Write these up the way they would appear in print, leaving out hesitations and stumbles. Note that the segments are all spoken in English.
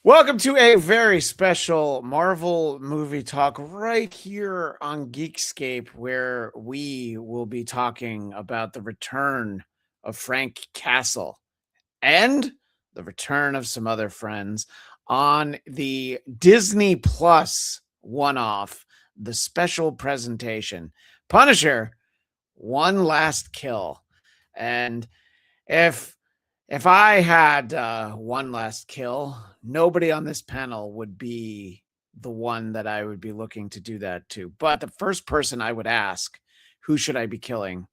Welcome to a very special Marvel movie talk right here on Geekscape, where we will be talking about the return of Frank Castle and the return of some other friends on the Disney Plus one-off, the special presentation, Punisher, One Last Kill. And if I had one last kill, nobody on this panel would be the one that I would be looking to do that to. But the first person I would ask, who should I be killing?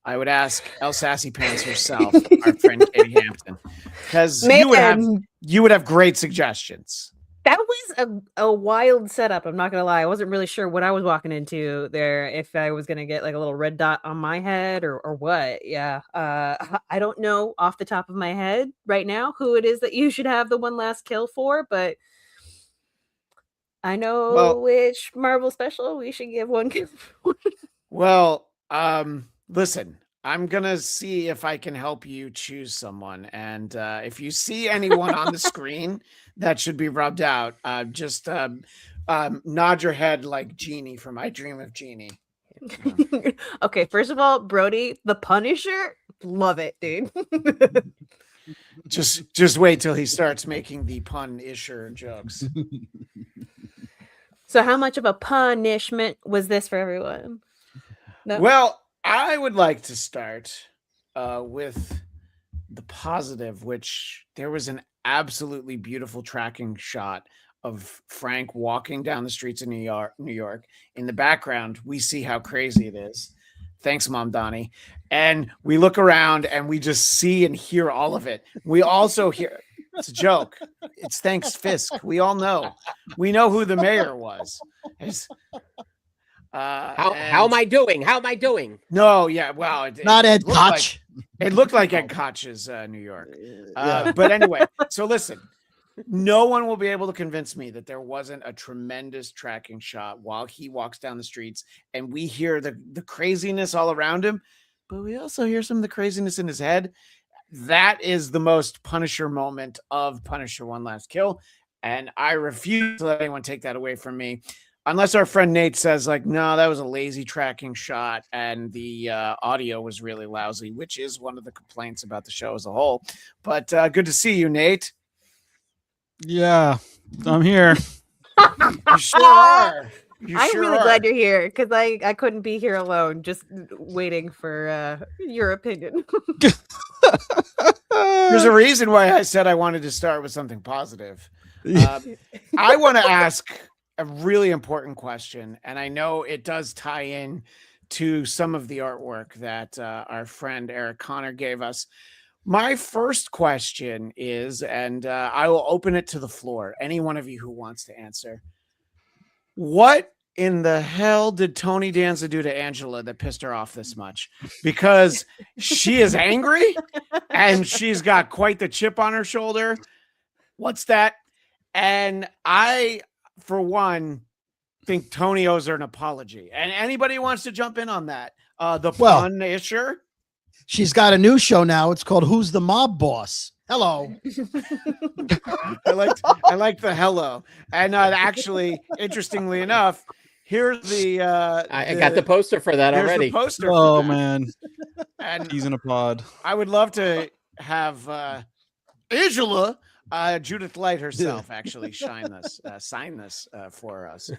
I would ask El Sassy Pants herself, our friend Katie Hampton, because you would have great suggestions. That was a wild setup. I'm not gonna lie. I wasn't really sure what I was walking into there. If I was gonna get like a little red dot on my head or what. Yeah. I don't know off the top of my head right now who it is that you should have the one last kill for, but I know which Marvel special we should give one kill for. Well, listen. I'm going to see if I can help you choose someone. And if you see anyone on the screen that should be rubbed out, just nod your head like Jeannie from I Dream of Jeannie. Okay, first of all, Brody, the Punisher, love it, dude. Just wait till he starts making the pun-isher jokes. So how much of a punishment was this for everyone? No? Well, I would like to start with the positive, which there was an absolutely beautiful tracking shot of Frank walking down the streets of New York. In the background, we see how crazy it is. Thanks, Mom Donnie. And we look around and we just see and hear all of it. We also hear, it's a joke. It's thanks Fisk. We all know. We know who the mayor was. How am I doing? How am I doing? No, yeah, well, not Ed Koch. It looked like Ed Koch's New York. But anyway, so listen, no one will be able to convince me that there wasn't a tremendous tracking shot while he walks down the streets, and we hear the craziness all around him, but we also hear some of the craziness in his head. That is the most Punisher moment of Punisher One Last Kill, and I refuse to let anyone take that away from me. Unless our friend Nate says, like, no, that was a lazy tracking shot and the audio was really lousy, which is one of the complaints about the show as a whole. But good to see you, Nate. Yeah, I'm here. You sure are. I'm really glad you're here because I couldn't be here alone, just waiting for your opinion. There's a reason why I said I wanted to start with something positive. I want to ask a really important question, and I know it does tie in to some of the artwork that our friend Eric Connor gave us. My first question is, and I will open it to the floor, any one of you who wants to answer, what in the hell did Tony Danza do to Angela that pissed her off this much? Because she is angry and she's got quite the chip on her shoulder. What's that? And I, for one, think Tony owes her an apology. And anybody wants to jump in on that? Pun-isher? She's got a new show now. It's called Who's the Mob Boss? Hello. I like the hello. And actually, interestingly enough, here's the I got the poster for that already. The poster oh man. And he's in a pod. I would love to have Angela, Judith Light herself, actually sign this for us.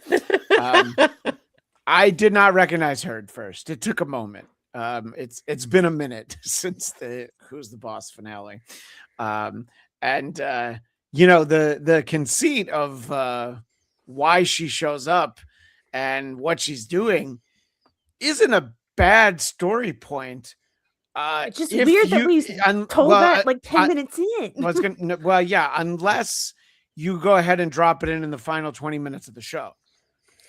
I did not recognize her at first. It took a moment. It's been a minute since the Who's the Boss finale. You know, the conceit of why she shows up and what she's doing isn't a bad story point. It's just weird that we told that like 10 minutes in. Unless you go ahead and drop it in the final 20 minutes of the show.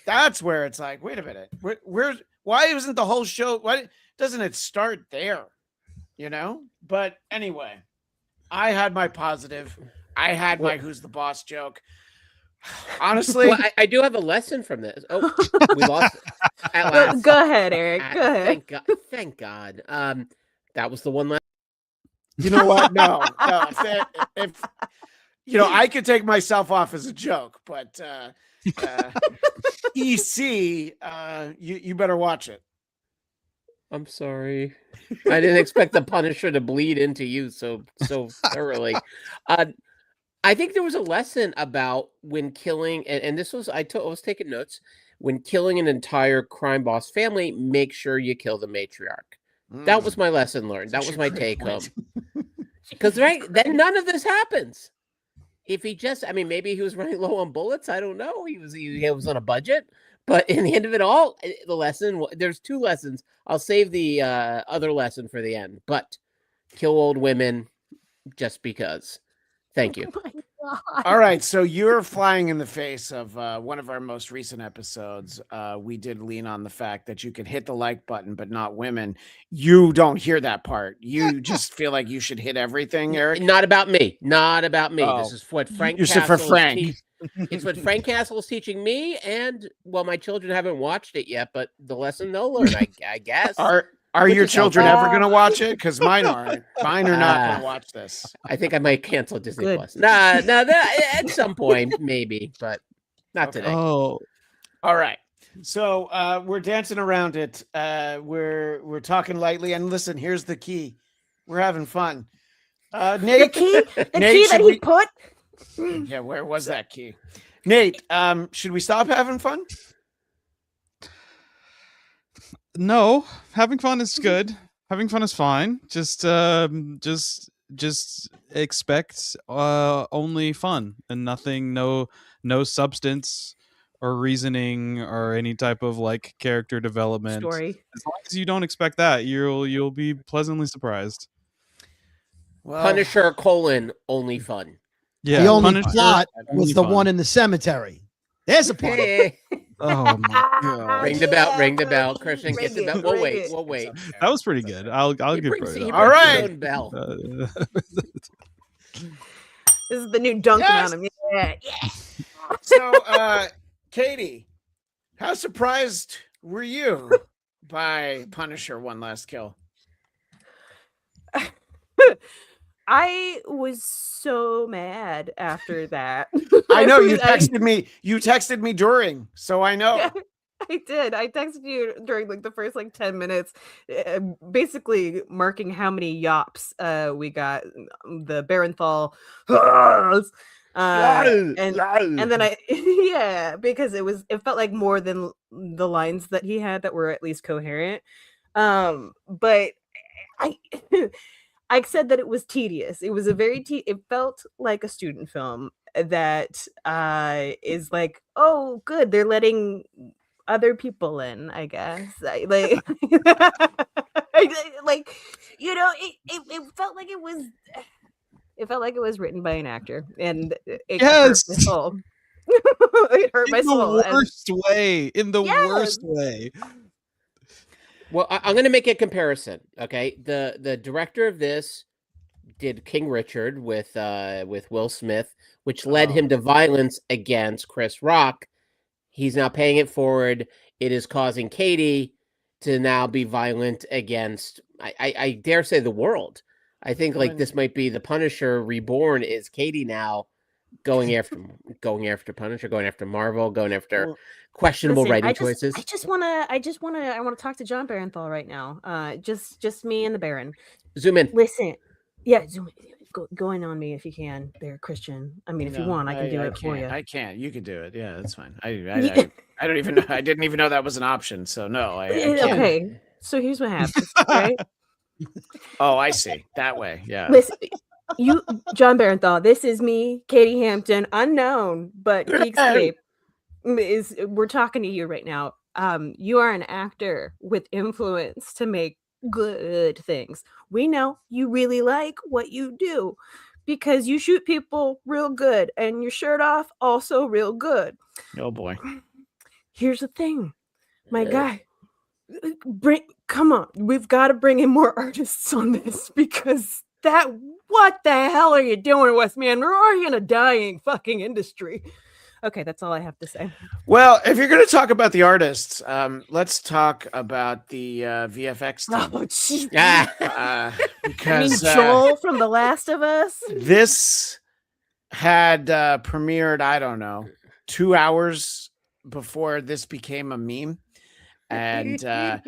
That's where it's like, wait a minute, why isn't the whole show? Why doesn't it start there? You know? But anyway, I had my positive. I had my Who's the Boss joke. Honestly, well, I do have a lesson from this. Oh, we lost at last. Go ahead, Eric. Go ahead. Thank God. That was the one last. You know what? No. I could take myself off as a joke, but EC, you better watch it. I'm sorry. I didn't expect the Punisher to bleed into you so thoroughly. I think there was a lesson about when killing, and this was I was taking notes. When killing an entire crime boss family, make sure you kill the matriarch. That was my lesson learned. That was my take home. Because then none of this happens. If he maybe he was running low on bullets. I don't know. He was on a budget. But in the end of it all, the lesson, there's 2 lessons. I'll save the other lesson for the end. But kill old women just because. Thank you. Oh my God. All right, so you're flying in the face of one of our most recent episodes. We did lean on the fact that you can hit the like button, but not women. You don't hear that part. You just feel like you should hit everything, Eric. Not about me. Not about me. Oh. This is what Frank You said for Castle Frank. It's what Frank Castle is teaching me, and my children haven't watched it yet, but the lesson they'll learn, I guess. Are Which your is children helpful. ever going to watch it? Because mine aren't. Mine are not going to watch this. I think I might cancel Disney Good. Plus. Nah, at some point, maybe, but not today. Oh, All right. So we're dancing around it. We're talking lightly. And listen, here's the key. We're having fun. The Nate, key Nate, that should he we- put. Yeah, where was that key? Nate, should we stop having fun? No, having fun is good. Having fun is fine. Just expect only fun and nothing. No substance or reasoning or any type of like character development. Story. As long as you don't expect that, you'll be pleasantly surprised. Well, Punisher : only fun. Yeah, the only Punisher, plot only was the fun. one in the cemetery. There's a plot. Hey, Oh my god, ring the bell, ring the bell. Christian, Ring get the it, bell. We'll ring wait, it. we'll wait. that was pretty good. I'll He give brings- credit. he on All brings right. his own bell. that. This is the new dunking Yes. on him. Yeah. so, Katie, how surprised were you by Punisher One Last Kill? I was so mad after that. I know you I- texted me. You texted me during, so I know. Yeah, I did. I texted you during like the first 10 minutes, basically marking how many yops we got. The Barenthal, and then I because it felt like more than the lines that he had that were at least coherent. But I I said that it was tedious. It was a very it felt like a student film that is like, oh good, they're letting other people in, I guess. It felt like it was written by an actor, and it hurt my soul. It hurt my soul. In the worst way. In the Yes. worst way. Well, I'm going to make a comparison. Okay, the director of this did King Richard with Will Smith, which led him to violence against Chris Rock. He's now paying it forward. It is causing Katie to now be violent against, I dare say, the world. I think this might be the Punisher reborn. Is Katie now going after Punisher, going after Marvel, going after questionable Listen, writing I choices? want to talk to John Barenthal right now. Just me and the Baron. Zoom in. Listen, yeah, go in on me if you can, there, Christian. I mean, if you No, want, I can do it for you. I can't. You can do it. Yeah, that's fine. I don't even know. I didn't even know that was an option. So no, I can't. Okay, so here's what happens, right? Oh, I see. That way. Yeah. Listen, you, John Barenthal, this is me, Katie Hampton, unknown, but Geekscape we're talking to you right now. You are an actor with influence to make good things. We know you really like what you do because you shoot people real good and your shirt off also real good. Oh boy. Here's the thing, my guy. Come on, we've got to bring in more artists on this because what the hell are you doing, West Man? We're already in a dying fucking industry. Okay, that's all I have to say. Well, if you're going to talk about the artists, let's talk about the VFX team. Oh, jeez. Ah, I mean, Because Joel from The Last of Us. this had premiered, I don't know, 2 hours before this became a meme. And a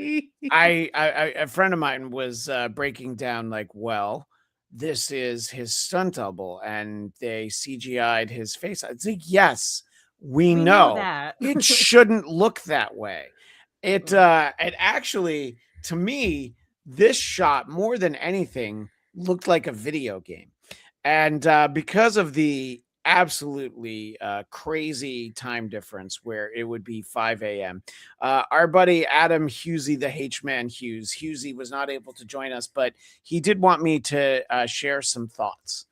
friend of mine was breaking down like, well, this is his stunt double, and they CGI'd his face. It's like, yes, we know that. it shouldn't look that way. It actually, to me, this shot more than anything looked like a video game. And because of the absolutely crazy time difference where it would be 5 a.m., our buddy Adam Husey, the H-Man Husey was not able to join us, but he did want me to share some thoughts.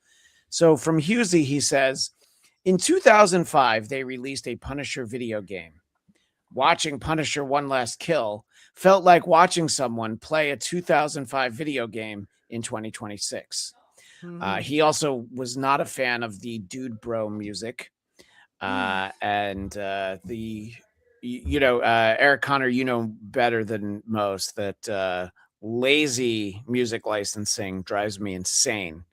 So from Husey, he says, in 2005, they released a Punisher video game. Watching Punisher One Last Kill felt like watching someone play a 2005 video game in 2026. He also was not a fan of the Dude Bro music. And Eric Connor, you know better than most that lazy music licensing drives me insane.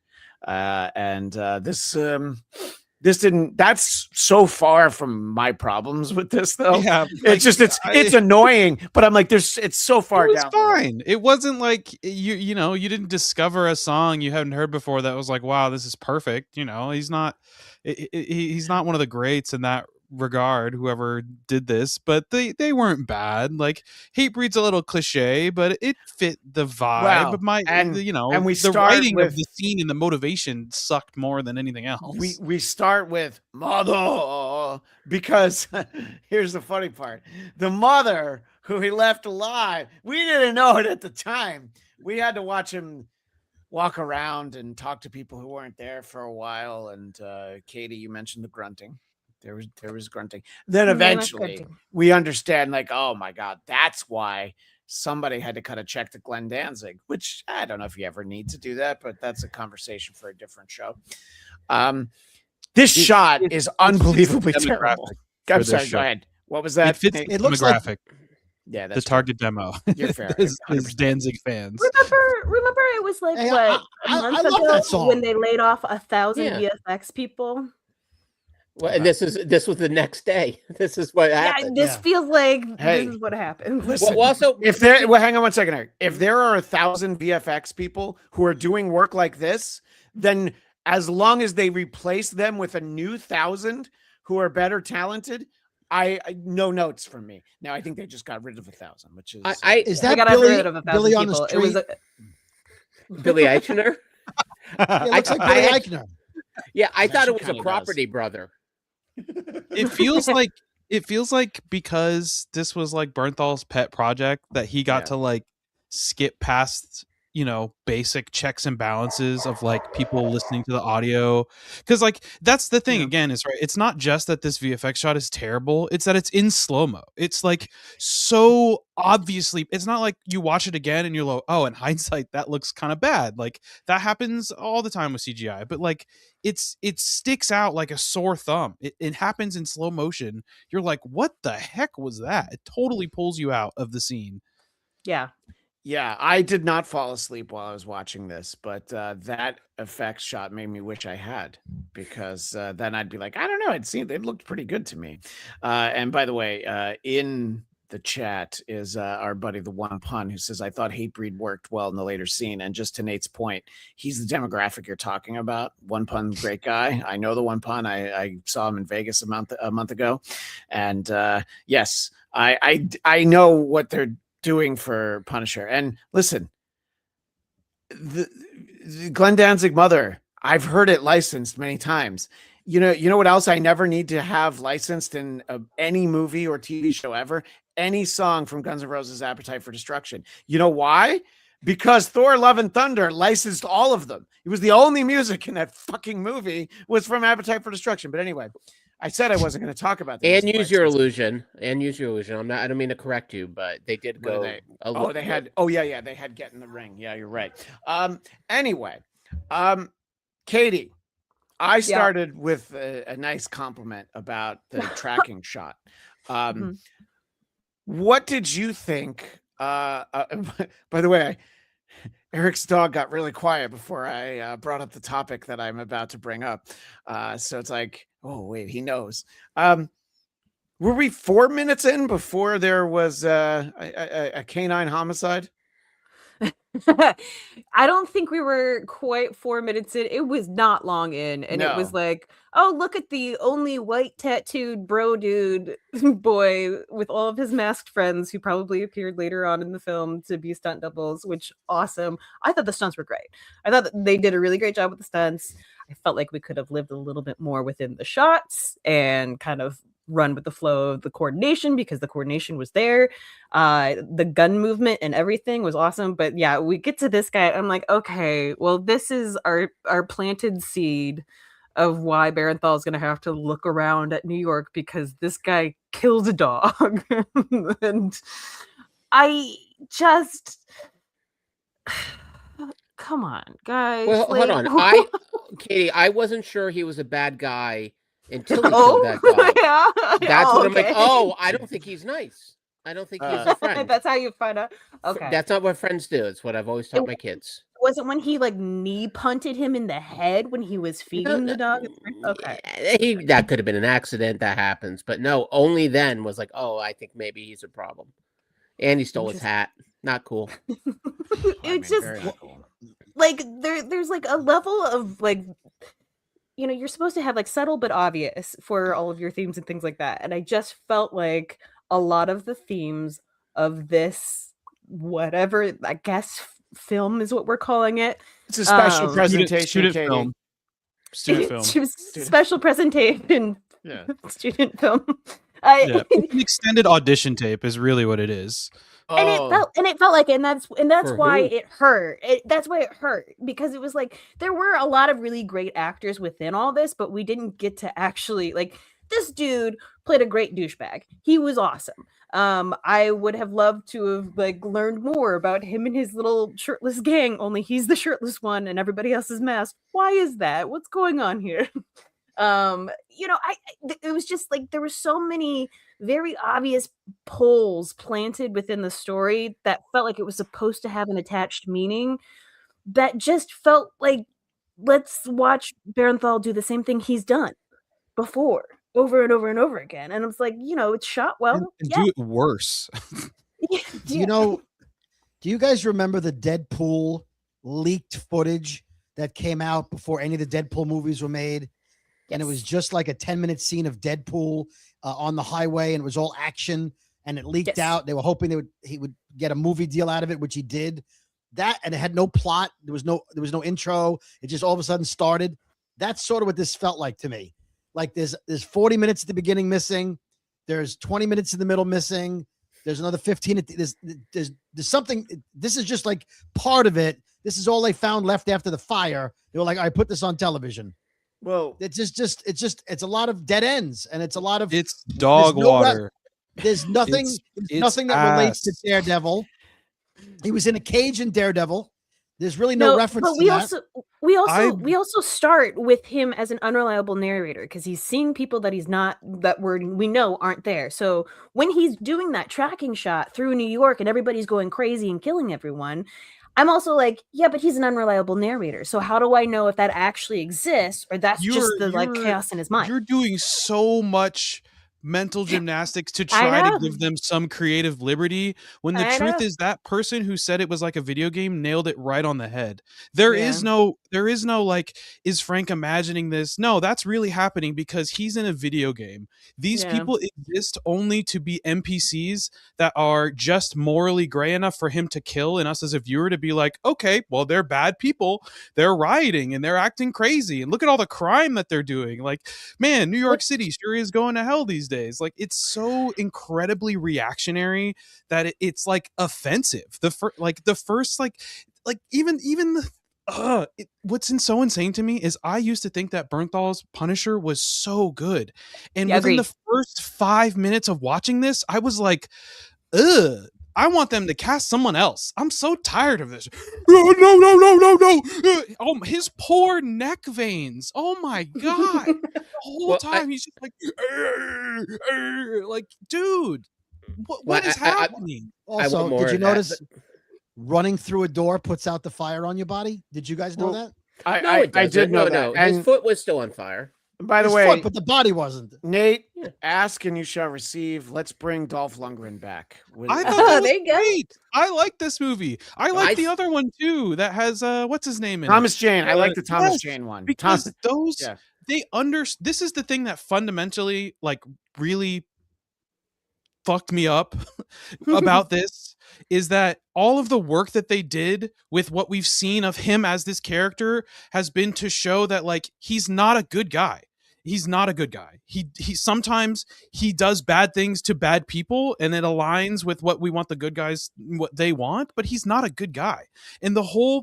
This didn't, that's so far from my problems with this though. Yeah, it's just, it's annoying, but I'm like, it's so far it was down. fine. It wasn't like you didn't discover a song you hadn't heard before that was like, wow, this is perfect. He's not one of the greats in that regard, whoever did this, but they weren't bad. Like, Hatebreed's a little cliche, but it fit the vibe. And we the start writing with of the scene and the motivation sucked more than anything else. We start with mother, because here's the funny part: the mother who he left alive, we didn't know it at the time. We had to watch him walk around and talk to people who weren't there for a while. And Katie, you mentioned the grunting. There was grunting. Then eventually we understand, like, oh my God, that's why somebody had to cut a check to Glenn Danzig, which I don't know if you ever need to do that, but that's a conversation for a different show. This shot is unbelievably terrible. I'm sorry, go ahead. What was that? It fits the demographic. Yeah, that's the target demo. You're fair. is Danzig fans. Remember it was like a month ago when they laid off 1,000 VFX people. Well, and this was the next day. This is what happened. This feels like this is what happened. Listen, also, hang on one second, Eric. If there are 1,000 VFX people who are doing work like this, then as long as they replace them with a new 1,000 who are better talented, I no notes from me. Now I think they just got rid of 1,000, which is is that Billy on the street? Billy Eichner? It looks like Billy Eichner. Yeah, I thought it was a property brother. It feels like because this was like Bernthal's pet project that he got to like skip past basic checks and balances of like people listening to the audio, because like that's the thing again, is right, it's not just that this VFX shot is terrible, it's that it's in slow-mo. It's like so obviously, it's not like you watch it again and you're like, oh, in hindsight that looks kind of bad. Like that happens all the time with CGI, but like it sticks out like a sore thumb. It happens in slow motion. You're like, what the heck was that? It totally pulls you out of the scene. Yeah, I did not fall asleep while I was watching this, but that effects shot made me wish I had, because then I'd be like, I don't know, it looked pretty good to me. And by the way, in the chat is our buddy the One Pun, who says, I thought Hatebreed worked well in the later scene. And just to Nate's point, he's the demographic you're talking about. One Pun, great guy. I know the One Pun. I saw him in Vegas a month ago, and yes, I know what they're doing for Punisher. And listen, the Glenn Danzig mother, I've heard it licensed many times. You know what else I never need to have licensed in any movie or TV show ever? Any song from Guns N' Roses' Appetite for Destruction. You know why? Because Thor Love and Thunder licensed all of them. It was the only music in that fucking movie was from Appetite for Destruction. But anyway, I said I wasn't going to talk about this. And use your illusion. I don't mean to correct you, but they did go. They had Get in the Ring. Yeah, you're right. Anyway, Katie, I started with a nice compliment about the tracking shot. What did you think? By the way, Eric's dog got really quiet before I brought up the topic that I'm about to bring up. So it's like, oh wait, he knows. Were we 4 minutes in before there was a canine homicide? I don't think we were quite 4 minutes in. It was not long in, and it was No. like, oh, look at the only white tattooed bro dude boy with all of his masked friends who probably appeared later on in the film to be stunt doubles, which awesome. I thought the stunts were great. I thought that they did a really great job with the stunts. I felt like we could have lived a little bit more within the shots and kind of run with the flow of the coordination, because the coordination was there. The gun movement and everything was awesome. But yeah, we get to this guy. I'm like, okay, well, this is our planted seed of why Barenthal is going to have to look around at New York, because this guy killed a dog. And I just, come on, guys. Well, like, hold on. Katie, I wasn't sure he was a bad guy until he killed that dog. Yeah. That's what I'm like. Okay. Oh, I don't think he's nice. I don't think he's a friend. That's how you find out. Okay. That's not what friends do. It's what I've always taught my kids. Wasn't when he like knee punted him in the head when he was feeding the dog? Okay. That could have been an accident. That happens. But no, only then was like, oh, I think maybe he's a problem. And he stole his hat. Not cool. It's just like there's like a level of like, you know, you're supposed to have like subtle but obvious for all of your themes and things like that. And I just felt like a lot of the themes of this, whatever, I guess film is what we're calling it. It's a special presentation, student Katie. film. Student film. Special presentation. Yeah. Student film. Yeah. It's an extended audition tape is really what it is. And it felt like, and that's why who? it hurt. That's why it hurt, because it was like there were a lot of really great actors within all this, but we didn't get to actually like, this dude played a great douchebag. He was awesome. I would have loved to have like learned more about him and his little shirtless gang. Only he's the shirtless one, and everybody else is masked. Why is that? What's going on here? You know, it was just like there were so many very obvious poles planted within the story that felt like it was supposed to have an attached meaning, that just felt like, let's watch Barenthal do the same thing he's done before over and over and over again. And it's like, you know, it's shot well and do it worse. You know, do you guys remember the Deadpool leaked footage that came out before any of the Deadpool movies were made? And it was just like a 10-minute scene of Deadpool on the highway, and it was all action, and it leaked out. They were hoping he would get a movie deal out of it, which he did. That, and it had no plot. There was no intro. It just all of a sudden started. That's sort of what this felt like to me. Like there's 40 minutes at the beginning missing. There's 20 minutes in the middle missing. There's another 15. There's something. This is just like part of it. This is all they found left after the fire. They were like, I put this on television. Well, it's a lot of dead ends, and it's a lot of dog water. There's nothing, nothing that relates to Daredevil. He was in a cage in Daredevil. There's really no reference but to that. we also start with him as an unreliable narrator, because he's seeing people that we know aren't there. So when he's doing that tracking shot through New York and everybody's going crazy and killing everyone, I'm also like, yeah, but he's an unreliable narrator. So how do I know if that actually exists, or that's just the like chaos in his mind? You're doing so much mental gymnastics to try to give them some creative liberty, when the truth is that person who said it was like a video game nailed it right on the head. There is no like, is Frank imagining this? No, that's really happening because he's in a video game. These people exist only to be NPCs that are just morally gray enough for him to kill, and us as a viewer to be like, okay, well, they're bad people. They're rioting and they're acting crazy, and look at all the crime that they're doing. Like, man, New York City sure is going to hell these days. Like, it's so incredibly reactionary that it's like offensive. What's so insane to me is I used to think that Bernthal's Punisher was so good, and within the first 5 minutes of watching this, I was like, ugh, I want them to cast someone else. I'm so tired of this. No. Oh, his poor neck veins. Oh my God. The whole time he's just like, like, dude, what is happening? Also, did you notice running through a door puts out the fire on your body. Did you guys know Well, that? I did know that. No. And His foot was still on fire. by the His way, foot, but the body wasn't. Nate, ask and you shall receive. Let's bring Dolph Lundgren back. I thought that was there you go. great. I like this movie. I like I- the other one too. That has what's his name in Thomas Jane. I like the Thomas yes, Jane one. because those yeah. This is the thing that fundamentally like really fucked me up about this is that all of the work that they did with what we've seen of him as this character has been to show that like he's not a good guy. He's not a good guy. He sometimes he does bad things to bad people and it aligns with what we want the good guys what they want, but he's not a good guy. And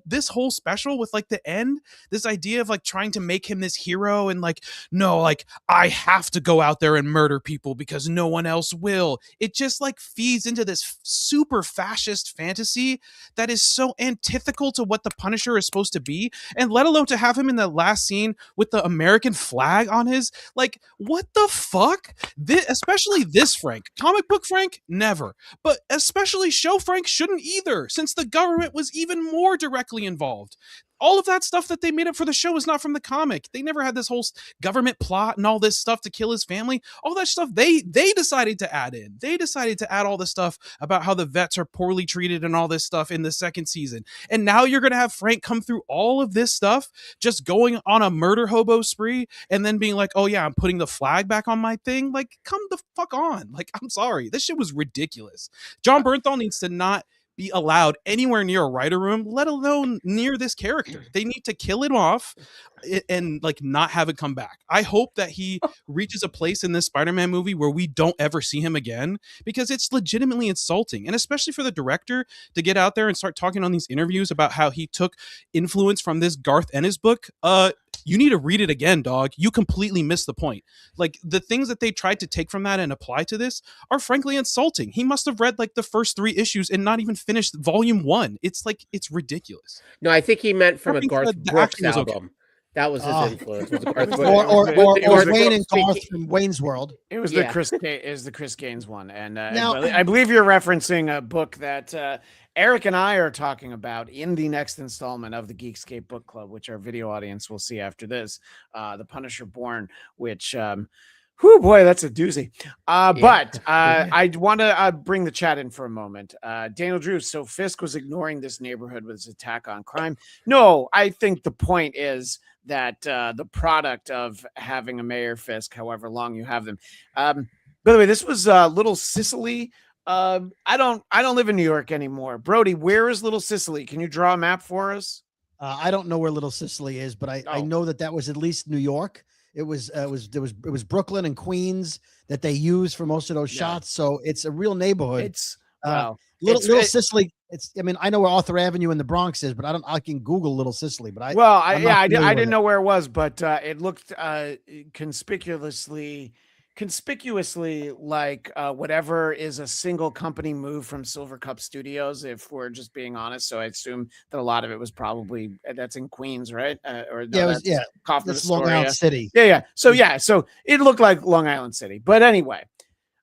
this whole special with like the end, this idea of like trying to make him this hero and like no, like I have to go out there and murder people because no one else will. It just like feeds into this super fascist fantasy that is so antithetical to what the Punisher is supposed to be, and let alone to have him in the last scene with the American flag on his, like, what the fuck? Especially this Frank. Comic book Frank, never. But especially show Frank shouldn't either, since the government was even more directly involved. All of that stuff that they made up for the show is not from the comic. They never had this whole government plot and all this stuff to kill his family. All that stuff they decided to add in. They decided to add all this stuff about how the vets are poorly treated and all this stuff in the second season. And now you're going to have Frank come through all of this stuff, just going on a murder hobo spree and then being like, oh yeah, I'm putting the flag back on my thing. Like, come the fuck on. Like, I'm sorry. This shit was ridiculous. John Bernthal needs to not be allowed anywhere near a writer room, let alone near this character. They need to kill it off and like not have it come back. I hope that he reaches a place in this Spider-Man movie where we don't ever see him again, because it's legitimately insulting. And especially for the director to get out there and start talking on these interviews about how he took influence from this Garth Ennis book. You need to read it again, dog. You completely missed the point. Like, the things that they tried to take from that and apply to this are frankly insulting. He must have read like the first 3 issues and not even finished volume 1. It's like, it's ridiculous. No, I think he meant from a Having Garth said the Brooks acting was okay. album. That was his influence. Was Garth Brooks. Or Wayne and speaking- Garth from Wayne's World. It was Yeah. the Chris Gaines one, and Now- I believe you're referencing a book that Eric and I are talking about in the next installment of the Geekscape Book Club, which our video audience will see after this. The Punisher Born, which, whoo boy, that's a doozy. But I want to bring the chat in for a moment. Daniel Drew, so Fisk was ignoring this neighborhood with his attack on crime. No, I think the point is that the product of having a Mayor Fisk, however long you have them. By the way, this was Little Sicily. I don't live in New York anymore. Brody, where is Little Sicily? Can you draw a map for us? I don't know where Little Sicily is, but I know that was at least New York. It was Brooklyn and Queens that they used for most of those shots. So it's a real neighborhood. It's Little Sicily. I mean, I know where Arthur Avenue in the Bronx is, but I can Google Little Sicily. But I didn't know where it was, but it looked conspicuously like whatever is a single company move from Silver Cup Studios, if we're just being honest. So I assume that a lot of it was probably that's in Queens, right? Kaufman That's Long Island City. So it looked like Long Island City, but anyway.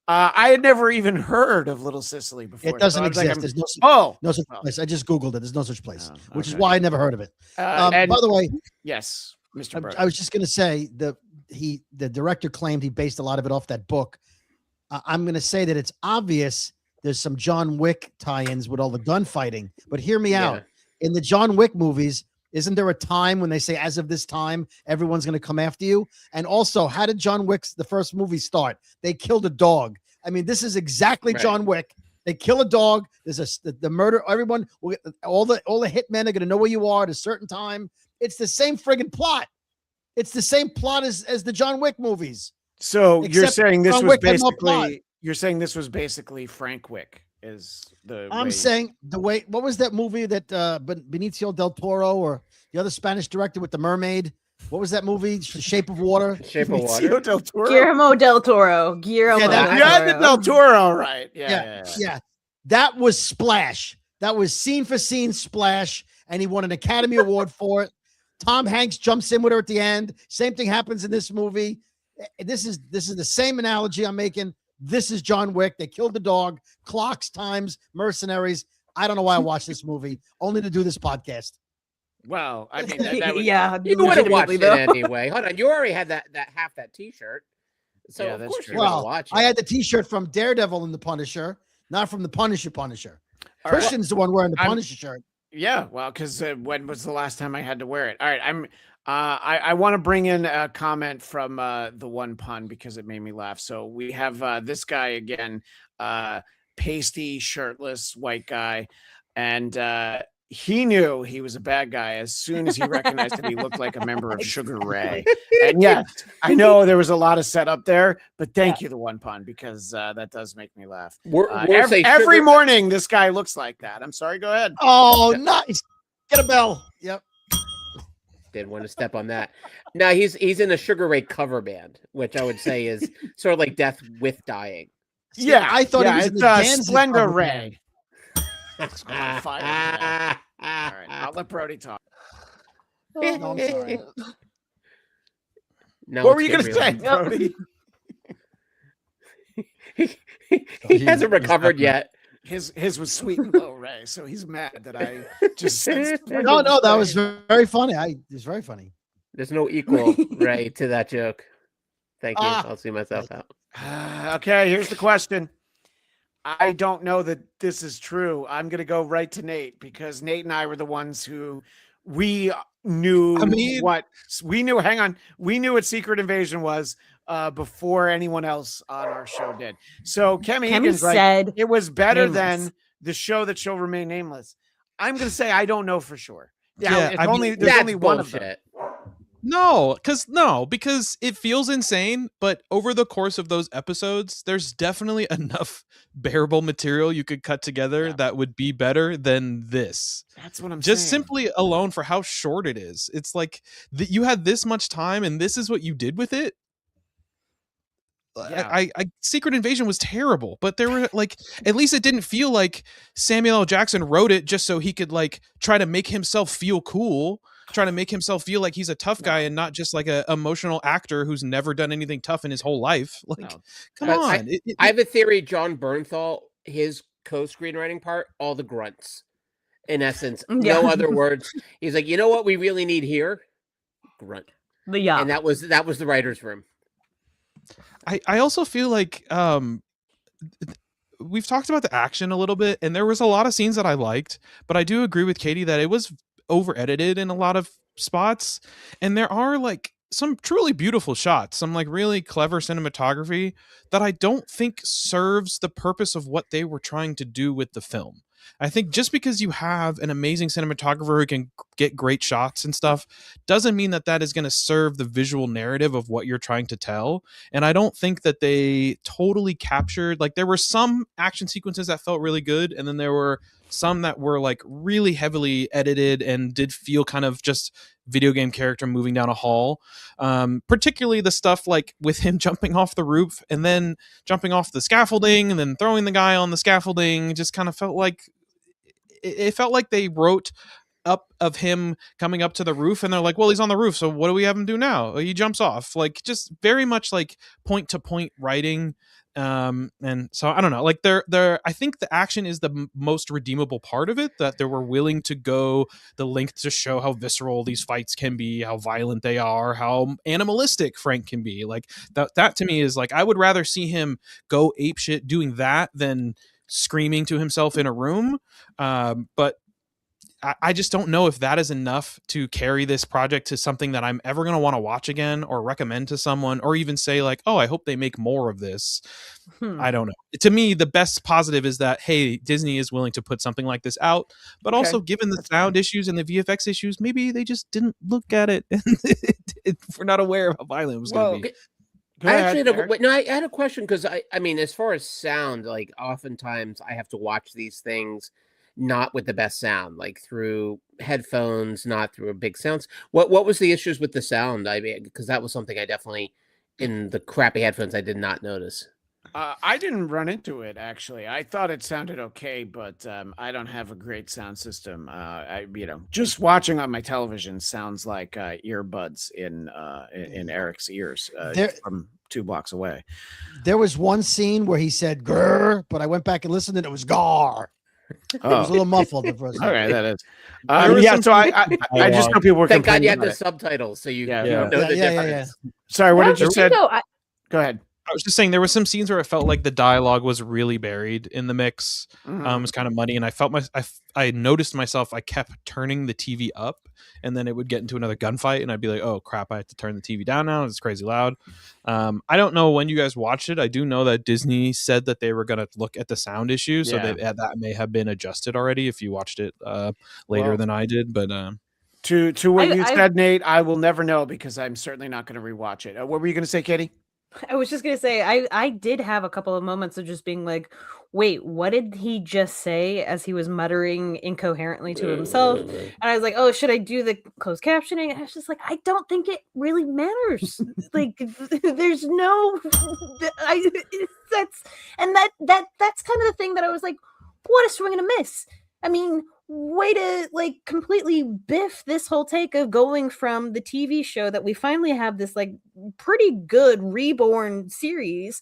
I had never even heard of Little Sicily before. It doesn't exist. Like, There's no such place. I just Googled it. There's no such place, which is why I never heard of it. By the way, yes, Mr. Brody. I was just going to say the director claimed he based a lot of it off that book. I'm going to say that it's obvious there's some John Wick tie-ins with all the gunfighting, but hear me out. In the John Wick movies, isn't there a time when they say, as of this time, everyone's going to come after you? And also, how did John Wick's, the first movie, start? They killed a dog. I mean, this is exactly John Wick. They kill a dog. There's the murder. Everyone, all the hitmen are going to know where you are at a certain time. It's the same friggin' plot. It's the same plot as the John Wick movies. So you're saying this was basically Frank Wick. What was that movie that Benicio del Toro or the other Spanish director with the mermaid? What was that movie? Shape of Water. Benicio del Toro. Guillermo del Toro. Del Toro, right? Yeah. That was Splash. That was scene for scene Splash, and he won an Academy Award for it. Tom Hanks jumps in with her at the end. Same thing happens in this movie. This is the same analogy I'm making. This is John Wick. They killed the dog, clocks, times, mercenaries. I don't know why I watched this movie, only to do this podcast. Well, I mean, that would, yeah, You would have watched legitimately, it anyway. Hold on, you already had that half that T-shirt, so Yeah, of that's course true. you're gonna Well, watch it. I had the T-shirt from Daredevil and the Punisher, not from the Punisher. All right. Christian's the one wearing the I'm- Punisher shirt. Yeah, well, because when was the last time I had to wear it? All right, I want to bring in a comment from the one pun because it made me laugh. So we have this guy again, pasty, shirtless, white guy, and he knew he was a bad guy as soon as he recognized that he looked like a member of Sugar Ray. And yes, I know there was a lot of setup there, but thank you, the one pun, because that does make me laugh. Every morning, this guy looks like that. I'm sorry. Go ahead. Oh, nice. Get a bell. Yep. Didn't want to step on that. Now he's in a Sugar Ray cover band, which I would say is sort of like Death with Dying. See, I thought he was in it's the Danzig Splendor cover Ray. On fire today. All right, I'll let Brody talk. band. No, I'm sorry. Now What were let's you get going to say, real. Brody? He hasn't recovered yet. His was Sweet and Low Ray, so he's mad that I just said No, that was very funny. It was very funny. There's no equal Ray to that joke. Thank you. I'll see myself out. Okay, here's the question. I don't know that this is true. I'm going to go right to Nate because Nate and I were the ones who we knew Hang on. We knew what Secret Invasion was before anyone else on our show did. So Kemi Egan's said it was better nameless. than the show that shall remain nameless. I'm going to say I don't know for sure. Yeah, there's I mean, only one of them. Bullshit. Because it feels insane, but over the course of those episodes, there's definitely enough bearable material you could cut together that would be better than this. That's what I'm Just saying. simply alone for how short it is. It's like you had this much time and this is what you did with it. Yeah. I Secret Invasion was terrible, but there were like, at least it didn't feel like Samuel L. Jackson wrote it just so he could like try to make himself feel cool, trying to make himself feel like he's a tough guy and not just like a emotional actor who's never done anything tough in his whole life. Like, come on. I have a theory. John Bernthal, his co-screenwriting part, all the grunts. In essence, no other words. He's like, you know what we really need here? Grunt. Yeah. And that was the writer's room. I also feel like we've talked about the action a little bit, and there was a lot of scenes that I liked, but I do agree with Katie that it was over edited in a lot of spots, and there are like some truly beautiful shots, some like really clever cinematography that I don't think serves the purpose of what they were trying to do with the film. I think just because you have an amazing cinematographer who can get great shots and stuff doesn't mean that that is going to serve the visual narrative of what you're trying to tell. And I don't think that they totally captured, like there were some action sequences that felt really good. And then there were some that were like really heavily edited and did feel kind of just video game character moving down a hall. Particularly the stuff like with him jumping off the roof and then jumping off the scaffolding and then throwing the guy on the scaffolding just kind of felt like it felt like they wrote up of him coming up to the roof and they're like, well, he's on the roof, so what do we have him do now? He jumps off. Like just very much like point to point writing. And so I don't know, like I think the action is the most redeemable part of it, that they were willing to go the length to show how visceral these fights can be, how violent they are, how animalistic Frank can be. Like that to me is like, I would rather see him go apeshit doing that than screaming to himself in a room. But I just don't know if that is enough to carry this project to something that I'm ever going to want to watch again or recommend to someone or even say like, oh, I hope they make more of this. I don't know. To me, the best positive is that, hey, Disney is willing to put something like this out, but also given the sound issues and the VFX issues, maybe they just didn't look at it and we're not aware of how violent it was going to be. I had a question because I mean, as far as sound, like oftentimes I have to watch these things not with the best sound, like through headphones, not through a big sounds. What was the issues with the sound? I mean, because that was something I definitely in the crappy headphones I did not notice. I didn't run into it actually. I thought it sounded okay, but I don't have a great sound system. Just watching on my television sounds like earbuds in Eric's ears from 2 blocks away. There was one scene where he said "grr," but I went back and listened, and it was "gar." It was a little muffled the first time. Okay, that is. There was Yeah, some so I just know people were Thank God you complaining had the about it. subtitles, so you Yeah. you Yeah. know the Yeah. difference. Sorry, what That did you was say? Go Go ahead. I was just saying there were some scenes where it felt like the dialogue was really buried in the mix. Mhm. It was kind of muddy, and I felt I noticed myself. I kept turning the TV up, and then it would get into another gunfight, and I'd be like, "Oh crap! I have to turn the TV down now. It's crazy loud." I don't know when you guys watched it. I do know that Disney said that they were going to look at the sound issue, so that may have been adjusted already if you watched it later Well, than I did. But to what you I- said, Nate, I will never know because I'm certainly not going to rewatch it. What were you going to say, Katie? I was just gonna say I did have a couple of moments of just being like, wait, what did he just say as he was muttering incoherently to himself? And I was like, oh, should I do the closed captioning? And I was just like, I don't think it really matters. Like, there's no, that's kind of the thing that I was like, what a swing and a miss. I mean, way to like completely biff this whole take of going from the TV show that we finally have this like pretty good reborn series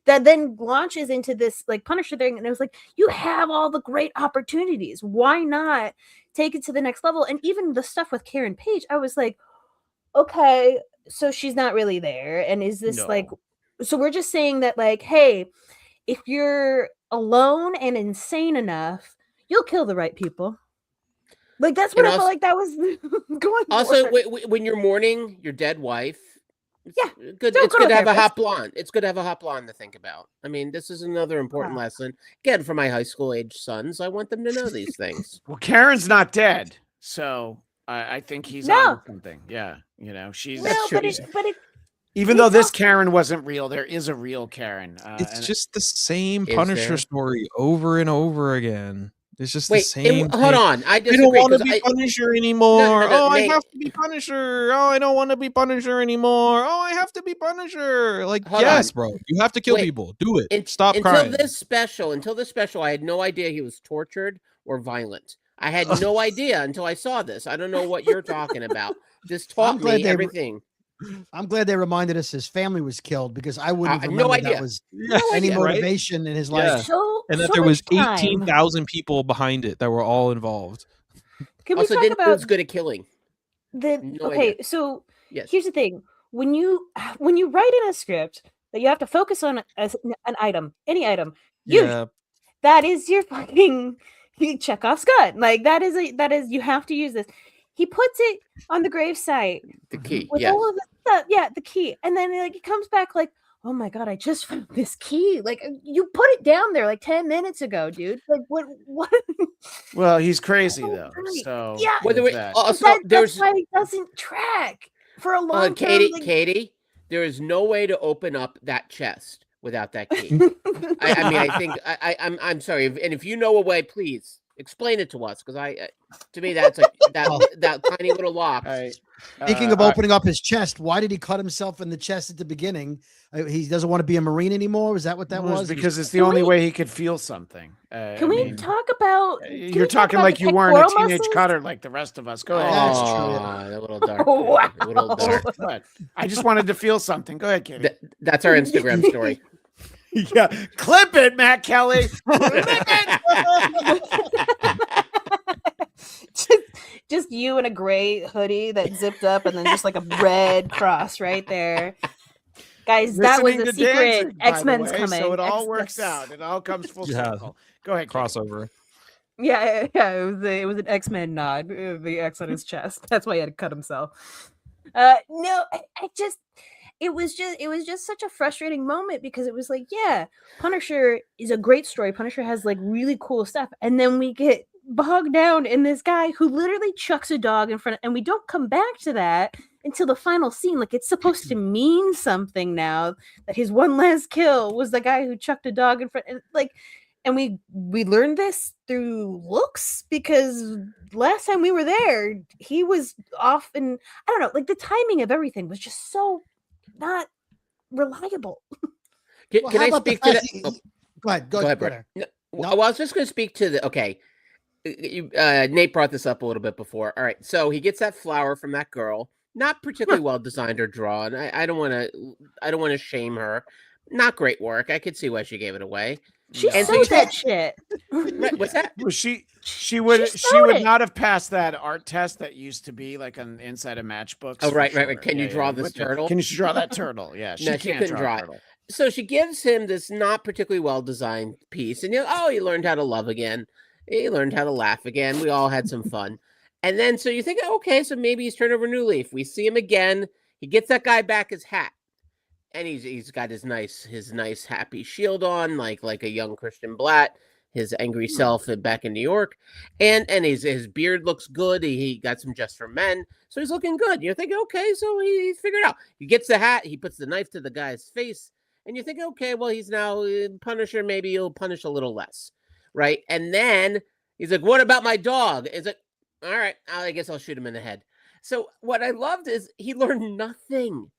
that then launches into this like Punisher thing. And it was like, you have all the great opportunities. Why not take it to the next level? And even the stuff with Karen Page, I was like, okay, so she's not really there. And is this like, so we're just saying that like, hey, if you're alone and insane enough, you'll kill the right people. Like that's what I felt like that was going. Also, for. when you're mourning your dead wife, it's good. Don't It's go good to to have a therapist. hot blonde. It's good to have a hot blonde to think about. I mean, this is another important lesson. Again, for my high school age sons, I want them to know these things. Well, Karen's not dead, so I think he's on something. Yeah, you know, she's. No, but it, even though this Karen wasn't real, there is a real Karen. it's just the same Punisher story over and over again. It's just the same. Hold on, I don't want to be Punisher anymore. I have to be Punisher. Oh, I don't want to be Punisher anymore. Oh, I have to be Punisher. Like, yes, bro, you have to kill people. Do it. Stop crying. Until this special, I had no idea he was tortured or violent. I had no idea until I saw this. I don't know what you're talking about. This taught me everything. I'm glad they reminded us his family was killed because I wouldn't have no remembered idea. that was any motivation in his life. And that there was 18,000 people behind it that were all involved. Can we also, talk about who's good at killing? So here's the thing: when you write in a script that you have to focus on an item, any item, that is your fucking Chekhov's gun. Like that is you have to use this. He puts it on the gravesite. The key, with all of the stuff, the key, and then like he comes back like, oh my god, I just found this key. Like you put it down there like 10 minutes ago, dude. Like what? Well, he's crazy though. So that's why he doesn't track for a long time. Katie, there is no way to open up that chest without that key. I mean, I think I'm sorry, and if you know a way, please explain it to us, because to me that's that tiny little lock. Speaking of opening up his chest, why did he cut himself in the chest at the beginning? He doesn't want to be a Marine anymore. Is that what that was? Because it's the only way he could feel something. Can we talk about? You're talking like you weren't a teenage cutter like the rest of us. Go ahead. That's true. A little dark. Wow. A little dark. But I just wanted to feel something. Go ahead, Katie. That's our Instagram story. Yeah, clip it, Matt Kelly. just you in a gray hoodie that zipped up, and then just like a red cross right there, guys. That was a secret. X-Men's coming, so it all works out. It all comes full circle. Go ahead, crossover. Yeah. It was an X-Men nod. The X on his chest. That's why he had to cut himself. No, it was just such a frustrating moment, because it was like, yeah, Punisher is a great story. Punisher has like really cool stuff. And then we get bogged down in this guy who literally chucks a dog in front of, and we don't come back to that until the final scene. Like it's supposed to mean something now that his one last kill was the guy who chucked a dog in front. And we learned this through looks, because last time we were there, he was off, and I don't know, like the timing of everything was just so not reliable. Can I speak to that? Go ahead, brother. No, I was just going to speak to the. Okay, Nate brought this up a little bit before. All right, so he gets that flower from that girl, not particularly well designed or drawn. I don't want to shame her, not great work. I could see why she gave it away. She And so sewed you that shit. Right, what's that? Well, she She would sewed it. not have passed that art test that used to be like on the inside of matchbooks. Oh, for right. sure. Can you draw this turtle? Can you draw that turtle? Yeah, No, she couldn't draw it. turtle. So she gives him this not particularly well-designed piece, and he learned how to love again. He learned how to laugh again. We all had some fun. And then so you think, okay, so maybe he's turned over a new leaf. We see him again. He gets that guy back his hat. And he's got his nice happy shield on, like a young Christian Bladt, his angry self back in New York, and his beard looks good. He got some Just for Men, so he's looking good. You're thinking, okay, so he's figured out. He gets the hat, he puts the knife to the guy's face, and you think, okay, well, he's now Punisher. Maybe he'll punish a little less, right? And then he's like, "What about my dog?" It's like, all right, I guess I'll shoot him in the head. So what I loved is he learned nothing.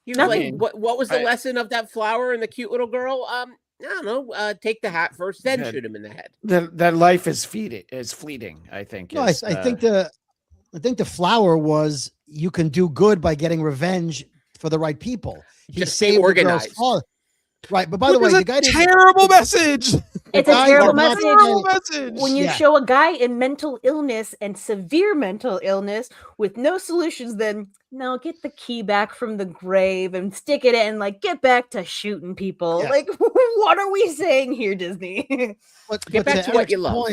He was like, what was the lesson of that flower and the cute little girl? I don't know. Take the hat first, then shoot him in the head. That life is fleeting. I think. No, I think the flower was you can do good by getting revenge for the right people. He Just saved organized. the girl's father. Right, but by the way, the guy didn't. Terrible message. It's a terrible message. Terrible message. When you show a guy in mental illness and severe mental illness with no solutions, then no, get the key back from the grave and stick it in, like, get back to shooting people. Yeah. Like, what are we saying here, Disney? Get back to what you love.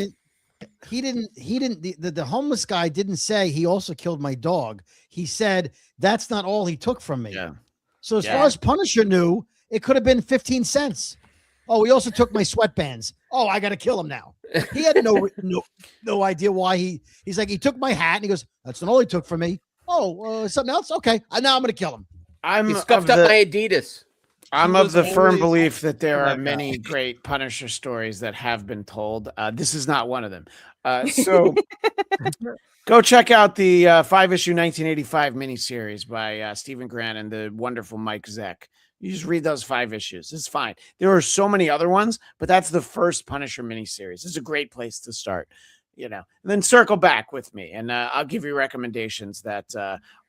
He didn't. The homeless guy didn't say he also killed my dog. He said that's not all he took from me. Yeah. So as far as Punisher knew, it could have been 15 cents. Oh, he also took my sweatbands. Oh, I got to kill him now. He had no idea why he's like, he took my hat and he goes, that's not all he took from me. Oh, something else? Okay. Now I'm going to kill him. He scuffed up my Adidas. I'm of the firm belief that there are many great Punisher stories that have been told. This is not one of them. So go check out the 5-issue 1985 miniseries by Stephen Grant and the wonderful Mike Zeck. You just read those 5 issues. It's fine. There are so many other ones, but that's the first Punisher miniseries. It's a great place to start, and then circle back with me, and I'll give you recommendations that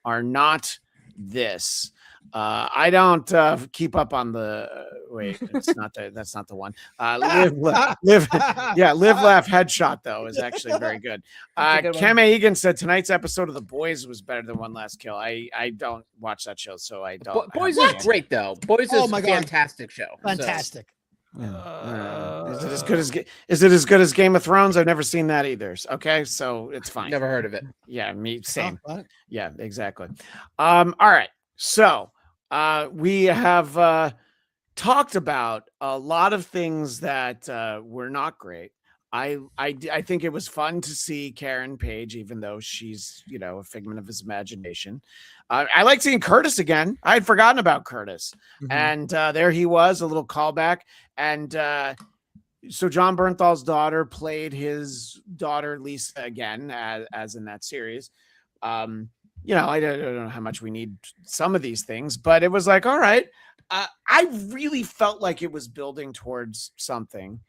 are not this. I don't keep up on the wait. It's not that's not the one. Live, laugh, headshot though is actually very good. Cam Egan said tonight's episode of The Boys was better than One Last Kill. I don't watch that show, so I don't. Boys is great though. Boys is a fantastic show. Fantastic. Is it as good as Game of Thrones? I've never seen that either. Okay, so it's fine. Never heard of it. Yeah, me same. Oh, yeah, exactly. All right. So we have talked about a lot of things that were not great. I think it was fun to see Karen Page, even though she's a figment of his imagination. I like seeing Curtis again. I had forgotten about Curtis, and there he was, a little callback. And so John Bernthal's daughter played his daughter Lisa again, as in that series. I don't know how much we need some of these things, but it was like, all right. I really felt like it was building towards something.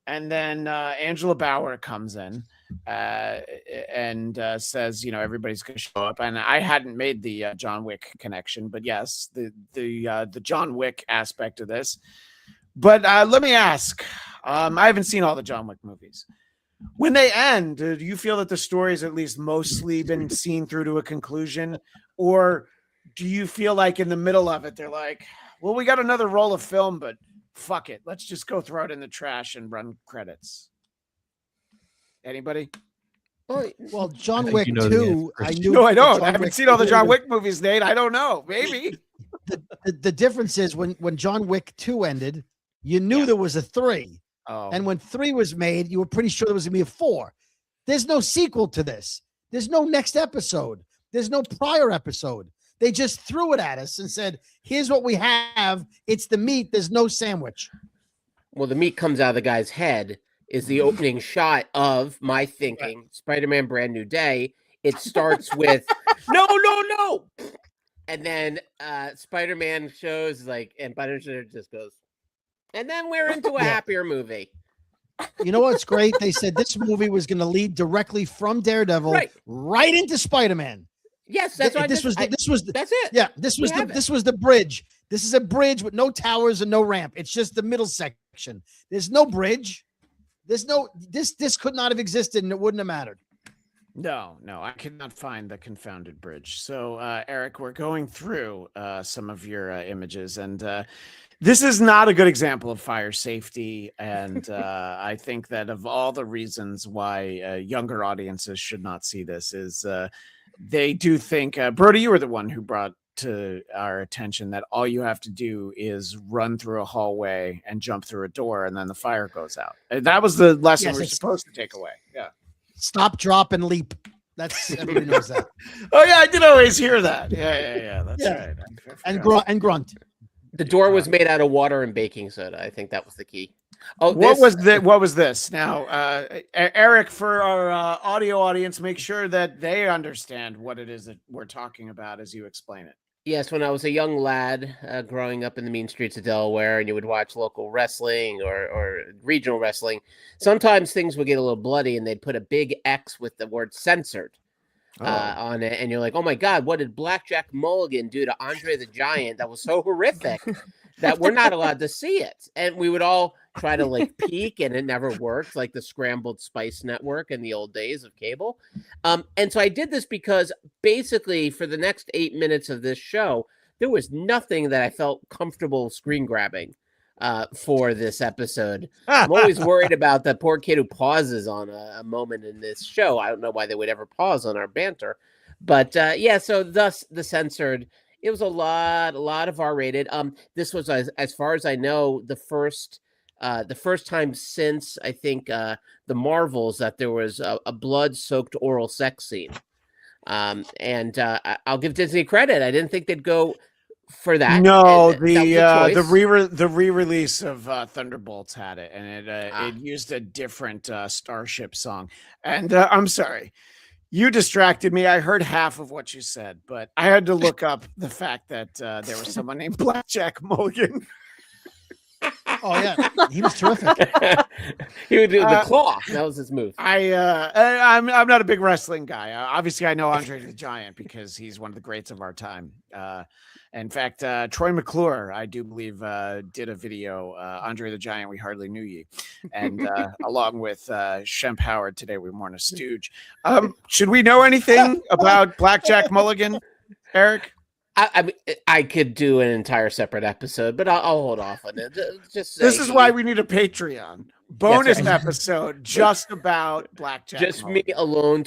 And then Angela Bauer comes in and says, everybody's going to show up. And I hadn't made the John Wick connection, but yes, the John Wick aspect of this. But let me ask, I haven't seen all the John Wick movies. When they end, do you feel that the story has at least mostly been seen through to a conclusion? Or do you feel like in the middle of it, they're like, well, we got another roll of film, but fuck it. Let's just go throw it in the trash and run credits. Anybody? Well, John Wick 2, I knew. No, I don't. I haven't seen all the John Wick movies, Nate. I don't know. Maybe. The difference is when John Wick 2 ended, you knew there was a 3. Oh. And when 3 was made, you were pretty sure there was going to be a 4. There's no sequel to this. There's no next episode. There's no prior episode. They just threw it at us and said, here's what we have. It's the meat. There's no sandwich. Well, the meat comes out of the guy's head is the opening shot of my thinking, Spider-Man Brand New Day. It starts with, no. And then Spider-Man shows and Punisher just goes, and then we're into a happier movie. You know what's great? They said this movie was going to lead directly from Daredevil right into Spider-Man. Yes, that's right. This was that's it. Yeah, this was the bridge. This is a bridge with no towers and no ramp. It's just the middle section. There's no bridge. This could not have existed and it wouldn't have mattered. No, I could not find the confounded bridge. So, Eric, we're going through some of your images, and this is not a good example of fire safety. And I think that of all the reasons why younger audiences should not see this is they do think, Brody, you were the one who brought to our attention that all you have to do is run through a hallway and jump through a door, and then the fire goes out. That was the lesson we're supposed to take away. Yeah. Stop, drop, and leap. That's everybody knows that. Oh yeah, I did always hear that. Yeah. That's right. And grunt. The door was made out of water and baking soda. I think that was the key. Oh, what was this? Now, Eric, for our audio audience, make sure that they understand what it is that we're talking about as you explain it. Yes, when I was a young lad growing up in the mean streets of Delaware, and you would watch local wrestling or regional wrestling, sometimes things would get a little bloody, and they'd put a big X with the word censored on it. And you're like, oh my God, what did Blackjack Mulligan do to Andre the Giant? That was so horrific that we're not allowed to see it. And we would all try to like peek, and it never worked, like the Scrambled Spice Network in the old days of cable. And so I did this because basically for the next 8 minutes of this show, there was nothing that I felt comfortable screen grabbing for this episode. I'm always worried about the poor kid who pauses on a moment in this show. I don't know why they would ever pause on our banter. But yeah, so thus the censored. It was a lot of R-rated. This was, as far as I know, the first time since, I think, the Marvels that there was a blood-soaked oral sex scene. And I'll give Disney credit. I didn't think they'd go for that. No, the re-release of Thunderbolts had it, and it used a different Starship song. And I'm sorry. You distracted me. I heard half of what you said, but I had to look up the fact that there was someone named Blackjack Mulligan. Oh yeah, he was terrific. He would do the claw. That was his move. I'm not a big wrestling guy. Obviously, I know Andre the Giant because he's one of the greats of our time. In fact, Troy McClure, I do believe, did a video, Andre the Giant, We Hardly Knew Ye. And along with Shemp Howard, Today We Mourn a Stooge. Should we know anything about Blackjack Mulligan, Eric? I could do an entire separate episode, but I'll hold off on it. Just this is why we need a Patreon bonus episode just about Blackjack. Just Mulligan. Me alone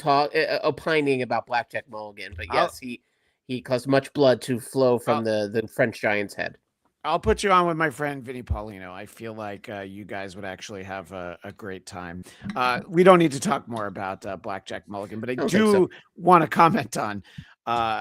opining about Blackjack Mulligan. But yes, he caused much blood to flow from the French giant's head. I'll put you on with my friend Vinny Paulino. I feel like you guys would actually have a great time. We don't need to talk more about Blackjack Mulligan, but I do want to comment on.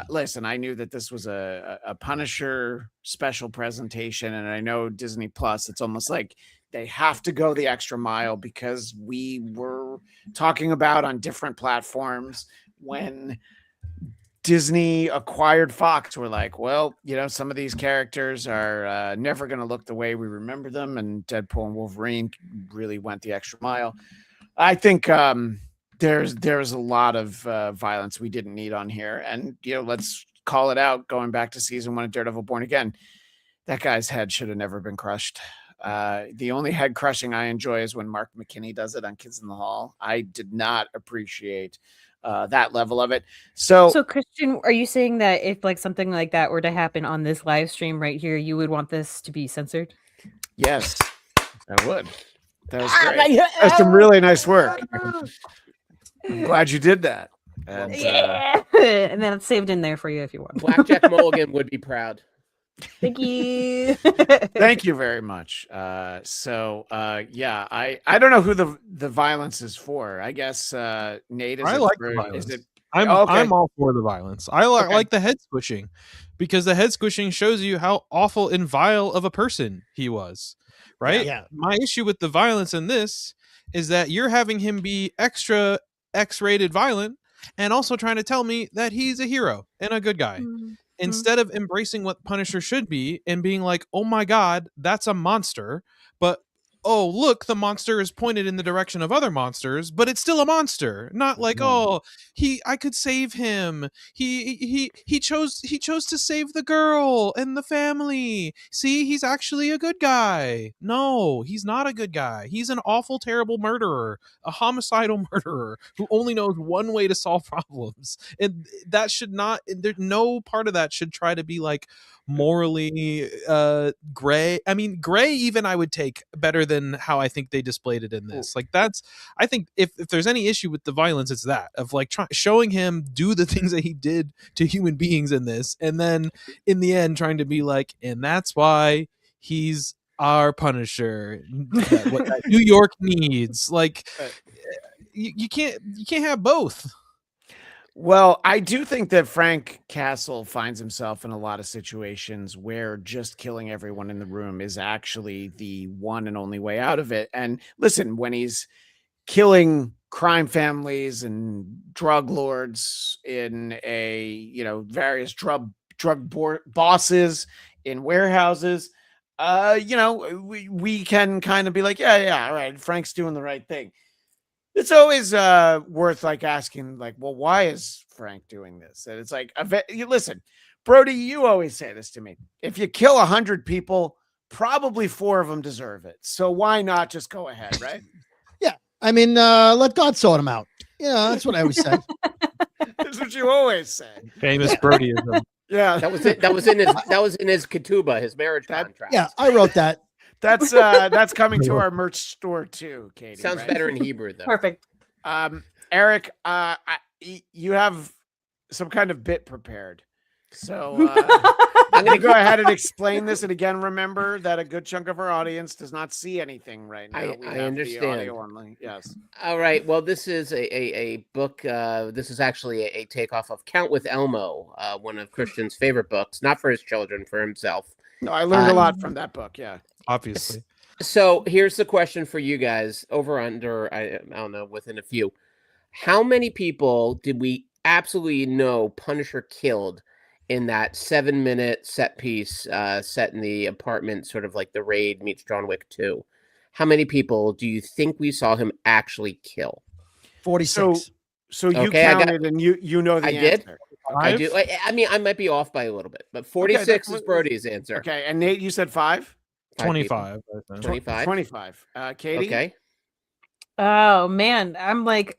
Listen, I knew that this was a Punisher special presentation, and I know Disney Plus, it's almost like they have to go the extra mile because we were talking about on different platforms when Disney acquired Fox. We're like, well, some of these characters are never going to look the way we remember them, and Deadpool and Wolverine really went the extra mile. I think there's a lot of violence we didn't need on here, and let's call it out. Going back to season 1 of Daredevil Born Again, that guy's head should have never been crushed. The only head crushing I enjoy is when Mark McKinney does it on Kids in the Hall. I did not appreciate that level of it. So Christian, are you saying that if like something like that were to happen on this live stream right here, you would want this to be censored? Yes, I would. That was great. That's some really nice work. I'm glad you did that. And, and then it's saved in there for you if you want. Blackjack Mulligan would be proud. Thank you. Thank you very much. Yeah, I don't know who the violence is for. I guess Nate is. I like the violence. I'm all for the violence. I like the head squishing because the head squishing shows you how awful and vile of a person he was. Right? Yeah. My issue with the violence in this is that you're having him be extra X-rated violent and also trying to tell me that he's a hero and a good guy. Instead of embracing what Punisher should be and being like, oh my God, that's a monster. But oh, look, the monster is pointed in the direction of other monsters, but it's still a monster. Not like, oh, I could save him. He chose to save the girl and the family. See, he's actually a good guy. No, he's not a good guy. He's an awful, terrible murderer, a homicidal murderer who only knows one way to solve problems. And that should not, there's no part of that should try to be like morally gray. I mean, gray even I would take better than how I think they displayed it in this. Like that's, I think if there's any issue with the violence, it's that of like showing him do the things that he did to human beings in this, and then in the end trying to be like, and that's why he's our Punisher, what that New York needs. Like you can't have both. Well, I do think that Frank Castle finds himself in a lot of situations where just killing everyone in the room is actually the one and only way out of it. And listen, when he's killing crime families and drug lords in various drug bosses in warehouses, we can kind of be like, yeah, all right, Frank's doing the right thing. It's always worth like asking, like, well, why is Frank doing this? And it's like, listen, Brody, you always say this to me. If you kill 100 people, probably 4 of them deserve it. So why not just go ahead, right? Yeah. I mean, let God sort them out. Yeah, that's what I always say. That's what you always say. Famous Brodyism. Yeah. That was it. That was in his ketubah, his marriage contract. Yeah, I wrote that. That's coming to our merch store too, Katie. Sounds right? better in Hebrew though. Perfect. Eric, you have some kind of bit prepared. So I'm going to go ahead and explain this. And again, remember that a good chunk of our audience does not see anything right now. I understand. The audio only. Yes. All right. Well, this is a book. This is actually a takeoff of Count with Elmo, one of Christian's favorite books, not for his children, for himself. No, I learned a lot from that book. Yeah. Obviously. So here's the question for you guys, over under, I don't know, within a few. How many people did we absolutely know Punisher killed in that 7-minute set piece set in the apartment, sort of like The Raid meets John Wick 2? How many people do you think we saw him actually kill? 46. So you counted and you know the answer. Did. I do. I mean, I might be off by a little bit, but 46 is Brody's answer. Okay, and Nate, you said 5? 25. 25. Katie? Okay. Oh man, I'm like,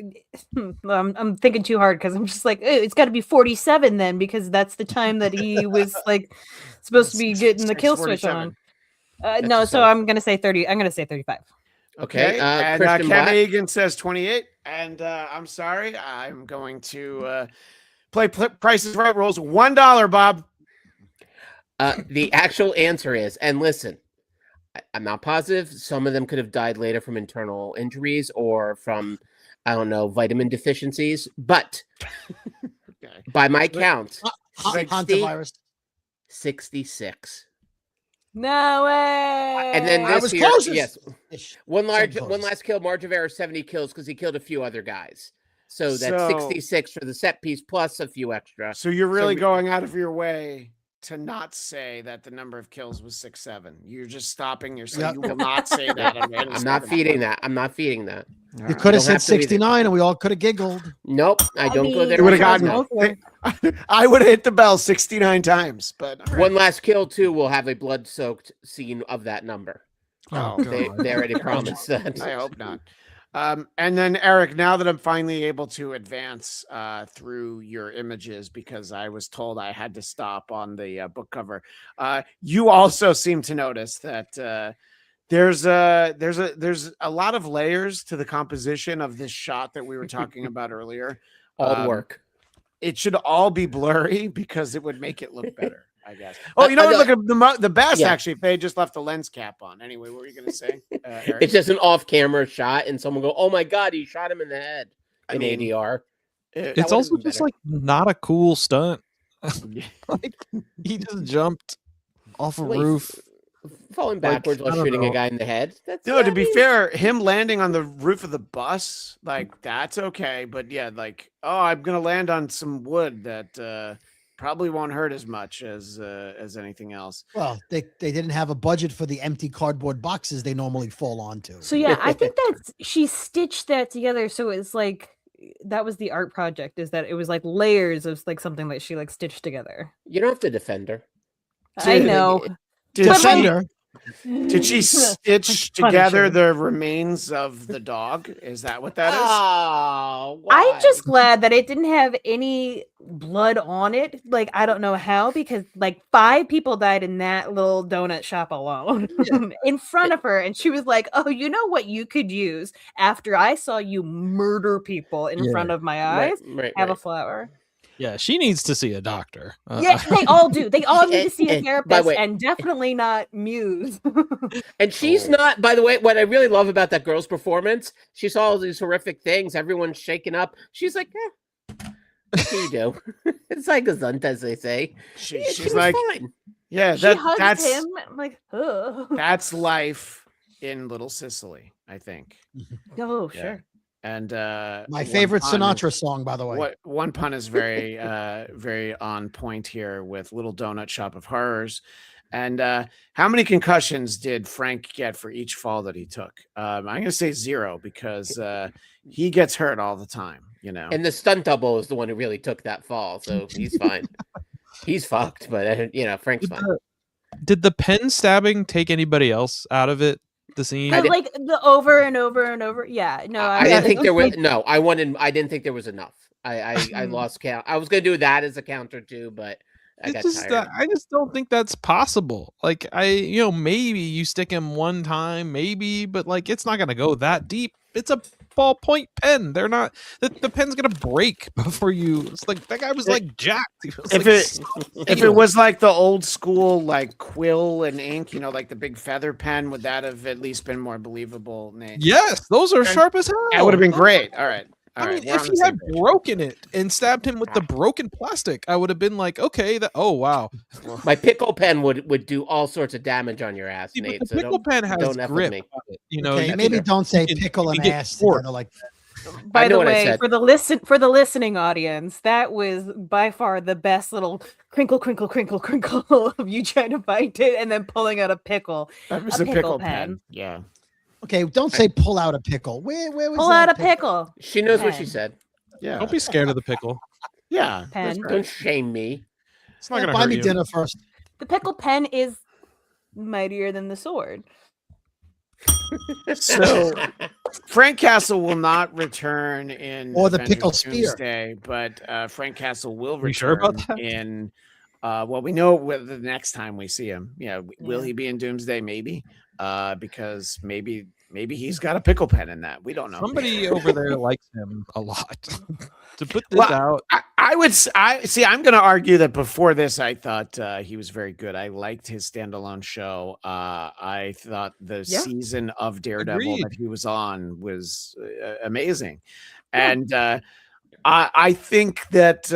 I'm thinking too hard because I'm just like, it's got to be 47 then, because that's the time that he was like supposed to be getting the kill switch on. No, so I'm gonna say 30. I'm gonna say 35. Okay. And Christian Ken Blatt? Egan says 28. And I'm sorry, I'm going to play Price is Right rules. $1, Bob. The actual answer is, and listen, I'm not positive. Some of them could have died later from internal injuries or from, I don't know, vitamin deficiencies. But by my count, 66. No way. And then I this was year, closest. yes, one last kill. March of Error 70 kills because he killed a few other guys. So that's 66 for the set piece plus a few extra. So you're really going out of your way to not say that the number of kills was 6-7. You're just stopping yourself. You will not say that. I'm not feeding that. I'm not feeding that. You could have said 69 and we all could have giggled. Nope, I don't go there. You would have gotten I would have hit the bell 69 times, but one last kill too will have a blood-soaked scene of that number. Oh, they already promised that. I hope not. And then Eric, now that I'm finally able to advance through your images because I was told I had to stop on the book cover, you also seem to notice that there's a lot of layers to the composition of this shot that we were talking about earlier. All work. It should all be blurry because it would make it look better. I guess. Oh, you know what? Look, the best actually, if they just left the lens cap on. Anyway, what were you going to say? It's just an off-camera shot, and someone go, "Oh my god, he shot him in the head." In ADR. It's also just like not a cool stunt. Like he just jumped off a roof, falling backwards while shooting a guy in the head. To be fair, him landing on the roof of the bus, like that's okay. But yeah, like I'm gonna land on some wood that probably won't hurt as much as anything else. Well, they didn't have a budget for the empty cardboard boxes they normally fall onto. So yeah, I think that's she stitched that together. So it's like that was the art project. Is that it was like layers of like something that she like stitched together. You don't have to defend her. I know. Defender. Did she stitch together the remains of the dog? Is that what that is? Oh, I'm just glad that it didn't have any blood on it. Like, I don't know how, because like 5 people died in that little donut shop alone in front of her. And she was like, oh, you know what you could use after I saw you murder people in front of my eyes? Have a flower. Yeah, she needs to see a doctor. Yeah, they all do. They all need to see a therapist, and definitely not Muse. And she's not, by the way, what I really love about that girl's performance, she saw all these horrific things, everyone's shaken up. She's like, what do you do? It's like a zunt, as they say. She's like, fine. Yeah, she hugs him. I'm like, ugh. That's life in Little Sicily, I think. Oh, sure. And my favorite Sinatra song, by the way. One pun is very very on point here with Little Donut Shop of Horrors. And how many concussions did Frank get for each fall that he took? I'm going to say 0 because he gets hurt all the time, you know. And the stunt double is the one who really took that fall, so he's fine. He's fucked, but Frank's fine. Did the pen stabbing take anybody else out of it? The scene, like the over and over and over. Yeah, no, I didn't think there was. No, I didn't think there was enough. I lost count. I was gonna do that as a counter too, but I got tired. I just don't think that's possible. Like maybe you stick him one time, maybe, but like it's not gonna go that deep. It's a ballpoint pen. They're not. The pen's gonna break before you. It's like that guy was like jacked. If it was like the old school like quill and ink, like the big feather pen, would that have at least been more believable, Nate? Yes, those are sharp as hell. That would have been great. All right. I mean, if he had broken it and stabbed him with the broken plastic, I would have been like, okay, oh wow. My pickle pen would do all sorts of damage on your ass, Nate. The pickle pen has grip. Maybe don't say pickle and ass together like that. By the way, for the listening audience, that was by far the best little crinkle of you trying to bite it and then pulling out a pickle. That was a pickle pen. Yeah. Okay, don't say pull out a pickle. Where was pull out a pickle? She knows what she said. Yeah. Don't be scared of the pickle. Yeah. Pen. Don't shame me. It's not gonna buy hurt me you. dinner first. The pickle pen is mightier than the sword. So Frank Castle will not return in or the Avengers pickle spear. Doomsday, but Frank Castle will return. You sure about that? In we know the next time we see him. Will he be in Doomsday? Maybe. Because maybe he's got a pickle pen in that. We don't know. Somebody over there likes him a lot. To put this out, I'm going to argue that before this, I thought he was very good. I liked his standalone show. I thought the season of Daredevil that he was on was amazing, and I think that.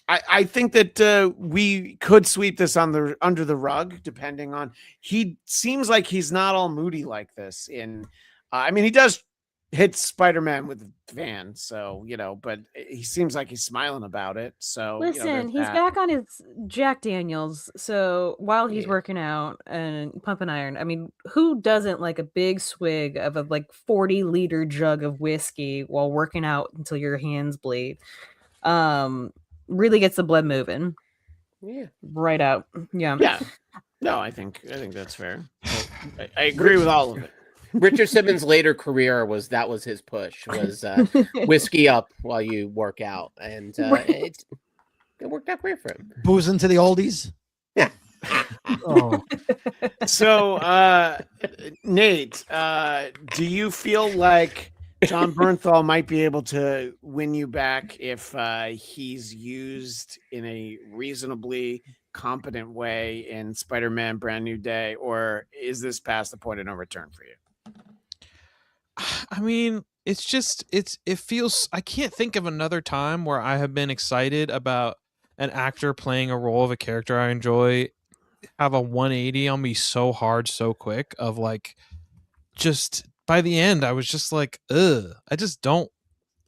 I think that we could sweep this under the rug, depending on. He seems like he's not all moody like this. He does hit Spider-Man with a van, so but he seems like he's smiling about it. So listen, he's back on his Jack Daniels. So while he's working out and pumping iron, who doesn't like a big swig of a 40-liter jug of whiskey while working out until your hands bleed? Really gets the blood moving. Yeah. Right out. Yeah. Yeah. No, I think that's fair. I agree with all of it. Richard Simmons' later career was his push, was whiskey up while you work out. And it worked out great for him. Boozing to the oldies. Yeah. Oh. So Nate, do you feel like John Bernthal might be able to win you back if he's used in a reasonably competent way in Spider-Man Brand New Day, or is this past the point of no return for you? it feels, I can't think of another time where I have been excited about an actor playing a role of a character I enjoy have a 180 on me so hard, so quick by the end, I was just like, ugh, I just don't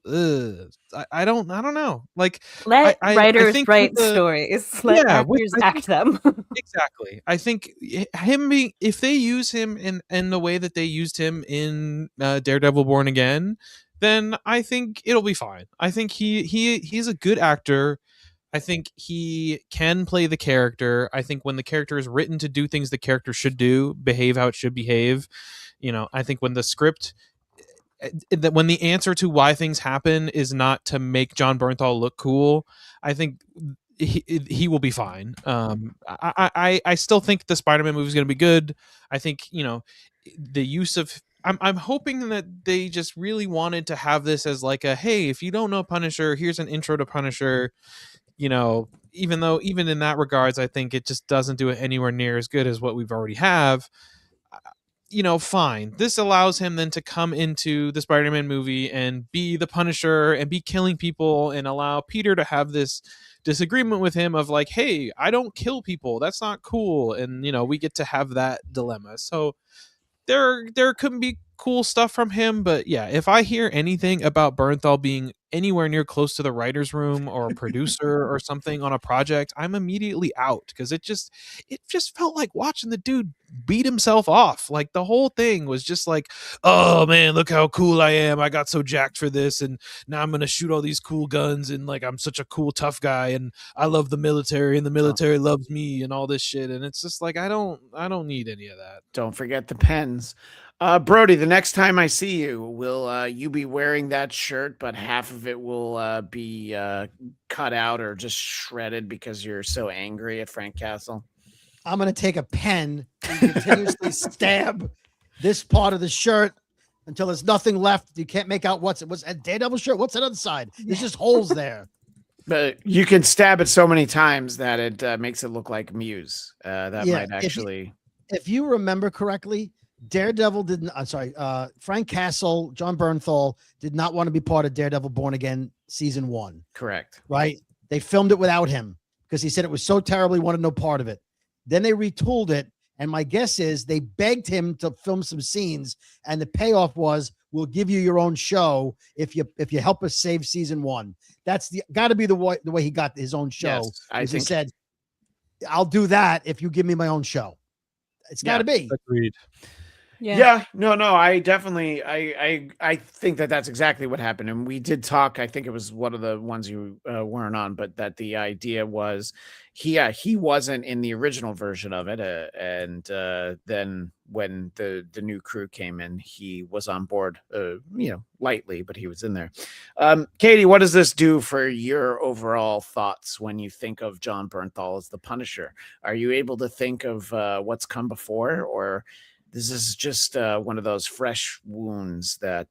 I don't know. Like, Let I writers think write stories. Let actors act them. Exactly. I think him being, if they use him in the way that they used him in Daredevil Born Again, then I think it'll be fine. I think he's a good actor. I think he can play the character. I think when the character is written to do things the character should do, behave how it should behave, I think when the script, that when the answer to why things happen is not to make John Bernthal look cool, I think he will be fine. I still think the Spider-Man movie is going to be good. I think the use of, I'm hoping that they just really wanted to have this as like a, hey, if you don't know Punisher, here's an intro to Punisher. Even though even in that regards, I think it just doesn't do it anywhere near as good as what we've already have. Fine. This allows him then to come into the Spider-Man movie and be the Punisher and be killing people, and allow Peter to have this disagreement with him of like, hey, I don't kill people. That's not cool. And, we get to have that dilemma. So there couldn't be cool stuff from him. But yeah, if I hear anything about Bernthal being anywhere near close to the writer's room or a producer or something on a project, I'm immediately out, because it just felt like watching the dude beat himself off. Like, the whole thing was just like, oh man, look how cool I am. I got so jacked for this, and now I'm gonna shoot all these cool guns, and like I'm such a cool tough guy, and I love the military, and the military loves me, and all this shit. And it's just like, I don't need any of that. Don't forget the pens. Brody, the next time I see you, will you be wearing that shirt, but half of it will be cut out or just shredded because you're so angry at Frank Castle? I'm going to take a pen and continuously stab this part of the shirt until there's nothing left. You can't make out what's a Daredevil shirt. What's that other side? There's just holes there. But you can stab it so many times that it makes it look like Muse. That might actually. If you remember correctly, Daredevil Frank Castle, John Bernthal did not want to be part of Daredevil Born Again season 1. Correct. Right? They filmed it without him because he said it was so terrible he wanted no part of it. Then they retooled it, and my guess is they begged him to film some scenes, and the payoff was, we'll give you your own show if you help us save season 1. That's got to be the way he got his own show. Yes, I think he said, I'll do that if you give me my own show. It's got to be. Agreed. Yeah. No, I definitely, I think that's exactly what happened. And we did talk, I think it was one of the ones you weren't on, but that the idea was he wasn't in the original version of it. And then when the new crew came in, he was on board, lightly, but he was in there. Katie, what does this do for your overall thoughts when you think of John Bernthal as the Punisher? Are you able to think of what's come before, or this is just one of those fresh wounds that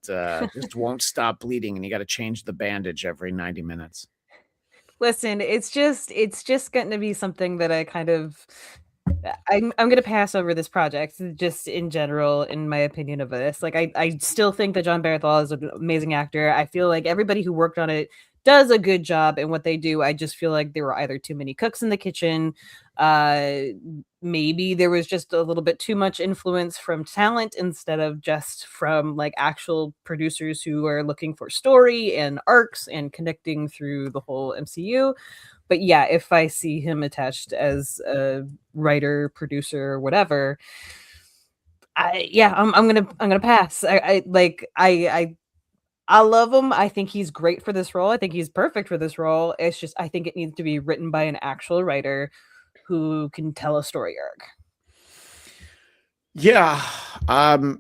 just won't stop bleeding, and you got to change the bandage every 90 minutes? Listen, it's just going to be something that I'm going to pass over this project, just in general, in my opinion of this. Like, I still think that John Bernthal is an amazing actor. I feel like everybody who worked on it does a good job in what they do. I just feel like there were either too many cooks in the kitchen. Maybe there was just a little bit too much influence from talent instead of just from like actual producers who are looking for story and arcs and connecting through the whole MCU. But yeah, if I see him attached as a writer, producer, whatever, I'm gonna pass. I love him. I think he's great for this role. I think he's perfect for this role. It's just, I think it needs to be written by an actual writer who can tell a story arc. Yeah.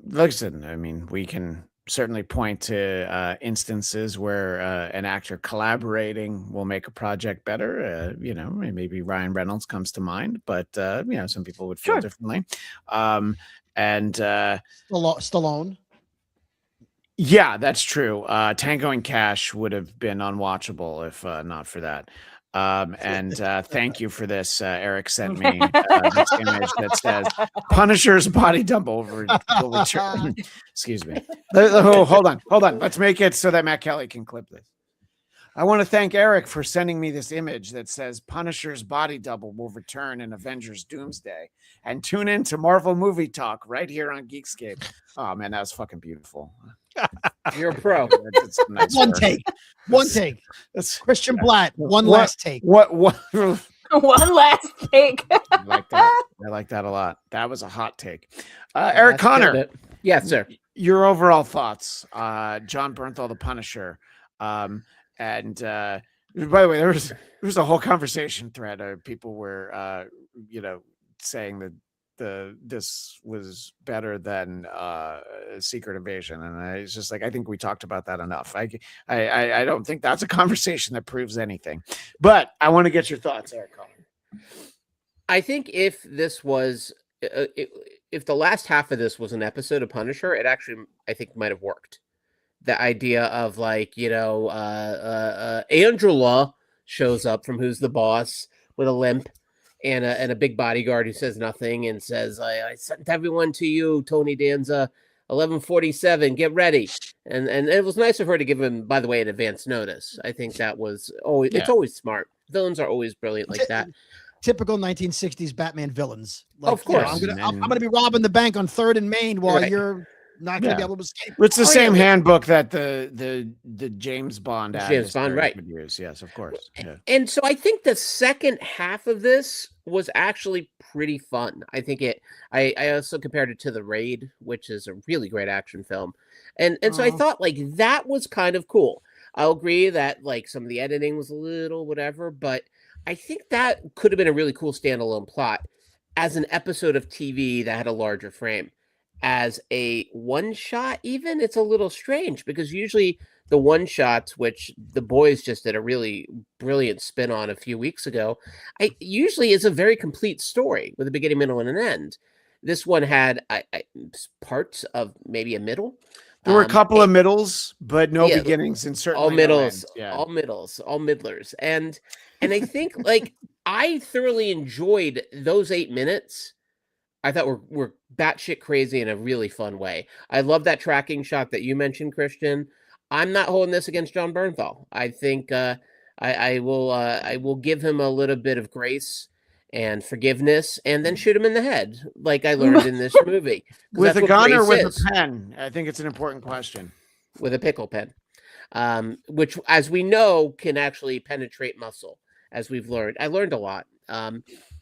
Listen, I mean, we can certainly point to instances where an actor collaborating will make a project better. Maybe Ryan Reynolds comes to mind, but some people would feel differently. And Stallone. Yeah, that's true. Tango and Cash would have been unwatchable if not for that. And thank you for this. Eric sent me this image that says Punisher's body dump over. Excuse me. Hold on. Let's make it so that Matt Kelly can clip this. I want to thank Eric for sending me this image that says Punisher's body double will return in Avengers Doomsday, and tune in to Marvel Movie Talk right here on Geekscape. Oh man, that was fucking beautiful. You're a pro. That's some nice One work. take. One take. That's Christian Blatt. One What- last take. what One last take. I like that. I like that a lot. That was a hot take. Well, Eric that's killed Connor, it. Yes, sir. your overall thoughts. John Bernthal, the Punisher. And by the way, there was a whole conversation thread. People were saying that this was better than Secret Invasion, and it's just like, I think we talked about that enough. I don't think that's a conversation that proves anything, but I want to get your thoughts, Eric Connor. I think if this was, if the last half of this was an episode of Punisher, it actually, I think, might have worked. The idea of like, Angela shows up from Who's the Boss with a limp and a big bodyguard who says nothing and says, I sent everyone to you, Tony Danza, 11:47, get ready. And it was nice of her to give him, by the way, an advance notice. I think that was always, it's always smart. Villains are always brilliant like that. Typical 1960s Batman villains. Like, Of course. I'm gonna be robbing the bank on 3rd and Main while you're not gonna be able to escape. It's the same handbook that the James Bond right would use. Yes, of course. Yeah. And so I think the second half of this was actually pretty fun. I think I also compared it to The Raid, which is a really great action film. And so I thought like that was kind of cool. I'll agree that like some of the editing was a little whatever, but I think that could have been a really cool standalone plot as an episode of TV that had a larger frame. As a one shot, even, it's a little strange because usually the one shots, which the boys just did a really brilliant spin on a few weeks ago, usually is a very complete story with a beginning, middle, and an end. This one had parts of maybe a middle. There were a couple of middles, but no beginnings, and certainly all middles, no ends. all middles, all middlers, and I think like I thoroughly enjoyed those 8 minutes. I thought were batshit crazy in a really fun way. I love that tracking shot that you mentioned, Christian. I'm not holding this against John Bernthal. I think I will give him a little bit of grace and forgiveness, and then shoot him in the head, like I learned in this movie. With a gun or with a pen? I think it's an important question. With a pickle pen, which, as we know, can actually penetrate muscle, as we've learned. I learned a lot.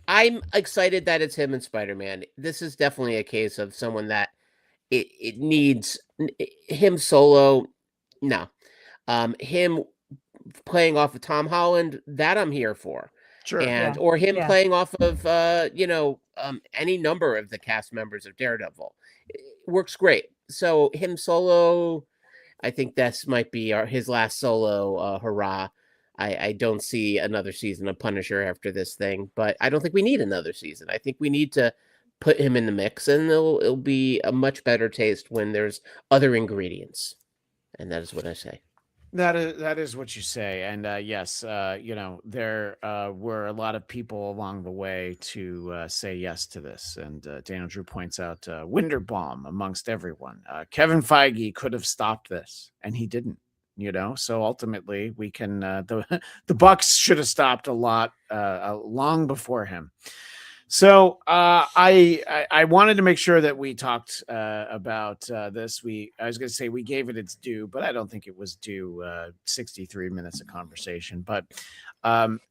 I'm excited that it's him and Spider-Man. This is definitely a case of someone that it needs him solo. No, him playing off of Tom Holland, that I'm here for. Sure. And or him playing off of any number of the cast members of Daredevil. It works great. So him solo, I think this might be his last solo hurrah. I don't see another season of Punisher after this thing, but I don't think we need another season. I think we need to put him in the mix, and it'll be a much better taste when there's other ingredients. And that is what I say. That is what you say. And yes, there were a lot of people along the way to say yes to this. And Daniel Drew points out Winterbaum amongst everyone. Kevin Feige could have stopped this, and he didn't. So ultimately we can the Bucks should have stopped a lot long before him. So I wanted to make sure that we talked about this. I was going to say we gave it its due, but I don't think it was due 63 minutes of conversation. But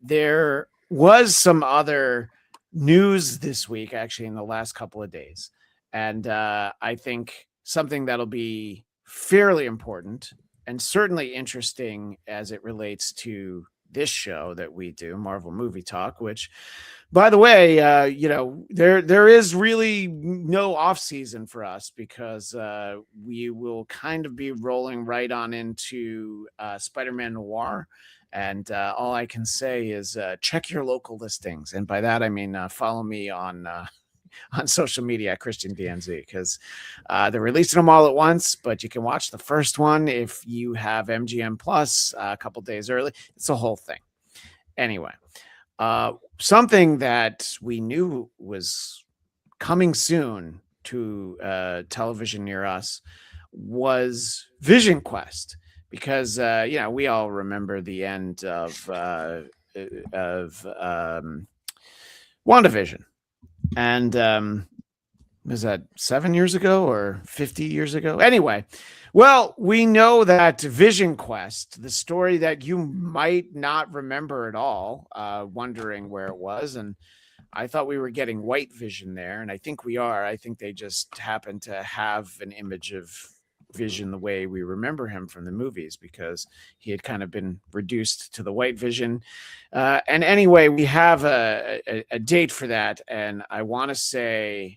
there was some other news this week, actually, in the last couple of days. And I think something that'll be fairly important and certainly interesting as it relates to this show that we do, Marvel Movie Talk, which, by the way, there is really no off season for us because we will kind of be rolling right on into Spider-Man Noir. And all I can say is check your local listings. And by that, I mean, follow me on social media at Christian DNZ, because they're releasing them all at once, but you can watch the first one if you have MGM Plus a couple days early. It's a whole thing. Anyway, something that we knew was coming soon to television near us was Vision Quest, because we all remember the end of WandaVision. And Was that 7 years ago or 50 years ago? Anyway, well, we know that Vision Quest, the story that you might not remember at all, wondering where it was. And I thought we were getting White Vision there, and I think we are. I think they just happen to have an image of Vision the way we remember him from the movies, because he had kind of been reduced to the White Vision. And anyway, we have a date for that, and I want to say,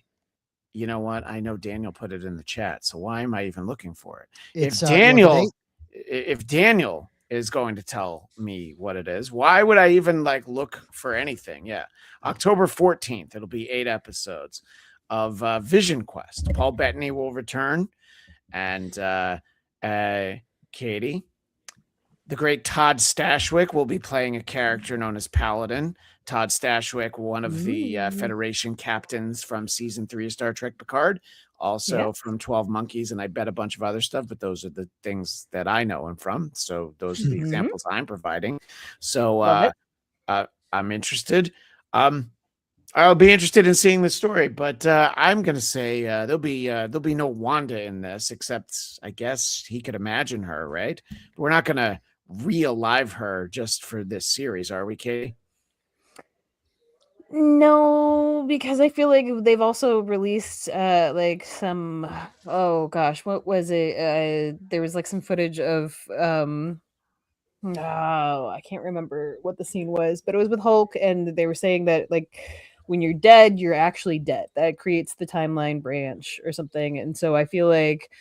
you know what? I know Daniel put it in the chat, so why am I even looking for it? It's If Daniel is going to tell me what it is, why would I even like look for anything? Yeah, October 14th. It'll be 8 episodes of Vision Quest. Paul Bettany will return, and Katie, the great Todd Stashwick, will be playing a character known as Paladin. Todd Stashwick, one of the Federation captains from season 3 of Star Trek Picard, also from 12 Monkeys, and I bet a bunch of other stuff, but those are the things that I know him from. So those are the examples I'm providing. So I'm interested. I'll be interested in seeing the story, but I'm going to say there'll be no Wanda in this, except I guess he could imagine her, right? We're not going to re-alive her just for this series, are we, Katie? No, because I feel like they've also released like some, oh gosh, what was it? There was like some footage of oh, I can't remember what the scene was, but it was with Hulk, and they were saying that like when you're dead, you're actually dead. That creates the timeline branch or something. And so I feel like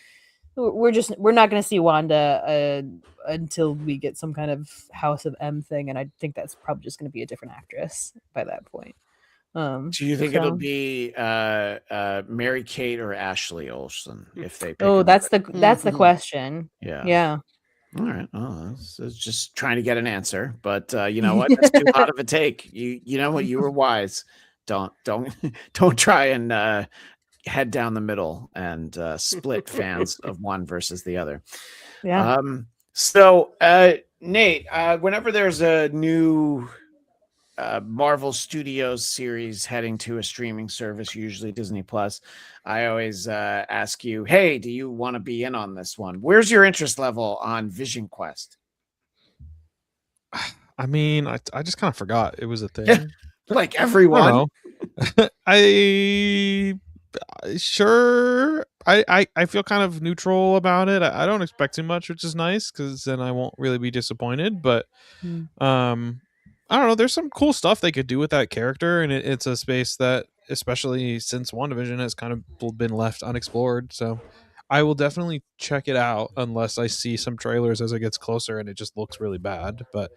we're not going to see Wanda until we get some kind of House of M thing, and I think that's probably just going to be a different actress by that point. Do you think it'll be Mary Kate or Ashley Olsen if they pick that's the question. Yeah. All right. Oh, it's just trying to get an answer, but you know what? That's too hot of a take. You know what? You were wise. Don't try and head down the middle and split fans of one versus the other. Yeah. So Nate, whenever there's a new Marvel Studios series heading to a streaming service, usually Disney Plus, I always ask you, hey, do you want to be in on this one? Where's your interest level on Vision Quest? I mean, I just kind of forgot it was a thing. Like everyone. I feel kind of neutral about it. I don't expect too much, which is nice, because then I won't really be disappointed. But I don't know. There's some cool stuff they could do with that character, and it's a space that, especially since WandaVision, has kind of been left unexplored. So I will definitely check it out, unless I see some trailers as it gets closer and it just looks really bad. But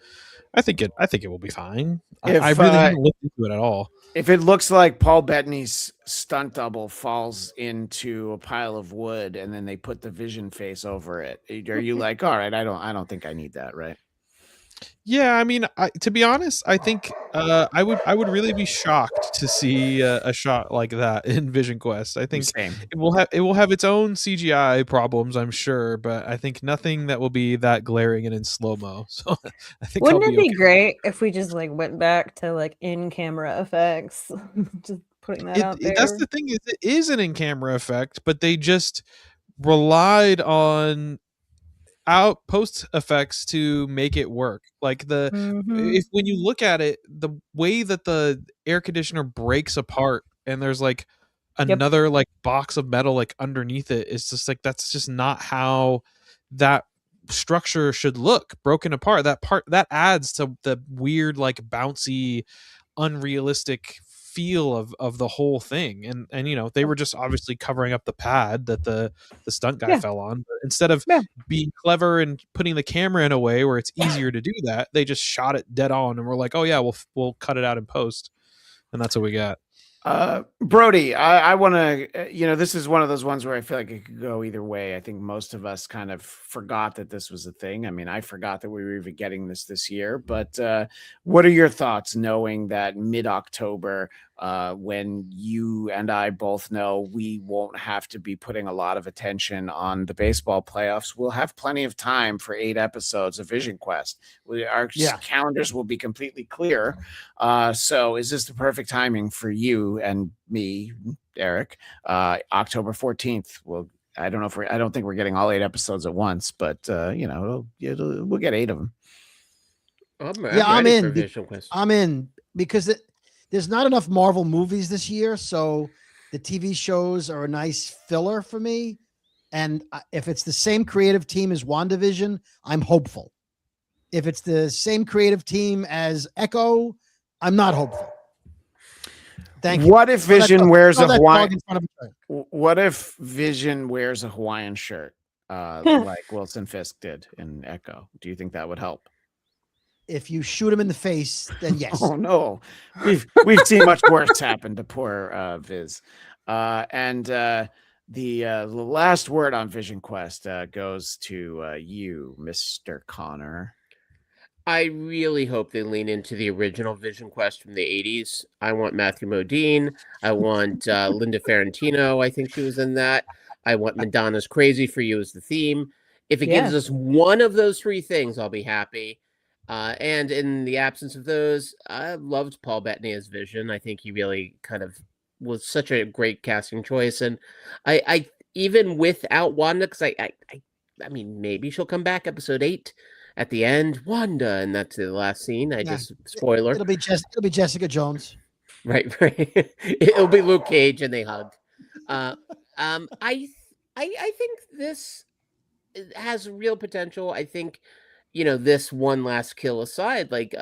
I think it will be fine. I really haven't looked into it at all. If it looks like Paul Bettany's stunt double falls into a pile of wood and then they put the Vision face over it, are you like, all right, I don't think I need that, right? Yeah, I mean, to be honest, I think I would really be shocked to see a shot like that in Vision Quest. I think it will have its own CGI problems, I'm sure, but I think nothing that will be that glaring and in slow-mo. So I think wouldn't it be great if we just like went back to like in-camera effects? Just putting that out there. That's the thing, is it is an in-camera effect, but they just relied on post effects to make it work. Like if when you look at it, the way that the air conditioner breaks apart and there's like another like box of metal like underneath it, is just like, that's just not how that structure should look broken apart. That adds to the weird like bouncy unrealistic feel of the whole thing. And you know, they were just obviously covering up the pad that the stunt guy fell on, but instead of being clever and putting the camera in a way where it's easier to do that, they just shot it dead on and we're like, oh yeah, we'll cut it out in post, and that's what we got. Brody, I want to, this is one of those ones where I feel like it could go either way. I think most of us kind of forgot that this was a thing. I mean, I forgot that we were even getting this year, but what are your thoughts knowing that mid-October when you and I both know we won't have to be putting a lot of attention on the baseball playoffs. We'll have plenty of time for 8 episodes of Vision Quest. Our calendars will be completely clear. So is this the perfect timing for you and me, Darick? October 14th. I don't think we're getting all 8 episodes at once, but we'll get 8 of them. I'm in for Vision Quest. I'm in because there's not enough Marvel movies this year, so the TV shows are a nice filler for me. And if it's the same creative team as WandaVision, I'm hopeful. If it's the same creative team as Echo, I'm not hopeful. Thank you. What if Vision wears a Hawaiian? What if Vision wears a Hawaiian shirt, like Wilson Fisk did in Echo? Do you think that would help? If you shoot him in the face, then yes. Oh no, we've seen much worse happen to poor Viz. And the last word on Vision Quest goes to you, Mr. Connor. I really hope they lean into the original Vision Quest from the 80s. I want Matthew Modine. I want Linda Ferrantino. I think she was in that. I want Madonna's Crazy for You as the theme. If it gives us one of those 3 things, I'll be happy. And in the absence of those, I loved Paul Bettany as Vision. I think he really kind of was such a great casting choice. And I even without Wanda, because I mean, maybe she'll come back episode 8 at the end, Wanda, and that's the last scene. Just spoiler. It'll be Jessica Jones. Right. It'll be Luke Cage and they hug. I think this has real potential. I think, this one last kill aside, like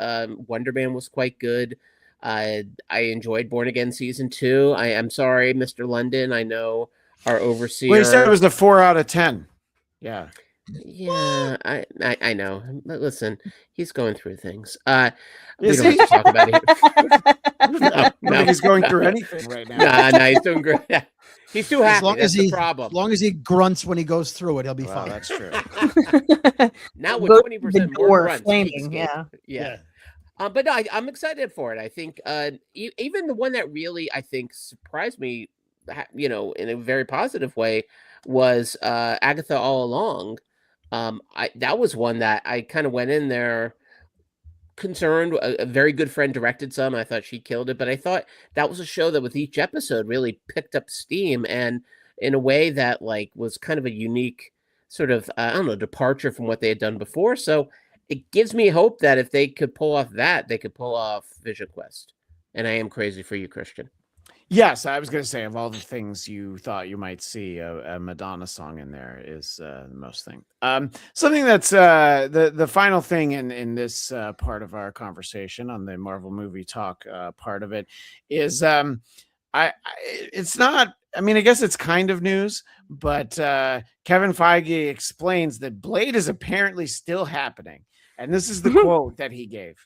Wonder Man was quite good. I enjoyed Born Again season 2. I am sorry, Mr. London. I know our overseer. Well, he said it was a 4 out of 10. Yeah. Yeah, I know. But listen, he's going through things. We don't have to talk about it. No, he's going through anything right now. No, he's doing great. He's too happy. That's the problem. As long as he grunts when he goes through it, he'll be fine. That's true. Now with 20% more grunts. Flaming, yeah. But no, I'm excited for it. I think even the one that really I think surprised me, in a very positive way, was Agatha All Along. That was one that I kind of went in there concerned. A very good friend directed some. I thought she killed it, but I thought that was a show that with each episode really picked up steam and in a way that was kind of a unique sort of departure from what they had done before. So it gives me hope that if they could pull off that, they could pull off Vision Quest. And I am crazy for you, Christian. Yes, I was going to say, of all the things you thought you might see, a Madonna song in there is the most thing. Something that's the final thing in this part of our conversation on the Marvel movie talk part of it is it's not. I mean, I guess it's kind of news, but Kevin Feige explains that Blade is apparently still happening, and this is the quote that he gave.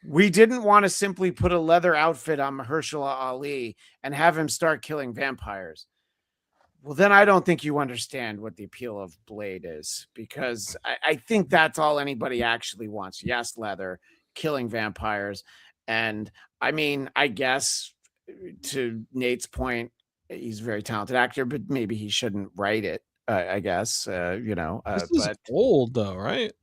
We didn't want to simply put a leather outfit on Mahershala Ali and have him start killing vampires. Well, then I don't think you understand what the appeal of Blade is, because I think that's all anybody actually wants. Yes, leather, killing vampires. And I mean, I guess to Nate's point, he's a very talented actor, but maybe he shouldn't write it, I guess, This is old though, right?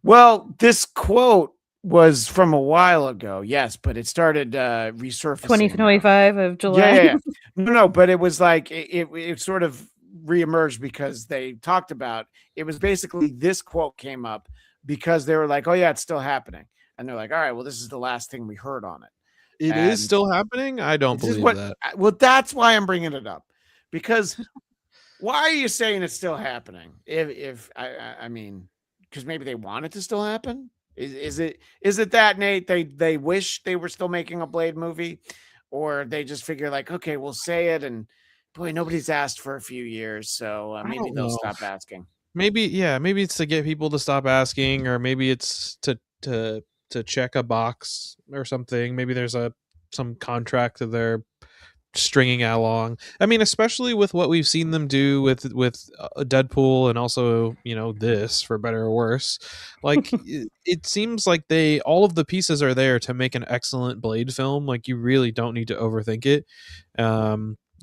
Well, this quote was from a while ago, yes, but it started resurfacing 2025 of July. Yeah. No, but it was like it sort of reemerged because they talked about it. Was basically this quote came up because they were like, oh yeah, it's still happening, and they're like, all right, well, this is the last thing we heard on it. It is still happening. I don't believe that. Well, that's why I'm bringing it up, because why are you saying it's still happening? If I mean, because maybe they want it to still happen. Is it that, Nate? They wish they were still making a Blade movie, or they just figure like, okay, we'll say it, and boy, nobody's asked for a few years, so maybe they'll stop asking. Maybe it's to get people to stop asking, or maybe it's to check a box or something. Maybe there's some contract that they're stringing it along. I mean, especially with what we've seen them do with Deadpool, and also, you know, this, for better or worse. Like it seems like all of the pieces are there to make an excellent Blade film. Like, you really don't need to overthink it.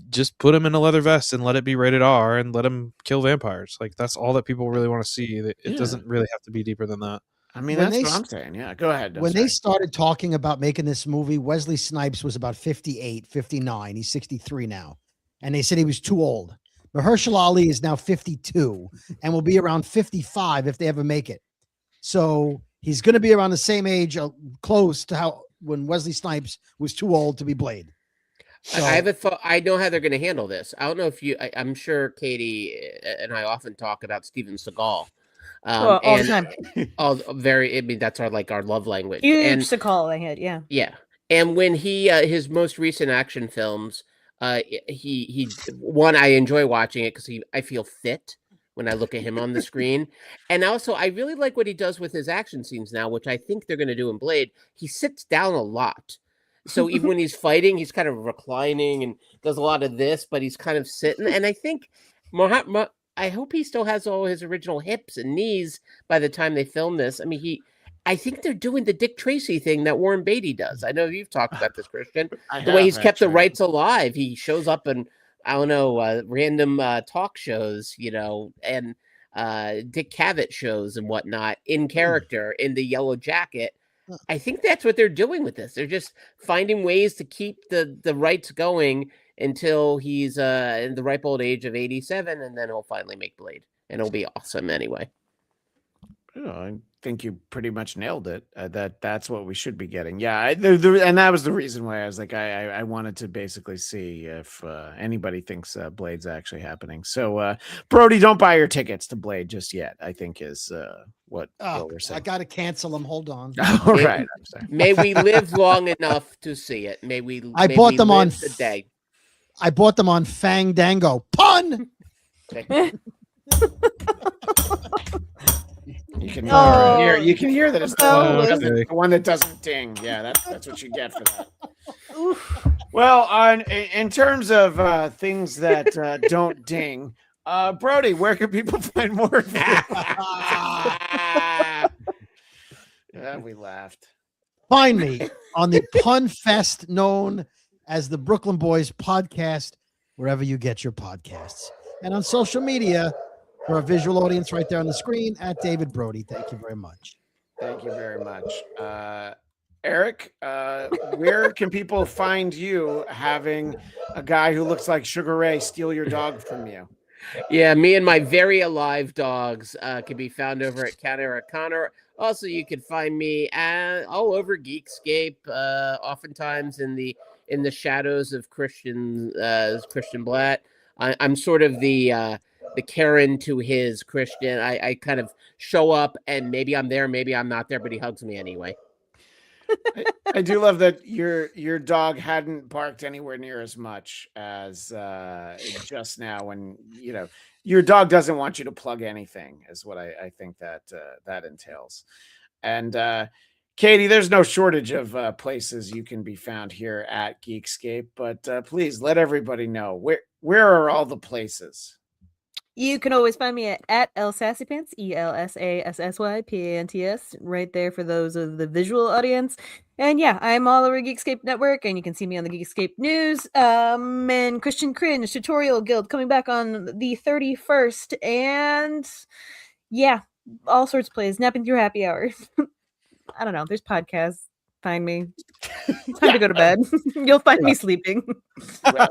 Just put him in a leather vest and let it be rated R, and let him kill vampires. Like, that's all that people really want to see. It doesn't really have to be deeper than that. I mean, that's what I'm saying. Yeah, go ahead. When they started talking about making this movie, Wesley Snipes was about 58, 59. He's 63 now. And they said he was too old. Mahershala Ali is now 52 and will be around 55 if they ever make it. So he's going to be around the same age, close to how when Wesley Snipes was too old to be Blade. So, I have a thought. I know how they're going to handle this. I don't know if you. I'm sure Katie and I often talk about Steven Seagal. All the time. I mean, that's our love language. Huge Seagal head, yeah. Yeah, and when he his most recent action films, he one, I enjoy watching it because I feel fit when I look at him on the screen, and also I really like what he does with his action scenes now, which I think they're going to do in Blade. He sits down a lot. So even when he's fighting, he's kind of reclining and does a lot of this, but he's kind of sitting. And I think I hope he still has all his original hips and knees by the time they film this. I mean, I think they're doing the Dick Tracy thing that Warren Beatty does. I know you've talked about this, Christian. The way he's kept the rights alive. He shows up in, I don't know, random talk shows, you know, and Dick Cavett shows and whatnot in character in the yellow jacket. I think that's what they're doing with this. They're just finding ways to keep the rights going until he's in the ripe old age of 87, and then he'll finally make Blade, and it'll be awesome anyway. I think you pretty much nailed it. That's what we should be getting. Yeah, and that was the reason why I was like, I wanted to basically see if anybody thinks Blade's actually happening. So, Brody, don't buy your tickets to Blade just yet, I think is what we're saying. I got to cancel them. Hold on. All right. I'm sorry. May we live long enough to see it. May we. I bought them on the day. I bought them on Fandango. Pun. You can hear. You can hear that it's the one that doesn't ding. Yeah, that's what you get for that. Well, in terms of things that don't ding, Brody, where can people find more of you? Yeah, we laughed. Find me on the Pun Fest known as the Brooklyn Boys podcast, wherever you get your podcasts, and on social media. For a visual audience right there on the screen at David Brody. Thank you very much. Thank you very much. Eric, where can people find you having a guy who looks like Sugar Ray steal your dog from you? Yeah, me and my very alive dogs can be found over at Cat Eric Connor. Also, you can find me all over Geekscape, oftentimes in the shadows of Christian Bladt. I'm sort of the Karen to his Christian. I kind of show up and maybe I'm there, maybe I'm not there, but he hugs me anyway. I do love that your dog hadn't barked anywhere near as much as just now when, you know, your dog doesn't want you to plug anything is what I think that entails. And Katie, there's no shortage of places you can be found here at Geekscape, but please let everybody know where are all the places. You can always find me at ElSassyPants, ElSasssyPants, right there for those of the visual audience. And yeah, I'm all over Geekscape Network, and you can see me on the Geekscape News, and Christian Cringe Tutorial Guild coming back on the 31st, and yeah, all sorts of plays, napping through happy hour. I don't know, there's podcasts. Find me. Time to go to bed. You'll find me sleeping. Well,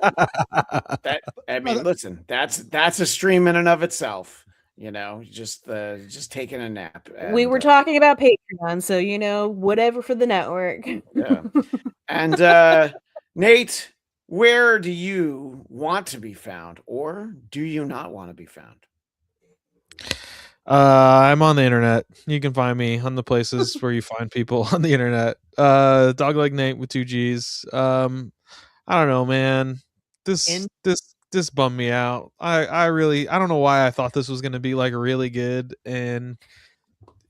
listen, that's a stream in and of itself. You know, just taking a nap. And, we were talking about Patreon, so you know, whatever for the network. Yeah. And Nate, where do you want to be found, or do you not want to be found? I'm on the internet. You can find me on the places where you find people on the internet. Dogleg Nate with 2 G's. I don't know, man. This bummed me out. I don't know why I thought this was going to be like really good, and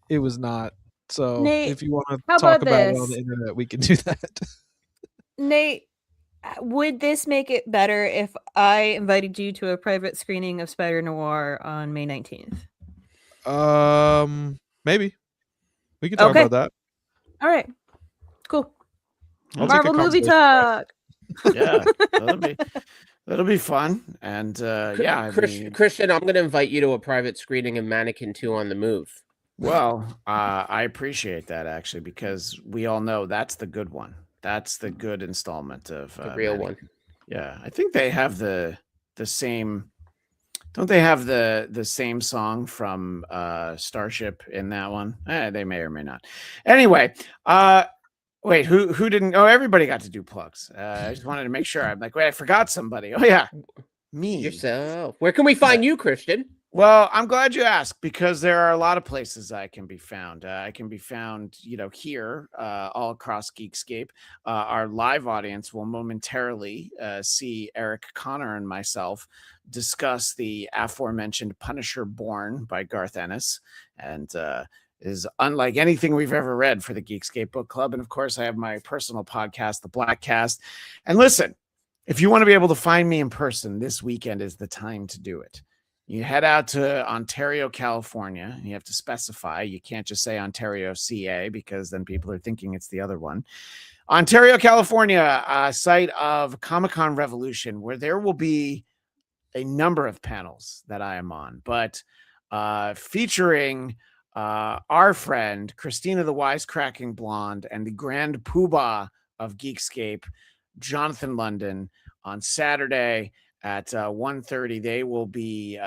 it was not. So Nate, if you want to how talk about about it on the internet, we can do that. Nate, Would this make it better if I invited you to a private screening of Spider Noir on May 19th? Maybe we can talk Okay. about that. All right. Cool. I'll take a Marvel movie consolation talk. Yeah, that'll be fun. And yeah, I mean, Christian, I'm going to invite you to a private screening of Mannequin 2 on the Move. well, I appreciate that actually, because we all know that's the good one. That's the good installment of The real one. Mannequin. Yeah, I think they have the same. Don't they have the same song from Starship in that one? They may or may not. Anyway, wait, who didn't? Oh, everybody got to do plugs. I just wanted to make sure. I'm like, wait, I forgot somebody. Oh yeah, me. Yourself. Where can we find you, Christian? Well, I'm glad you asked, because there are a lot of places I can be found. I can be found, here, all across Geekscape. Our live audience will momentarily see Eric, Connor, and myself discuss the aforementioned Punisher Born by Garth Ennis, and is unlike anything we've ever read for the Geekscape Book Club. And of course, I have my personal podcast, the Blatt. And listen, if you want to be able to find me in person, this weekend is the time to do it. You head out to Ontario, California. You have to specify. You can't just say Ontario, CA, because then people are thinking it's the other one. Ontario, California, site of Comic-Con Revolution, where there will be a number of panels that I am on, but featuring our friend Christina the Wisecracking Blonde and the Grand Poobah of Geekscape, Jonathan London, on Saturday at 1:30. They will be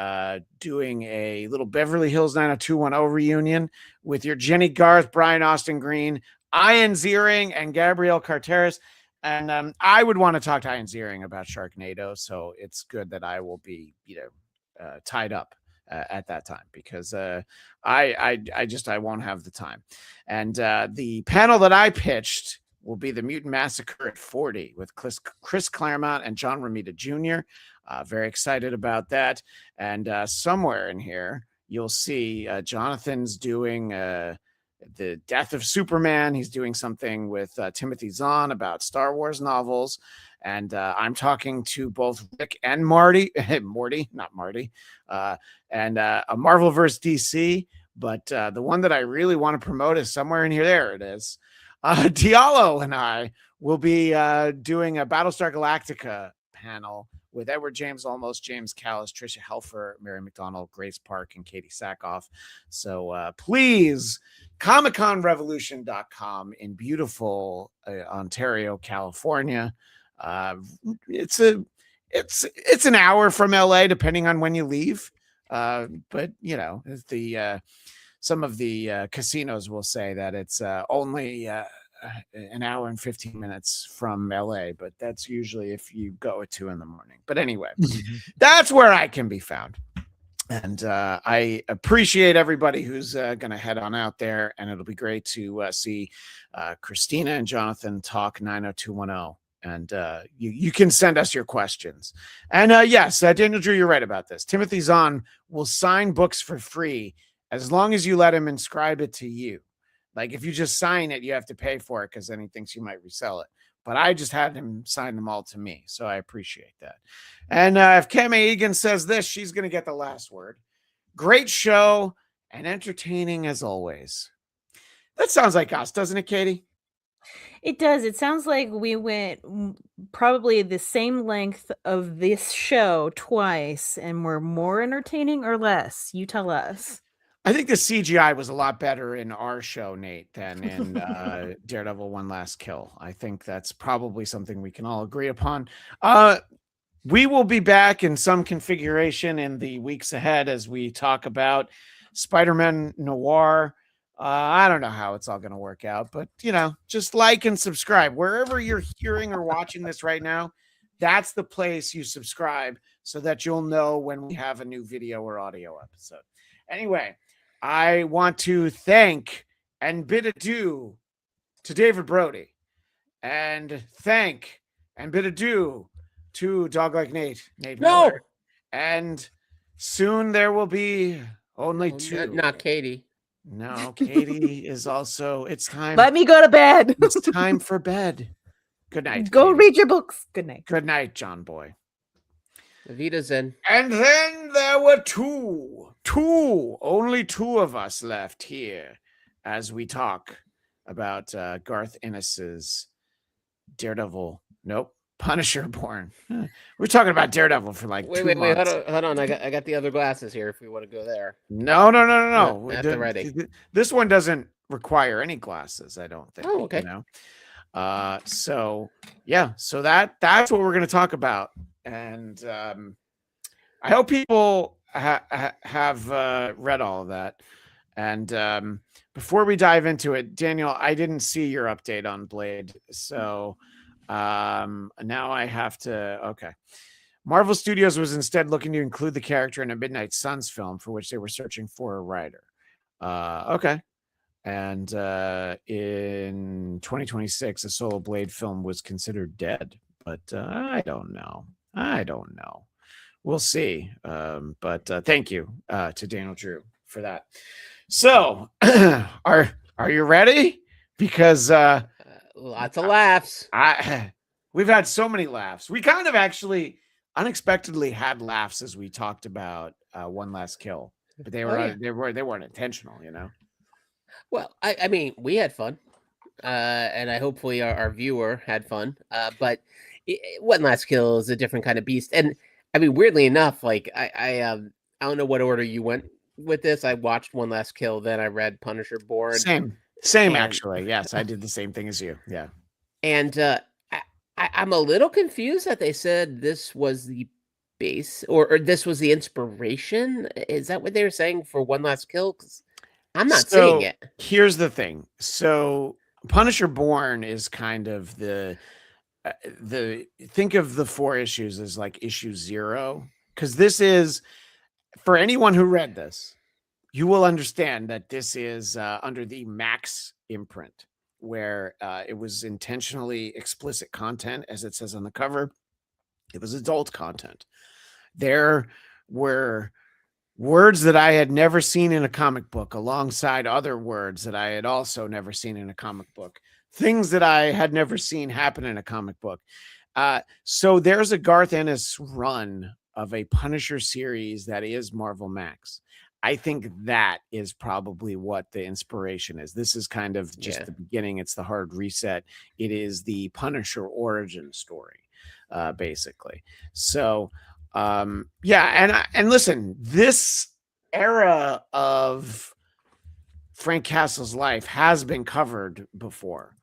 doing a little Beverly Hills 90210 reunion with your Jenny Garth, Brian Austin Green, Ian Ziering, and Gabrielle Carteris. And I would want to talk to Ian Ziering about Sharknado, so it's good that I will be, tied up at that time, because I won't have the time. And the panel that I pitched will be the Mutant Massacre at 40 with Chris Claremont and John Romita Jr. Very excited about that. And somewhere in here, you'll see Jonathan's doing the Death of Superman. He's doing something with Timothy Zahn about Star Wars novels. And I'm talking to both Rick and Morty, not Marty, and a Marvelverse DC. But the one that I really want to promote is somewhere in here. There it is. Diallo and I will be doing a Battlestar Galactica panel with Edward James Olmos, James Callis, Tricia Helfer, Mary McDonald, Grace Park, and Katie Sackhoff. So please, ComicConRevolution.com in beautiful Ontario, California. It's an hour from LA, depending on when you leave. But some of the casinos will say that it's only an hour and 15 minutes from LA, but that's usually if you go at 2 a.m. But anyway, that's where I can be found. And I appreciate everybody who's going to head on out there, and it'll be great to see Christina and Jonathan talk 90210. And you can send us your questions. And yes, Daniel Drew, you're right about this. Timothy Zahn will sign books for free as long as you let him inscribe it to you. Like, if you just sign it, you have to pay for it, because then he thinks you might resell it. But I just had him sign them all to me, so I appreciate that. And if Kame Egan says this, she's going to get the last word. Great show and entertaining as always. That sounds like us, doesn't it, Katie? It does. It sounds like we went probably the same length of this show twice, and we're more entertaining or less. You tell us. I think the CGI was a lot better in our show, Nate, than in Daredevil One Last Kill. I think that's probably something we can all agree upon. We will be back in some configuration in the weeks ahead as we talk about Spider-Man Noir. I don't know how it's all going to work out, but, just like and subscribe. Wherever you're hearing or watching this right now, that's the place you subscribe so that you'll know when we have a new video or audio episode. Anyway, I want to thank and bid adieu to David Brody, and thank and bid adieu to Dog Like Nate Miller. And soon there will be only two. Not Katie. No, Katie is also, it's time. Let me go to bed. It's time for bed. Good night. Go Katie. read your books. Good night. Good night, John Boy. Vita's in. And then there were only two of us left here as we talk about Garth Ennis's Daredevil. Nope. Punisher Born. We're talking about Daredevil for like 2 months. Wait, hold on. I got the other glasses here if we want to go there. No. At the ready. This one doesn't require any glasses, I don't think. Oh, okay. You know? So that's what we're going to talk about. And I hope people have read all of that. And before we dive into it, Daniel, I didn't see your update on Blade. So now I have to. Okay. Marvel Studios was instead looking to include the character in a Midnight Suns film for which they were searching for a writer. Okay. And in 2026, a solo Blade film was considered dead, but I don't know. We'll see. But thank you to Daniel Drew for that. So, are you ready? Because lots of laughs. We've had so many laughs. We kind of actually unexpectedly had laughs as we talked about One Last Kill, but they weren't intentional, you know. Well, I mean, we had fun, and hopefully our viewer had fun. But One Last Kill is a different kind of beast, and I mean, weirdly enough, like I don't know what order you went with this. I watched One Last Kill, then I read Punisher Born. Same actually. Yes, I did the same thing as you. Yeah, and I'm a little confused that they said this was the base or this was the inspiration. Is that what they were saying for One Last Kill? 'Cause I'm not seeing it. Here's the thing. So Punisher Born is kind of the think of the 4 issues as like issue 0, because this is, for anyone who read this, you will understand that this is under the Max imprint, where it was intentionally explicit content, as it says on the cover. It was adult content. There were words that I had never seen in a comic book alongside other words that I had also never seen in a comic book. Things that I had never seen happen in a comic book. So there's a Garth Ennis run of a Punisher series that is Marvel Max. I think that is probably what the inspiration is. This is kind of just the beginning. It's the hard reset. It is the Punisher origin story, basically. So, and listen, this era of Frank Castle's life has been covered before.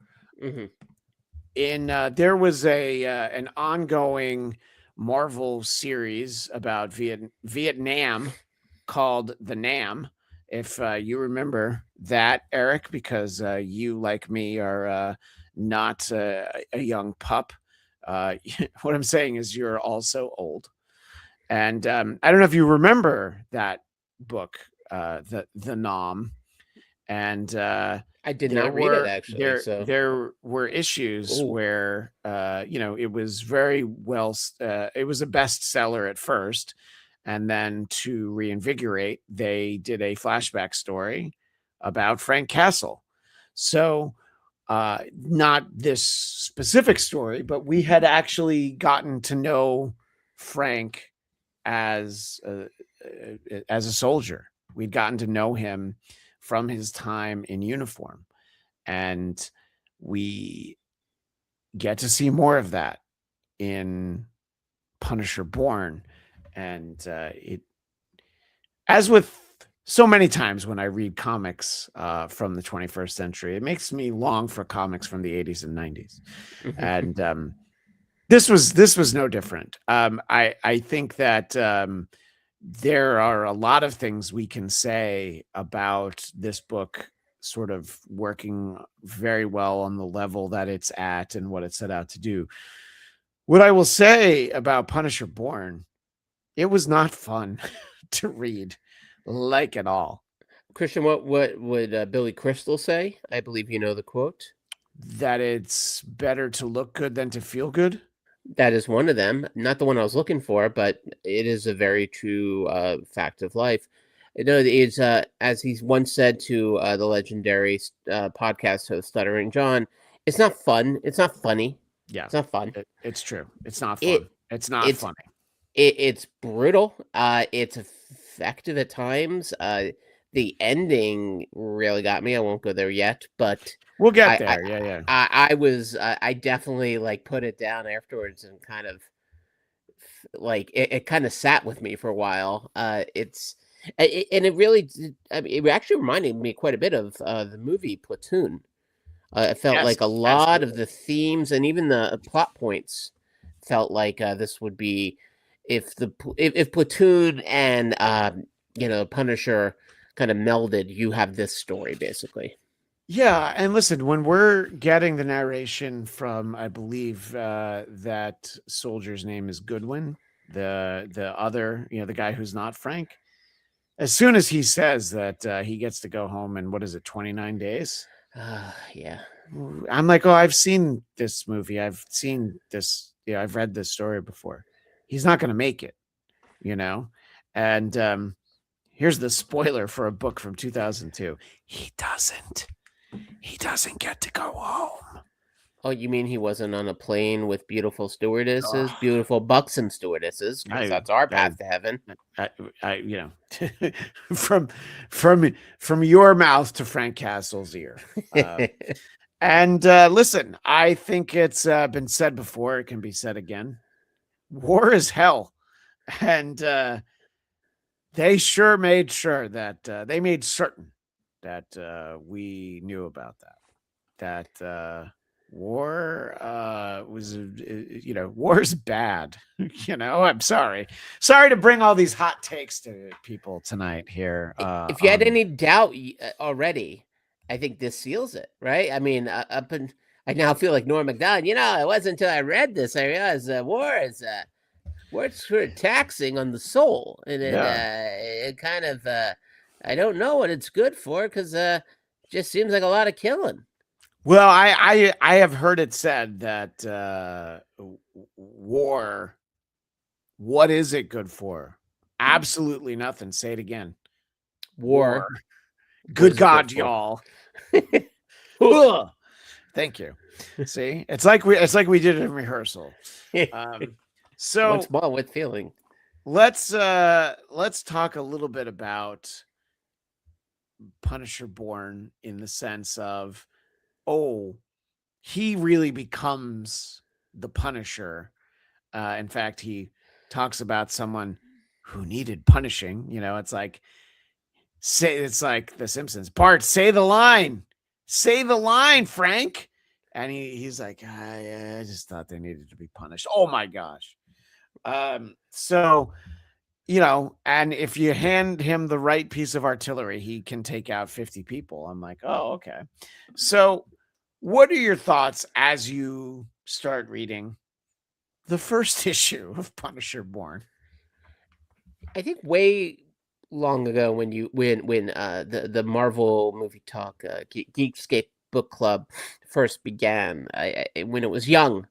Mm-hmm. There was an ongoing Marvel series about Vietnam called The Nam, if you remember that, Eric, because you, like me, are not a young pup. What I'm saying is you're also old. And I don't know if you remember that book, the Nam. And I did not read it, actually. There were issues where, it was very well, it was a bestseller at first. And then to reinvigorate, they did a flashback story about Frank Castle. So not this specific story, but we had actually gotten to know Frank as a soldier. We'd gotten to know him from his time in uniform. And we get to see more of that in Punisher Born. And it, as with so many times when I read comics from the 21st century, it makes me long for comics from the 80s and 90s. And this was no different. I think that there are a lot of things we can say about this book sort of working very well on the level that it's at and what it set out to do. What I will say about Punisher Born, it was not fun to read, like at all. Christian, what would Billy Crystal say? I believe you know the quote. That it's better to look good than to feel good. That is one of them. Not the one I was looking for, but it is a very true fact of life. It's as he once said to the legendary podcast host Stuttering John, it's not fun. It's not funny. Yeah, It's not fun. it's true. It's not It fun. It's not it's funny. it's brutal. It's effective at times. The ending really got me. I won't go there yet, but We'll get I there. Yeah. I definitely like put it down afterwards and kind of like it kind of sat with me for a while. And it really did, I mean, it actually reminded me quite a bit of the movie Platoon. It felt Yes, like a lot of the themes and even the plot points felt like this would be if Platoon and Punisher kind of melded, you have this story basically. Yeah, and listen, when we're getting the narration from, I believe that soldier's name is Goodwin, the other, the guy who's not Frank. As soon as he says that he gets to go home in, what is it, 29 days? Yeah. I'm like, oh, I've seen this movie. I've seen this. Yeah, I've read this story before. He's not going to make it, And here's the spoiler for a book from 2002. He doesn't get to go home. Oh, you mean he wasn't on a plane with beautiful stewardesses, Oh. beautiful buxom stewardesses? Because that's our path to heaven. From your mouth to Frank Castle's ear. And listen, I think it's been said before. It can be said again. War is hell, and they sure made sure that they made certain that we knew about that. That war was, war's bad. I'm sorry to bring all these hot takes to people tonight here. If you had any doubt already, I think this seals it, right? I mean, I now feel like Norm Macdonald. It wasn't until I read this I realized war is sort of taxing on the soul, and it kind of I don't know what it's good for because just seems like a lot of killing. Well, I have heard it said that war, what is it good for? Absolutely nothing. Say it again. War. Good God, y'all. Thank you. See, it's like we did it in rehearsal. So what's wrong with feeling? Let's talk a little bit about Punisher Born in the sense of, he really becomes the Punisher. In fact, he talks about someone who needed punishing. It's like The Simpsons. Bart, say the line. Say the line, Frank. And he's like, I just thought they needed to be punished. Oh my gosh. So, and if you hand him the right piece of artillery, he can take out 50 people. I'm like, oh, okay. So what are your thoughts as you start reading the first issue of Punisher Born? I think way long ago when the Marvel movie talk Geekscape Book Club first began, when it was young,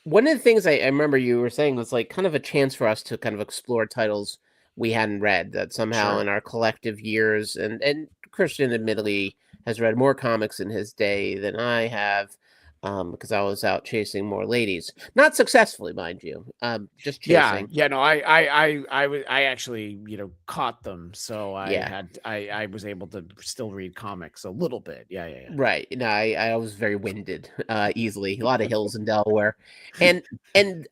one of the things I remember you were saying was like kind of a chance for us to kind of explore titles we hadn't read that somehow in our collective years, and Christian admittedly has read more comics in his day than I have, because I was out chasing more ladies, not successfully, mind you, just chasing. No, I actually caught them, so I was able to still read comics a little bit. Yeah. Right. No, I was very winded easily. A lot of hills in Delaware, and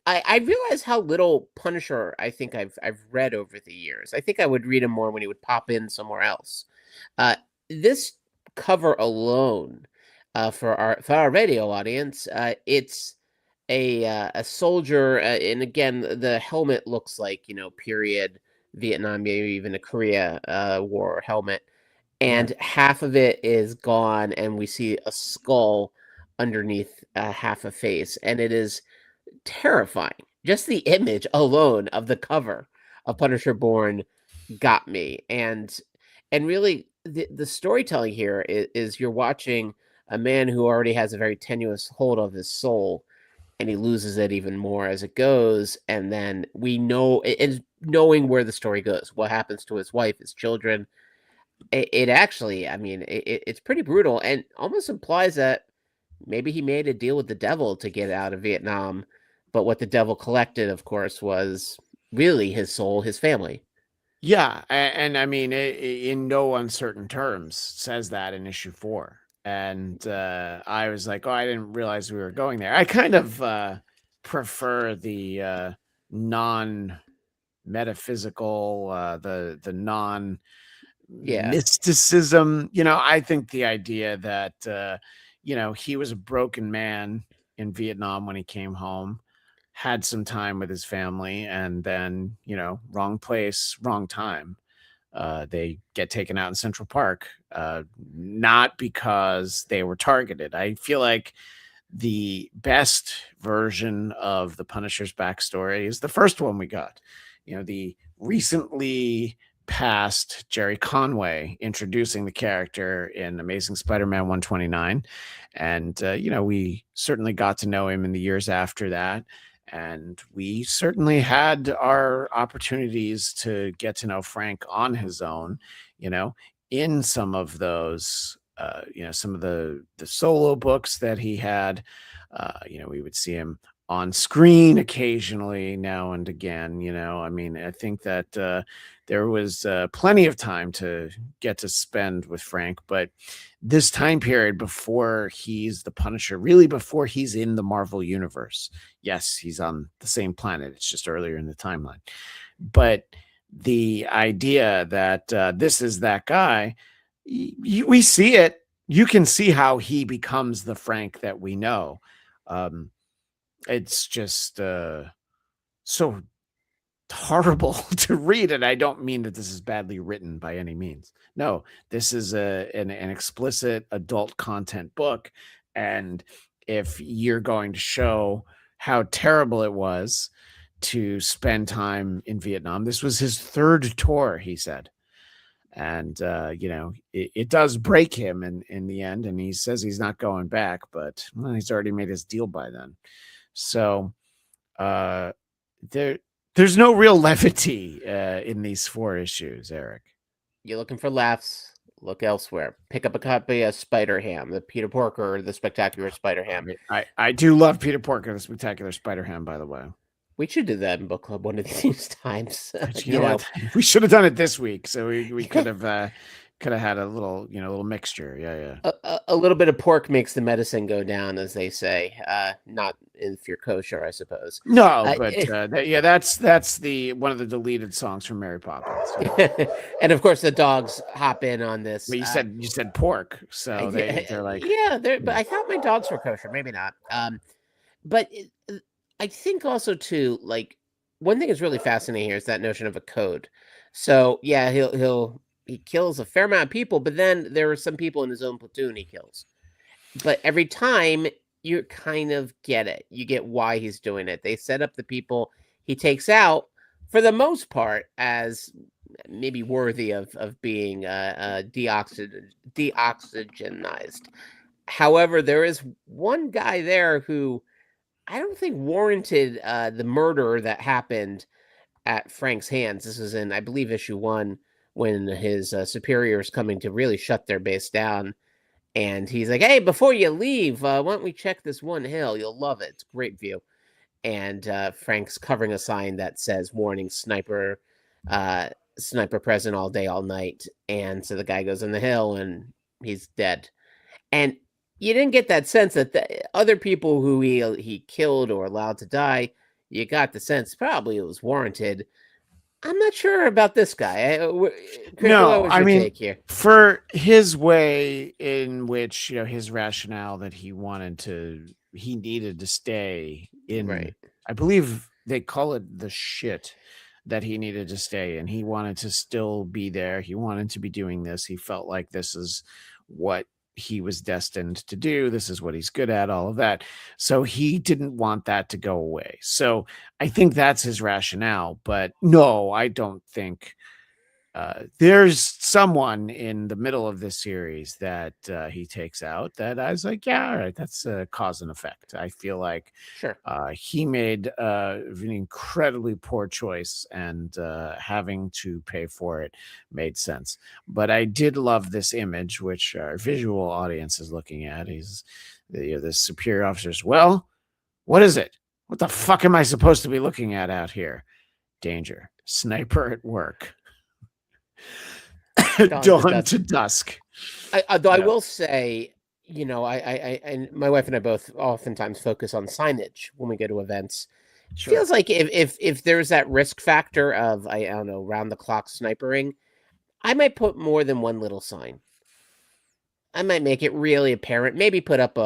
I realized how little Punisher I think I've read over the years. I think I would read him more when he would pop in somewhere else. This cover alone, for our radio audience, it's a soldier, and again the helmet looks like period Vietnam, maybe even a Korea War helmet, and half of it is gone, and we see a skull underneath half a face, and it is terrifying. Just the image alone of the cover of Punisher Born got me, and really the storytelling here is you're watching a man who already has a very tenuous hold of his soul, and he loses it even more as it goes. And then we know, and knowing where the story goes, what happens to his wife, his children, it actually, I mean, it's pretty brutal, and almost implies that maybe he made a deal with the devil to get out of Vietnam, but what the devil collected, of course, was really his soul, his family. Yeah, and I mean, in no uncertain terms, says that in issue 4. And I was like, oh, I didn't realize we were going there. I kind of prefer the non-metaphysical, the non mysticism. I think the idea that he was a broken man in Vietnam when he came home, had some time with his family, and then wrong place, wrong time. They get taken out in Central Park, not because they were targeted. I feel like the best version of the Punisher's backstory is the first one we got. The recently passed Jerry Conway introducing the character in Amazing Spider-Man 129. And, we certainly got to know him in the years after that. And we certainly had our opportunities to get to know Frank on his own, in some of those, some of the solo books that he had. We would see him on screen occasionally now and again. I mean, I think that there was plenty of time to get to spend with Frank, but this time period before he's the Punisher, really before he's in the Marvel universe. Yes, he's on the same planet. It's just earlier in the timeline. But the idea that this is that guy, we see it. You can see how he becomes the Frank that we know. It's just so horrible to read, and I don't mean that this is badly written by any means. No, this is an explicit adult content book, and if you're going to show how terrible it was to spend time in Vietnam, this was his 3rd tour, he said. And it does break him in the end, and he says he's not going back, but he's already made his deal by then. So there's no real levity in these 4 issues, Eric. You're looking for laughs, look elsewhere. Pick up a copy of Spider-Ham, the Peter Porker, the Spectacular Spider-Ham. I do love Peter Porker, the Spectacular Spider-Ham, by the way. We should do that in book club one of these times. You know what? We should have done it this week, so we could have had a little little mixture. Yeah. A little bit of pork makes the medicine go down, as they say. Not if you're kosher, I suppose. No, but that's the one of the deleted songs from Mary Poppins. And of course, the dogs hop in on this. But you said pork, so they're like but I thought my dogs were kosher. Maybe not. But I think also too, like, one thing that's really fascinating here is that notion of a code. So yeah, he kills a fair amount of people, but then there are some people in his own platoon he kills. But every time you kind of get it. You get why he's doing it. They set up the people he takes out for the most part as maybe worthy of being deoxygenized. However, there is one guy there who I don't think warranted the murder that happened at Frank's hands. This was in, I believe, issue 1, when his superiors coming to really shut their base down. And he's like, hey, before you leave, why don't we check this one hill? You'll love it. It's a great view. And Frank's covering a sign that says, warning, sniper present all day, all night. And so the guy goes on the hill and he's dead. And you didn't get that sense that the other people who he killed or allowed to die, you got the sense probably it was warranted. I'm not sure about this guy. No, I mean, for his way in which, his rationale that he needed to stay in, right. I believe they call it the shit that he needed to stay in. He wanted to still be there. He wanted to be doing this. He felt like this is what he was destined to do. This is what he's good at, all of that. So he didn't want that to go away. So I think that's his rationale. But no, I don't think there's someone in the middle of this series that he takes out that I was like, yeah, all right, that's a cause and effect. I feel like Sure. he made an incredibly poor choice, and having to pay for it made sense. But I did love this image, which our visual audience is looking at. He's the superior officers. Well, what is it? What the fuck am I supposed to be looking at out here? Danger. Sniper at work. Dawn to dusk. Though I will say, you know, I and my wife and I both oftentimes focus on signage when we go to events. Sure. Feels like if there's that risk factor of I don't know, round the clock snipering, I might put more than one little sign. I might make it really apparent. Maybe put up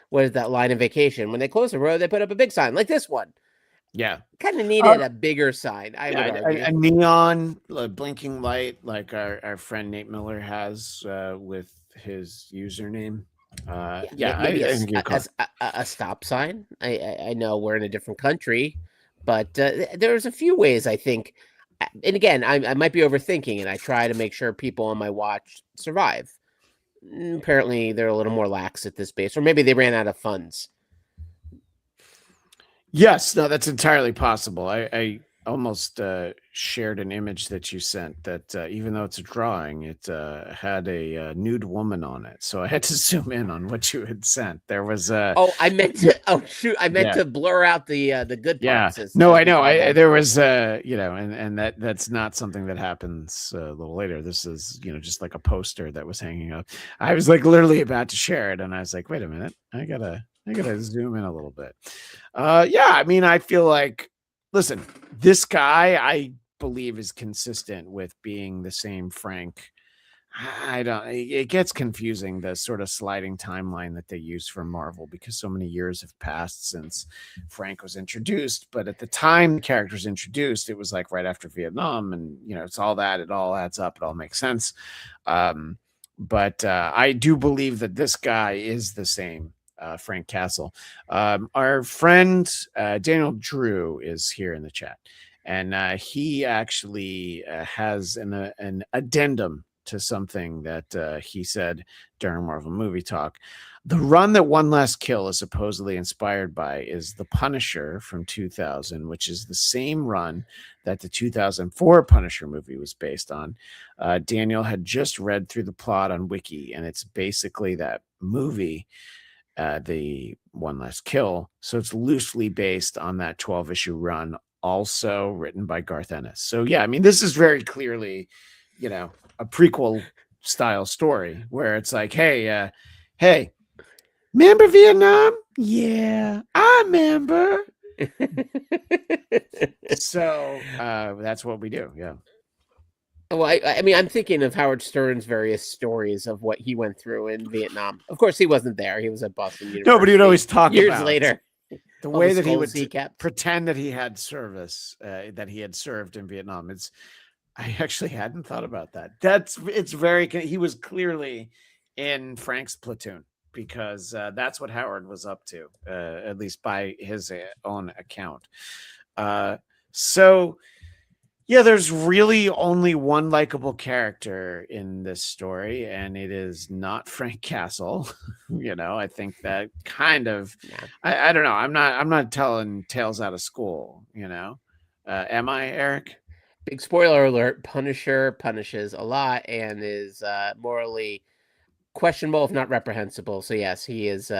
what is that line in Vacation? When they close the road, they put up a big sign like this one. Yeah. Kind of needed a bigger sign, I would argue. A neon, a blinking light like our friend Nate Miller has with his username. Maybe I think a stop sign. I know we're in a different country, but there's a few ways I think. And again, I might be overthinking, and I try to make sure people on my watch survive. Apparently, they're a little more lax at this base, or maybe they ran out of funds. Yes, no, that's entirely possible. I almost shared an image that you sent that even though it's a drawing, it had a nude woman on it. So I had to zoom in on what you had sent. There was I meant to. Oh shoot! I meant to blur out the good parts. Yeah. No, I know. There was and that's not something that happens a little later. This is just like a poster that was hanging up. I was like literally about to share it, and I was like, wait a minute, I gotta zoom in a little bit. I mean, I feel like, listen, this guy, I believe, is consistent with being the same Frank. It gets confusing, the sort of sliding timeline that they use for Marvel, because so many years have passed since Frank was introduced. But at the time the character's introduced, it was like right after Vietnam, and it's all that, it all adds up, it all makes sense. But I do believe that this guy is the same Frank Castle. Our friend Daniel Drew is here in the chat, and he actually has an addendum to something that he said during Marvel Movie Talk. The run that One Last Kill is supposedly inspired by is The Punisher from 2000, which is the same run that the 2004 Punisher movie was based on. Daniel had just read through the plot on Wiki, and it's basically that movie, the One Last Kill. So it's loosely based on that 12-issue run, also written by Garth Ennis. So yeah, I mean, this is very clearly, a prequel style story where it's like, hey, remember Vietnam? Yeah, I remember. So that's what we do. Yeah. Well, I mean, I'm thinking of Howard Stern's various stories of what he went through in Vietnam. Of course, he wasn't there. He was at Boston University. No, but he'd always talk years about later. The way that he would pretend that he had service, that he had served in Vietnam. I actually hadn't thought about that. He was clearly in Frank's platoon, because that's what Howard was up to, at least by his own account. So yeah, there's really only one likable character in this story, and it is not Frank Castle. I think that kind of, I don't know. I'm not telling tales out of school. Am I, Eric? Big spoiler alert: Punisher punishes a lot and is morally questionable, if not reprehensible. So yes, he is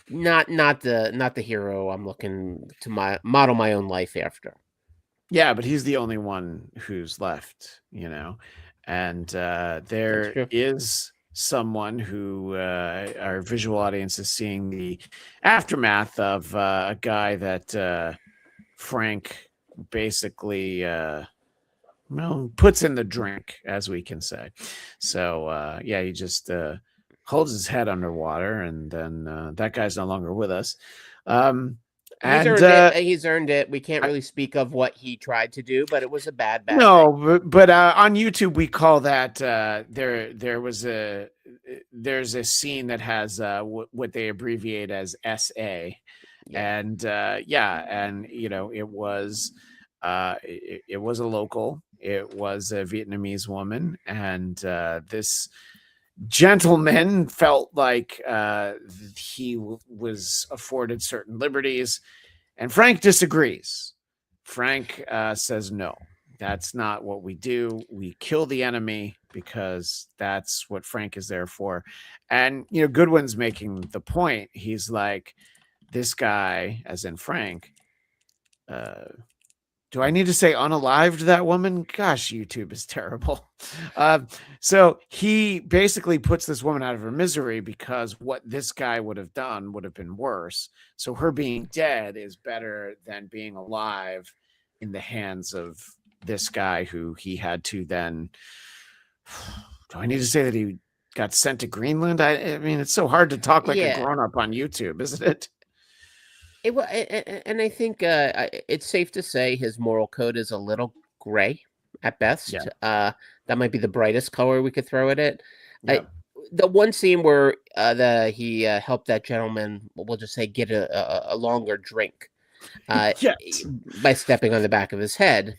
not the hero I'm looking to model my own life after. Yeah, but he's the only one who's left, and there is someone who our visual audience is seeing the aftermath of a guy that Frank basically puts in the drink, as we can say. So he just holds his head underwater, and then that guy's no longer with us. He's earned it. We can't really speak of what he tried to do, but it was a bad no thing. But on YouTube we call that there's a scene that has what they abbreviate as SA. And it was a local It was a Vietnamese woman, and this gentleman felt like he was afforded certain liberties, and Frank disagrees. Frank says, no, that's not what we do. We kill the enemy because that's what Frank is there for. And, Goodwin's making the point. He's like, this guy, as in Frank, do I need to say unalived that woman? Gosh, YouTube is terrible. So he basically puts this woman out of her misery because what this guy would have done would have been worse. So her being dead is better than being alive in the hands of this guy who he had to then. Do I need to say that he got sent to Greenland? I mean, it's so hard to talk like a grown-up on YouTube, isn't it? And I think it's safe to say his moral code is a little gray at best. Yeah. That might be the brightest color we could throw at it. Yeah. The one scene where he helped that gentleman, we'll just say, get a longer drink by stepping on the back of his head.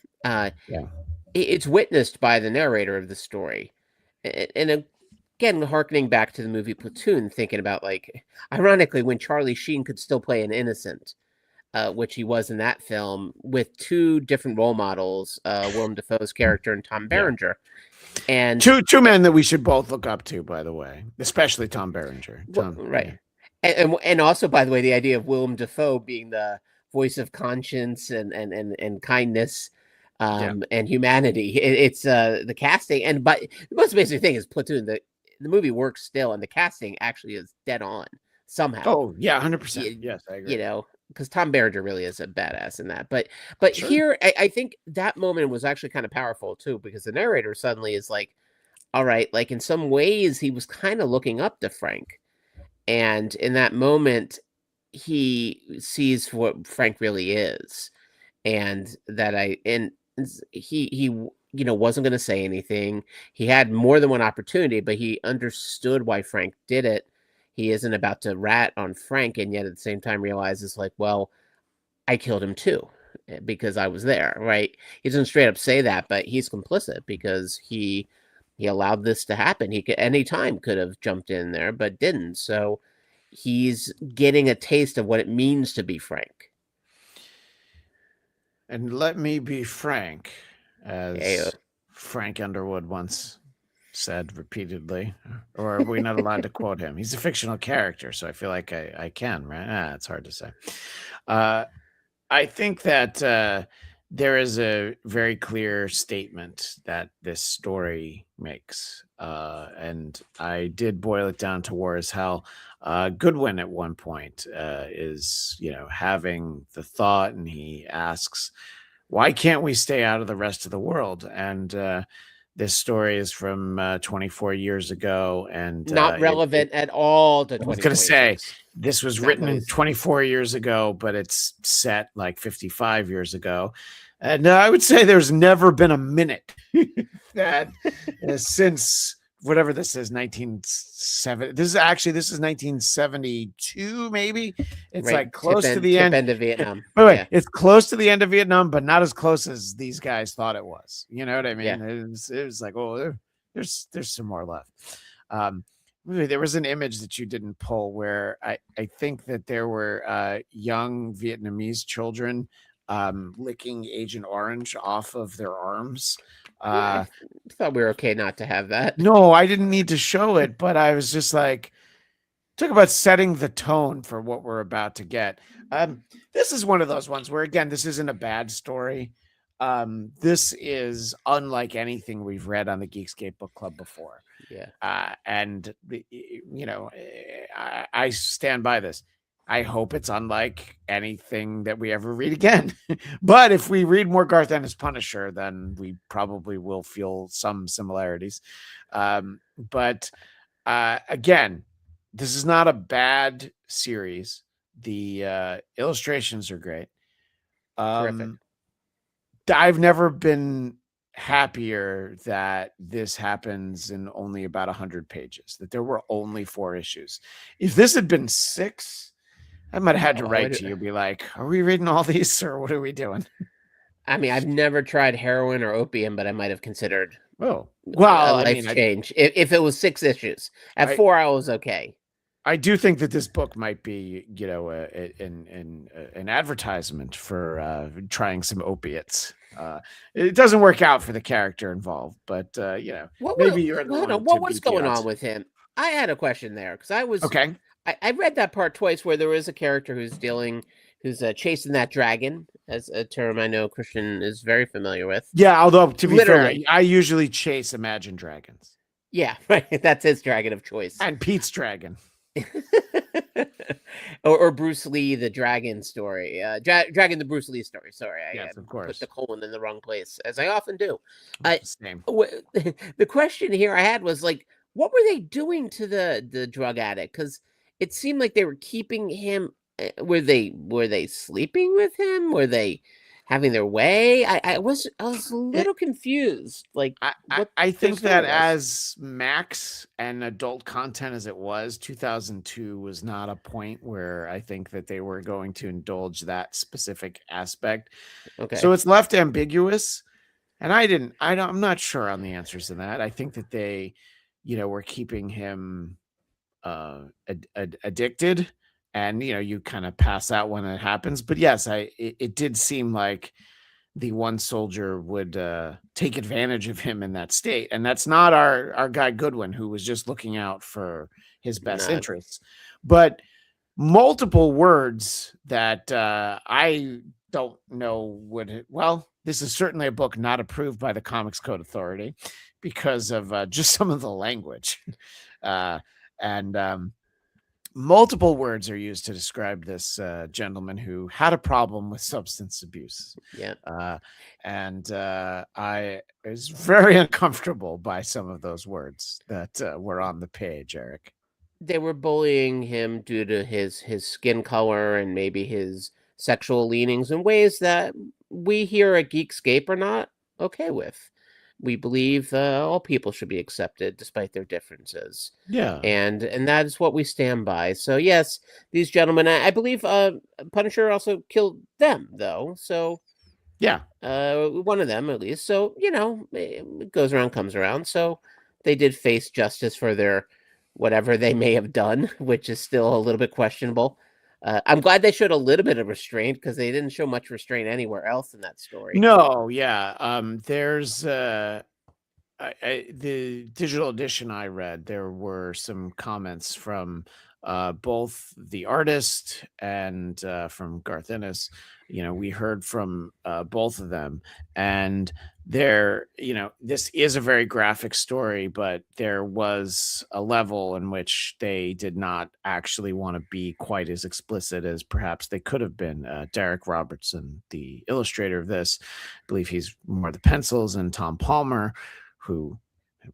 It's witnessed by the narrator of the story. And again, harkening back to the movie Platoon, thinking about, like, ironically, when Charlie Sheen could still play an innocent, which he was in that film, with two different role models, Willem Dafoe's character and Tom Berenger. And two men that we should both look up to, by the way, especially Tom Berenger. Right. And also, by the way, the idea of Willem Dafoe being the voice of conscience and kindness and humanity. It's the casting. But the most basic thing is Platoon. The movie works still, and the casting actually is dead on somehow. Oh, yeah, 100%. Yes, I agree. Because Tom Berenger really is a badass in that. But sure. Here, I think that moment was actually kind of powerful, too, because the narrator suddenly is like, all right, like in some ways, he was kind of looking up to Frank. And in that moment, he sees what Frank really is. And that he wasn't going to say anything. He had more than one opportunity, but he understood why Frank did it. He isn't about to rat on Frank, and yet at the same time realizes, like, well, I killed him too because I was there, right? He doesn't straight up say that, but he's complicit because he allowed this to happen. He could anytime could have jumped in there, but didn't. So he's getting a taste of what it means to be Frank. And let me be frank, as Frank Underwood once said repeatedly, or are we not allowed to quote him? He's a fictional character, so I feel like I can, right? It's hard to say. I think that there is a very clear statement that this story makes, and I did boil it down to War is Hell. Goodwin at one point is, having the thought, and he asks, why can't we stay out of the rest of the world? And this story is from 24 years ago, and not relevant at all to 24 I was going to say, this was written in 24 years ago, but it's set like 55 years ago. And I would say there's never been a minute that since whatever this is, 1970. This is 1972, maybe. It's right. Like close to the end of Vietnam. Wait, it's close to the end of Vietnam, but not as close as these guys thought it was. You know what I mean? Yeah. It was like, oh, there's some more left. There was an image that you didn't pull where I think that there were young Vietnamese children licking Agent Orange off of their arms. I thought we were okay not to have that. No, I didn't need to show it, but I was just like, talk about setting the tone for what we're about to get. This is one of those ones where, again, this isn't a bad story. This is unlike anything we've read on the Geekscape Book Club before. Yeah. And I stand by this. I hope it's unlike anything that we ever read again. But if we read more Garth Ennis Punisher, then we probably will feel some similarities. But again, this is not a bad series. The illustrations are great. Terrific. I've never been happier that this happens in only about 100 pages, that there were only 4 issues. If this had been 6, I might have had to write to you, be like, are we reading all these or what are we doing? I mean, I've never tried heroin or opium, but I might have considered Oh, a well, I life mean, change if it was 6 issues. At I 4, I was okay. I do think that this book might be, an advertisement for trying some opiates. It doesn't work out for the character involved, but maybe you're the one to What's beat the going odds. on with him? I had a question there because Okay. I read that part twice where there is a character who's chasing that dragon, as a term I know Christian is very familiar with. Yeah, although to be Literally. fair, I usually chase Imagine Dragons Yeah, right. That's his dragon of choice. and Pete's dragon. or Bruce Lee, the dragon story. Dragon, the Bruce Lee story. Sorry, Yes, of put course. the colon in the wrong place, as I often do. Same. The question here I had was like, what were they doing to the drug addict? Because it seemed like they were keeping him. Were they sleeping with him? Were they having their way? I was a little confused. Like, I think that was. as max and adult content as it was, 2002 was not a point where I think that they were going to indulge that specific aspect. Okay. So it's left ambiguous. And I'm not sure on the answers to that. I think that they, were keeping him addicted, and you kind of pass out when it happens. But yes, it did seem like the one soldier would take advantage of him in that state, and that's not our guy Goodwin, who was just looking out for his best interests. But multiple words that I don't know this is certainly a book not approved by the Comics Code Authority because of just some of the language. And multiple words are used to describe this gentleman who had a problem with substance abuse. Yeah. And I was very uncomfortable by some of those words that were on the page, Eric. They were bullying him due to his skin color and maybe his sexual leanings in ways that we here at Geekscape are not okay with. We believe all people should be accepted despite their differences. Yeah. And that is what we stand by. So yes, these gentlemen, I believe Punisher also killed them though. So yeah, one of them at least. So, it goes around, comes around. So they did face justice for their whatever they may have done, which is still a little bit questionable. I'm glad they showed a little bit of restraint because they didn't show much restraint anywhere else in that story. No, yeah. There's the digital edition I read. There were some comments from both the artist and from Garth Ennis. We heard from both of them, and this is a very graphic story, but there was a level in which they did not actually want to be quite as explicit as perhaps they could have been. Darick Robertson, the illustrator of this, I believe he's more the pencils, and Tom Palmer, who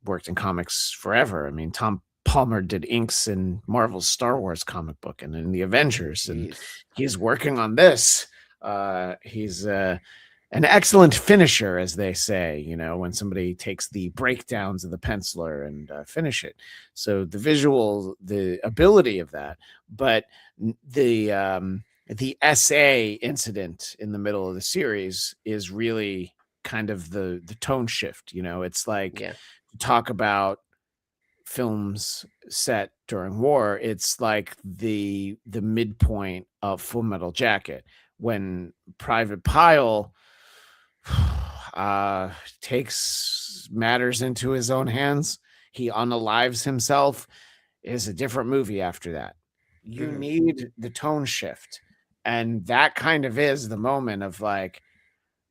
worked in comics forever. I mean, Tom Palmer did inks in Marvel's Star Wars comic book and in the Avengers, and he's working on this. He's an excellent finisher, as they say, when somebody takes the breakdowns of the penciler and finish it. So the visual, the ability of that, but the SA incident in the middle of the series is really kind of the tone shift. It's like talk about films set during war. It's like the midpoint of Full Metal Jacket when Private Pyle takes matters into his own hands. He unalives himself. Is a different movie after that. You need the tone shift, and that kind of is the moment of like,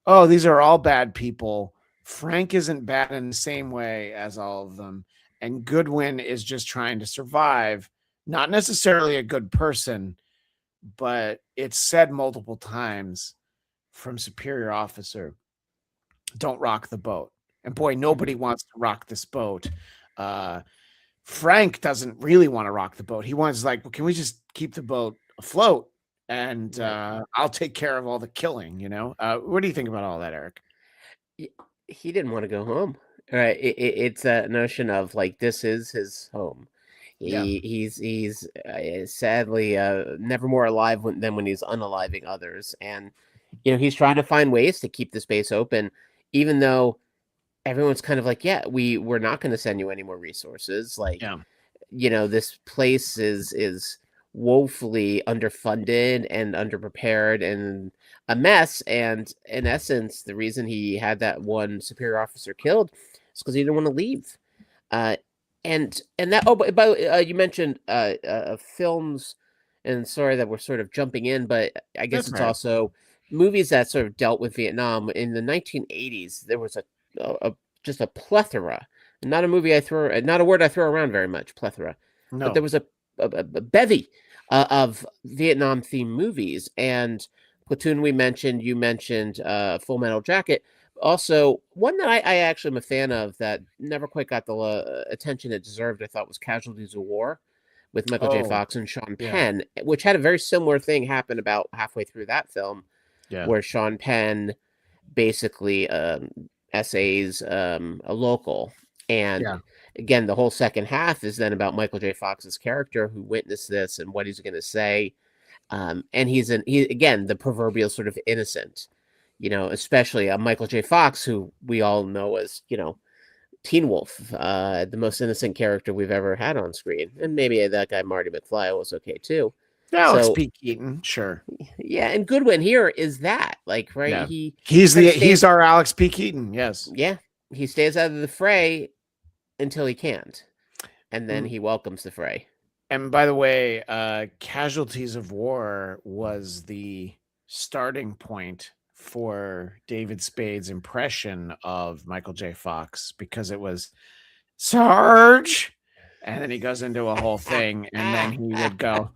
oh, these are all bad people. Frank isn't bad in the same way as all of them. And Goodwin is just trying to survive. Not necessarily a good person, but it's said multiple times from superior officer, don't rock the boat. And boy, nobody wants to rock this boat. Frank doesn't really want to rock the boat. He wants like, well, can we just keep the boat afloat? And I'll take care of all the killing, What do you think about all that, Eric? He didn't want to go home. Right. It's a notion of like, this is his home. He's sadly never more alive than when he's unaliving others. And he's trying to find ways to keep the space open, even though everyone's kind of like, yeah, we're not going to send you any more resources. Like, this place is woefully underfunded and underprepared and a mess. And in essence, the reason he had that one superior officer killed is because he didn't want to leave. And that, you mentioned films, and sorry that we're sort of jumping in, but I guess it's also movies that sort of dealt with Vietnam. In the 1980s, there was just a plethora. Not a word I throw around very much, plethora. No. But there was a bevy of Vietnam themed movies, and Platoon you mentioned Full Metal Jacket. Also, one that I actually am a fan of that never quite got the attention it deserved, I thought, was Casualties of War with Michael J. Fox and Sean Penn, which had a very similar thing happen about halfway through that film, where Sean Penn basically essays a local. And again, the whole second half is then about Michael J. Fox's character who witnessed this and what he's going to say. And he's again, the proverbial sort of innocent, especially Michael J. Fox, who we all know as, Teen Wolf, the most innocent character we've ever had on screen. And maybe that guy, Marty McFly, was okay too. Alex P. Keaton, sure. Yeah, and Goodwin here is that, like, right? Yeah. He's our Alex P. Keaton, yes. Yeah. He stays out of the fray until he can't. And then he welcomes the fray. And by the way, Casualties of War was the starting point for David Spade's impression of Michael J. Fox, because it was Sarge, and then he goes into a whole thing, and then he would go,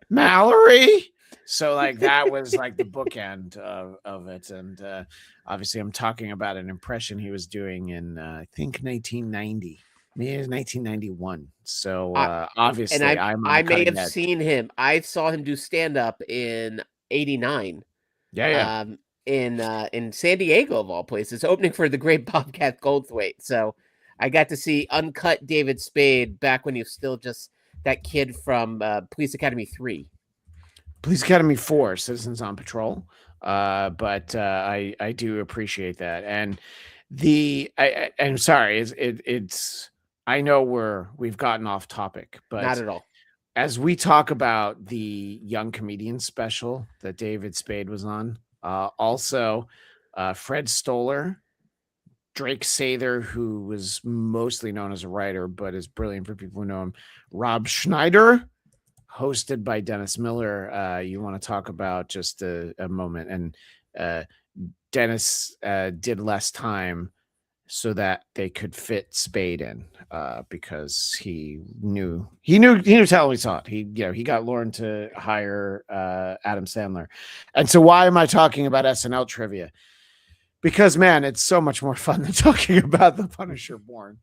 Mallory. So like that was like the bookend of it. And obviously I'm talking about an impression he was doing in I think 1990. Maybe it was 1991. So obviously I may have seen him. I saw him do stand-up in 89. Yeah. In San Diego, of all places, opening for the great Bobcat Goldthwait. So I got to see uncut David Spade back when he was still just that kid from Police Academy 3. Police Academy 4, Citizens on Patrol. But I do appreciate that. And I'm sorry, it's I know we've gotten off topic, but not at all. As we talk about the Young Comedian special that David Spade was on, also Fred Stoller, Drake Sather, who was mostly known as a writer, but is brilliant for people who know him, Rob Schneider, hosted by Dennis Miller. You want to talk about just a moment, and Dennis did less time so that they could fit Spade in, because he knew talent we saw it. He got Lauren to hire Adam Sandler. And so why am I talking about SNL trivia? Because man, it's so much more fun than talking about The Punisher Born.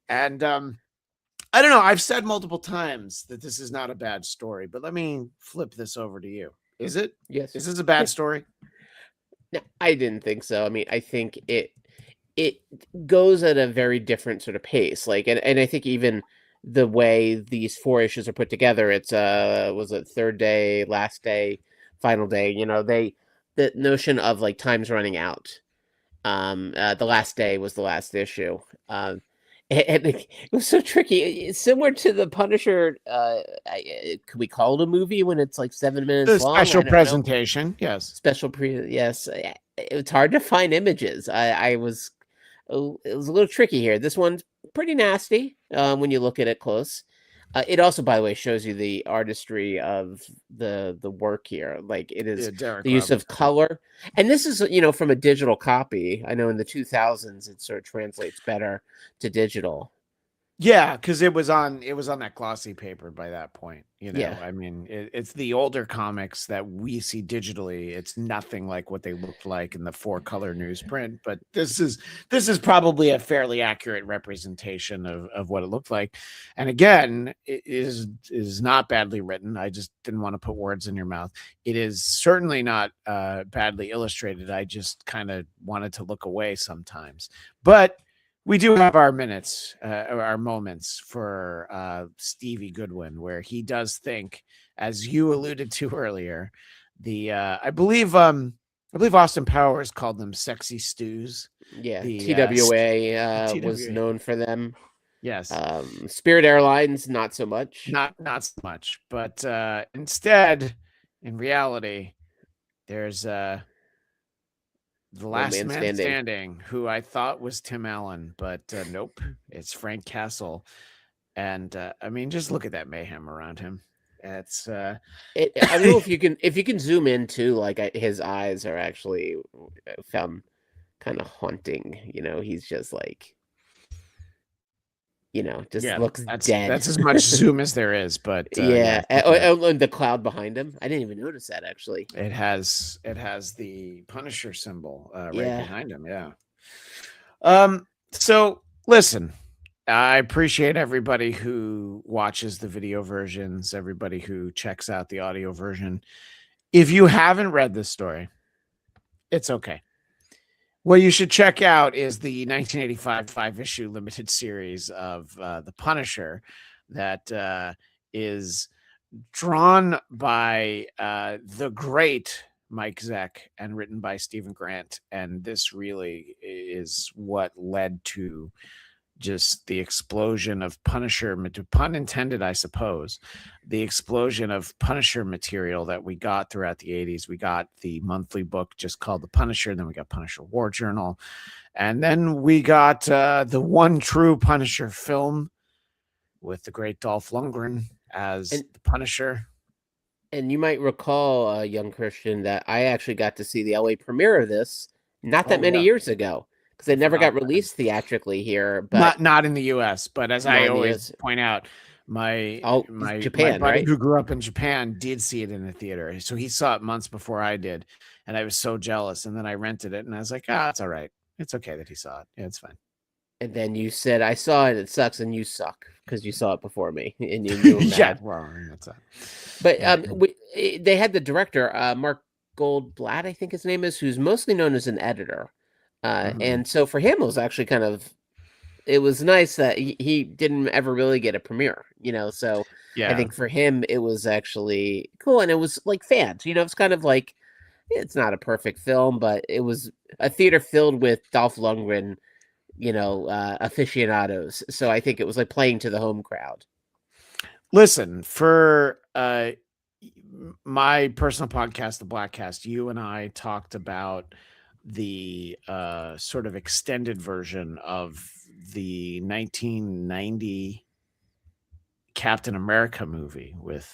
And I don't know, I've said multiple times that this is not a bad story, but let me flip this over to you. Is it? Yes. Is this a bad story? No, I didn't think so. I mean, I think it goes at a very different sort of pace. Like, and I think even the way these 4 issues are put together, it's was it third day, last day, final day, the notion of like time's running out. The last day was the last issue. And it was so tricky. It's similar to The Punisher. Could we call it a movie when it's like 7 minutes long? Special presentation. Yes. Yes. It's hard to find images. It was a little tricky here. This one's pretty nasty when you look at it close. It also, by the way, shows you the artistry of the work here. Like it is the use of color. And this is, from a digital copy. I know in the 2000s, it sort of translates better to digital. Yeah, because it was on that glossy paper by that point. Yeah. I mean, it's the older comics that we see digitally. It's nothing like what they looked like in the 4-color newsprint, but this is probably a fairly accurate representation of what it looked like. And again, it is not badly written. I just didn't want to put words in your mouth. It is certainly not badly illustrated. I just kind of wanted to look away sometimes, but we do have our minutes, our moments for Stevie Goodwin, where he does think, as you alluded to earlier, I believe I believe Austin Powers called them sexy stews. Yeah, The, TWA was TWA. known for them. Yes. Spirit Airlines, not so much. Not so much, but instead, in reality, there's the last man standing, who I thought was Tim Allen, but nope, it's Frank Castle. And I mean, just look at that mayhem around him. It's I don't know if you can zoom in too. Like his eyes are actually found kind of haunting. You know, he's just like, looks dead. That's as much zoom as there is, but yeah. And the cloud behind him, I didn't even notice that actually. It has the Punisher symbol right behind him. Yeah. So listen, I appreciate everybody who watches the video versions, everybody who checks out the audio version. If you haven't read this story, it's okay. What you should check out is the 1985 5-issue limited series of The Punisher that is drawn by the great Mike Zeck and written by Stephen Grant. And this really is what led to just the explosion of Punisher, pun intended, I suppose, the explosion of Punisher material that we got throughout the 80s. We got the monthly book just called The Punisher. Then we got Punisher War Journal. And then we got the one true Punisher film with the great Dolph Lundgren as the Punisher. And you might recall, young Christian, that I actually got to see the LA premiere of this not that many years ago. Because it never got released theatrically here, but not in the U.S. But as I always point out, my Japan, my buddy right? who grew up in Japan did see it in the theater, so he saw it months before I did, and I was so jealous. And then I rented it, and I was like, it's all right, it's okay that he saw it, yeah, it's fine. And then you said, "I saw it, it sucks," and you suck because you saw it before me, and you knew yeah, well, that's it. But they had the director, Mark Goldblatt, I think his name is, who's mostly known as an editor. And so for him, it was actually it was nice that he didn't ever really get a premiere, so I think for him, it was actually cool. And it was like fans, it's kind of like, it's not a perfect film, but it was a theater filled with Dolph Lundgren, aficionados. So I think it was like playing to the home crowd. Listen, for my personal podcast, The Blackcast, you and I talked about the sort of extended version of the 1990 Captain America movie with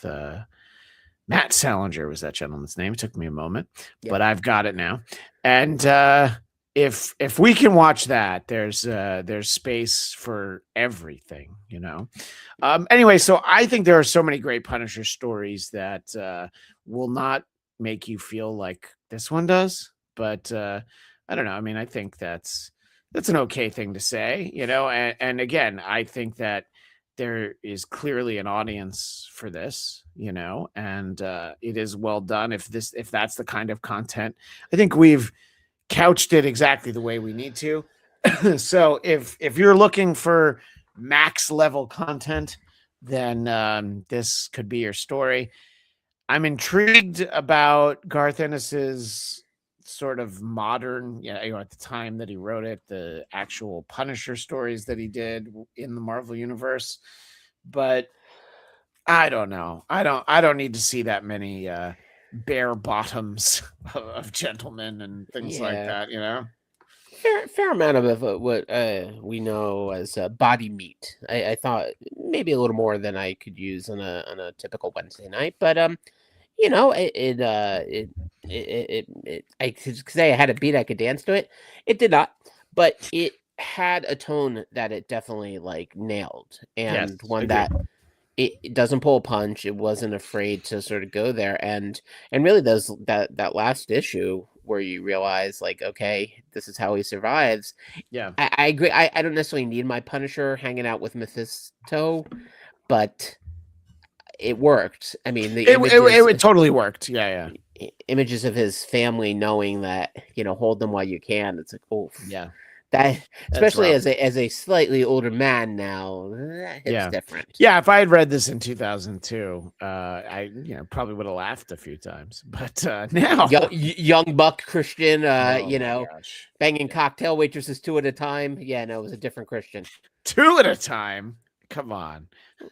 Matt Salinger was that gentleman's name. It took me a moment, but I've got it now. And if we can watch that, there's space for everything, Anyway, so I think there are so many great Punisher stories that will not make you feel like this one does. But I don't know. I mean, I think that's an okay thing to say, and again, I think that there is clearly an audience for this, and it is well done. If that's the kind of content, I think we've couched it exactly the way we need to. So if you're looking for max level content, then this could be your story. I'm intrigued about Garth Ennis's sort of modern, at the time that he wrote it, the actual Punisher stories that he did in the Marvel universe. But I don't know. I don't need to see that many bare bottoms of gentlemen and things like that, Fair amount of what we know as body meat. I thought maybe a little more than I could use on a typical Wednesday night, but I could say I had a beat I could dance to it. It did not, but it had a tone that it definitely nailed, and one that it doesn't pull a punch. It wasn't afraid to sort of go there, and really that last issue where you realize okay, this is how he survives. Yeah, I agree. I don't necessarily need my Punisher hanging out with Mephisto, but it worked. I mean, it totally worked. Yeah. Images of his family knowing that, hold them while you can. It's like, oh, yeah, That, especially rough. as a slightly older man now, it's different. Yeah, if I had read this in 2002, I probably would have laughed a few times. But now, young buck Christian, oh banging cocktail waitresses 2 at a time. Yeah, no, it was a different Christian. 2 at a time. Come on.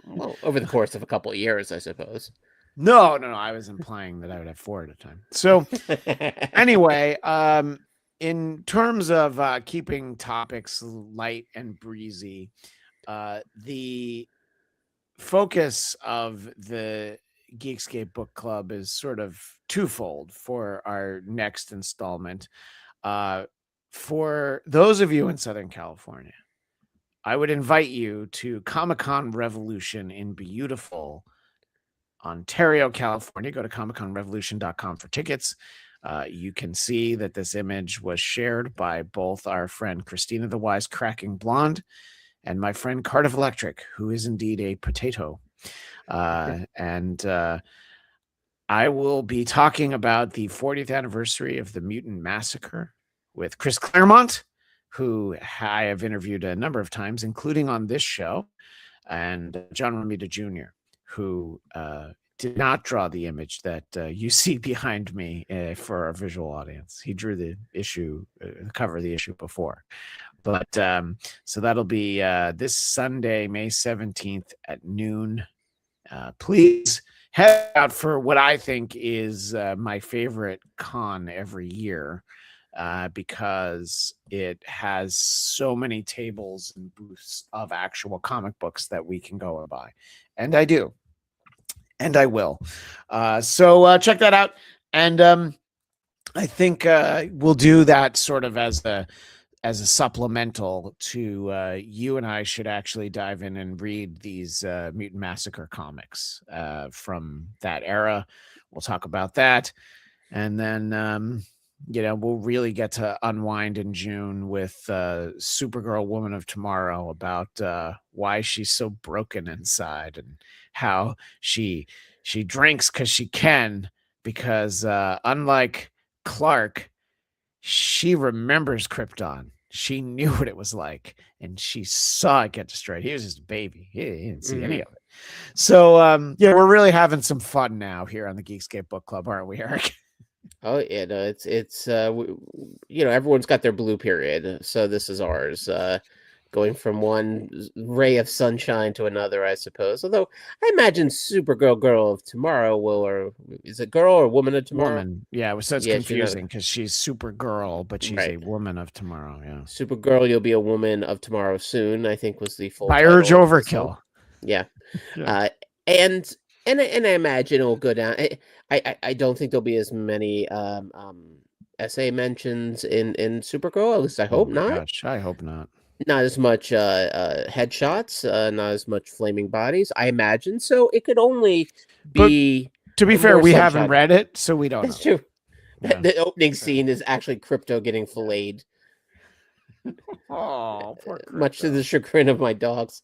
Well, over the course of a couple of years, I suppose. No. I was implying that I would have 4 at a time. So anyway, in terms of keeping topics light and breezy, the focus of the Geekscape Book Club is sort of twofold for our next installment. For those of you in Southern California, I would invite you to Comic-Con Revolution in beautiful Ontario, California. Go to comicconrevolution.com for tickets. You can see that this image was shared by both our friend Christina the Wise Cracking Blonde and my friend Cardiff Electric, who is indeed a potato. And I will be talking about the 40th anniversary of the Mutant Massacre with Chris Claremont, who I have interviewed a number of times, including on this show, and John Romita Jr., who did not draw the image that you see behind me for our visual audience. He drew the issue, the cover of the issue before. But so that'll be this Sunday, May 17th at noon. Please head out for what I think is my favorite con every year, because it has so many tables and booths of actual comic books that we can go and buy. And I do. And I will. So check that out. And I think we'll do that sort of as a supplemental to you and I should actually dive in and read these Mutant Massacre comics from that era. We'll talk about that. And then, we'll really get to unwind in June with Supergirl Woman of Tomorrow about why she's so broken inside and how she drinks because she can, because unlike Clark, she remembers Krypton. She knew what it was like, and she saw it get destroyed. He was just a baby. He didn't see any of it. So, we're really having some fun now here on the Geekscape Book Club, aren't we, Eric? Oh yeah, no, it's everyone's got their blue period, so this is ours. Going from one ray of sunshine to another, I suppose. Although I imagine Supergirl Girl of Tomorrow or is it Girl or Woman of Tomorrow? Woman, yeah. So it's confusing because she's Supergirl, but she's a Woman of Tomorrow. Yeah, Supergirl, you'll be a Woman of Tomorrow soon, I think was the full. By Urge Overkill. Yeah, and I imagine it'll go down. I don't think there'll be as many essay mentions in Supergirl. At least I hope not. Gosh, I hope not. Not as much headshots, not as much flaming bodies, I imagine. So it could only be. But to be fair, we haven't read it, so we don't. That's true. Yeah. The opening scene is actually Crypto getting filleted. Oh, poor Crypto. Much to the chagrin of my dogs.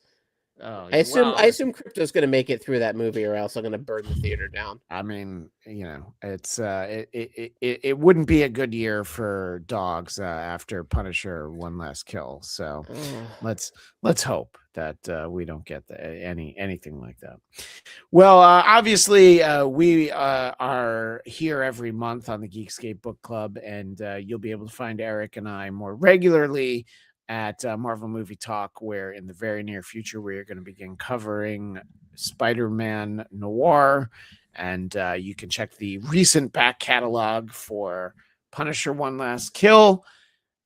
Oh, I assume Crypto's going to make it through that movie, or else I'm going to burn the theater down. I mean, it's it wouldn't be a good year for dogs after Punisher One Last Kill. So let's hope that we don't get anything like that. Well, obviously, we are here every month on the Geekscape Book Club, and you'll be able to find Eric and I more regularly at Marvel Movie Talk, where in the very near future we are going to begin covering Spider-Man Noir, and you can check the recent back catalog for Punisher One Last Kill,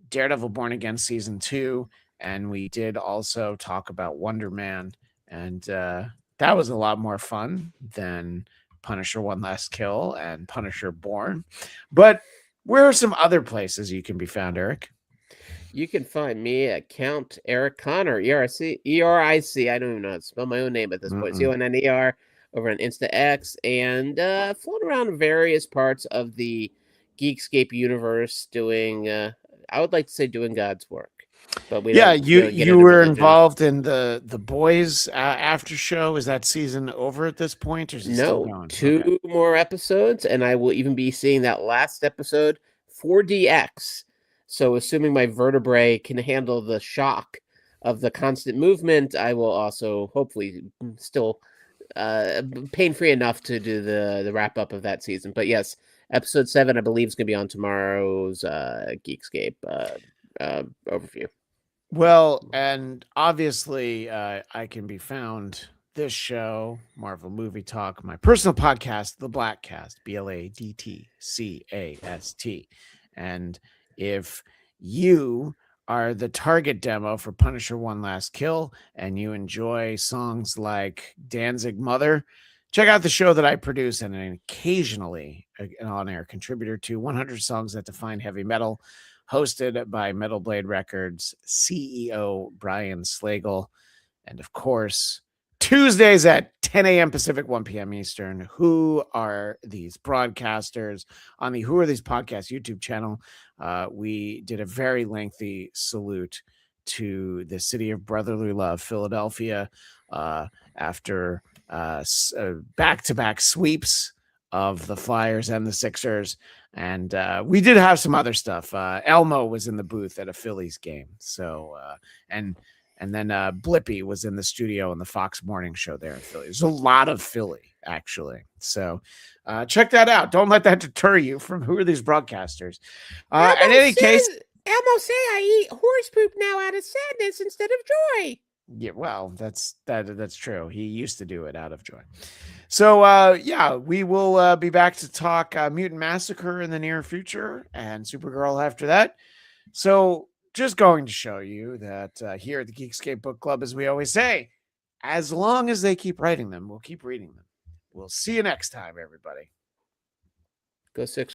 Daredevil Born Again Season 2, and we did also talk about Wonder Man, and that was a lot more fun than Punisher One Last Kill and Punisher Born. But where are some other places you can be found, Eric? You can find me at Count Eric Connor, E-R-I-C. I don't even know how to spell my own name at this point. C-O-N-N-E-R over on InstaX, and float around various parts of the Geekscape universe doing, I would like to say doing God's work. But we you were involved in the Boys after show. Is that season over at this point, or is it still going? 2 more episodes, and I will even be seeing that last episode, 4DX. So assuming my vertebrae can handle the shock of the constant movement, I will also hopefully still pain-free enough to do the wrap-up of that season. But yes, episode 7, I believe, is going to be on tomorrow's Geekscape overview. Well, and obviously, I can be found this show, Marvel Movie Talk, my personal podcast, The Blattcast, BLADTCAST. And if you are the target demo for Punisher One Last Kill and you enjoy songs like Danzig Mother, check out the show that I produce and occasionally an on-air contributor to, 100 Songs That Define Heavy Metal, hosted by Metal Blade Records CEO Brian Slagle. And of course, Tuesdays at 10 a.m. Pacific, 1 p.m. Eastern. Who are these broadcasters? On the Who Are These Podcasts YouTube channel, we did a very lengthy salute to the city of brotherly love, Philadelphia, after back-to-back sweeps of the Flyers and the Sixers. And we did have some other stuff. Elmo was in the booth at a Phillies game. So, and then Blippy was in the studio in the Fox Morning Show there in Philly. There's a lot of Philly, actually. So check that out. Don't let that deter you from Who Are These Broadcasters. In any case, Elmo say I eat horse poop now out of sadness instead of joy. Yeah, well, that's true. He used to do it out of joy. So, yeah, we will be back to talk Mutant Massacre in the near future and Supergirl after that. So, just going to show you that here at the Geekscape Book Club, as we always say, as long as they keep writing them, we'll keep reading them. We'll see you next time, everybody. Go Sixers.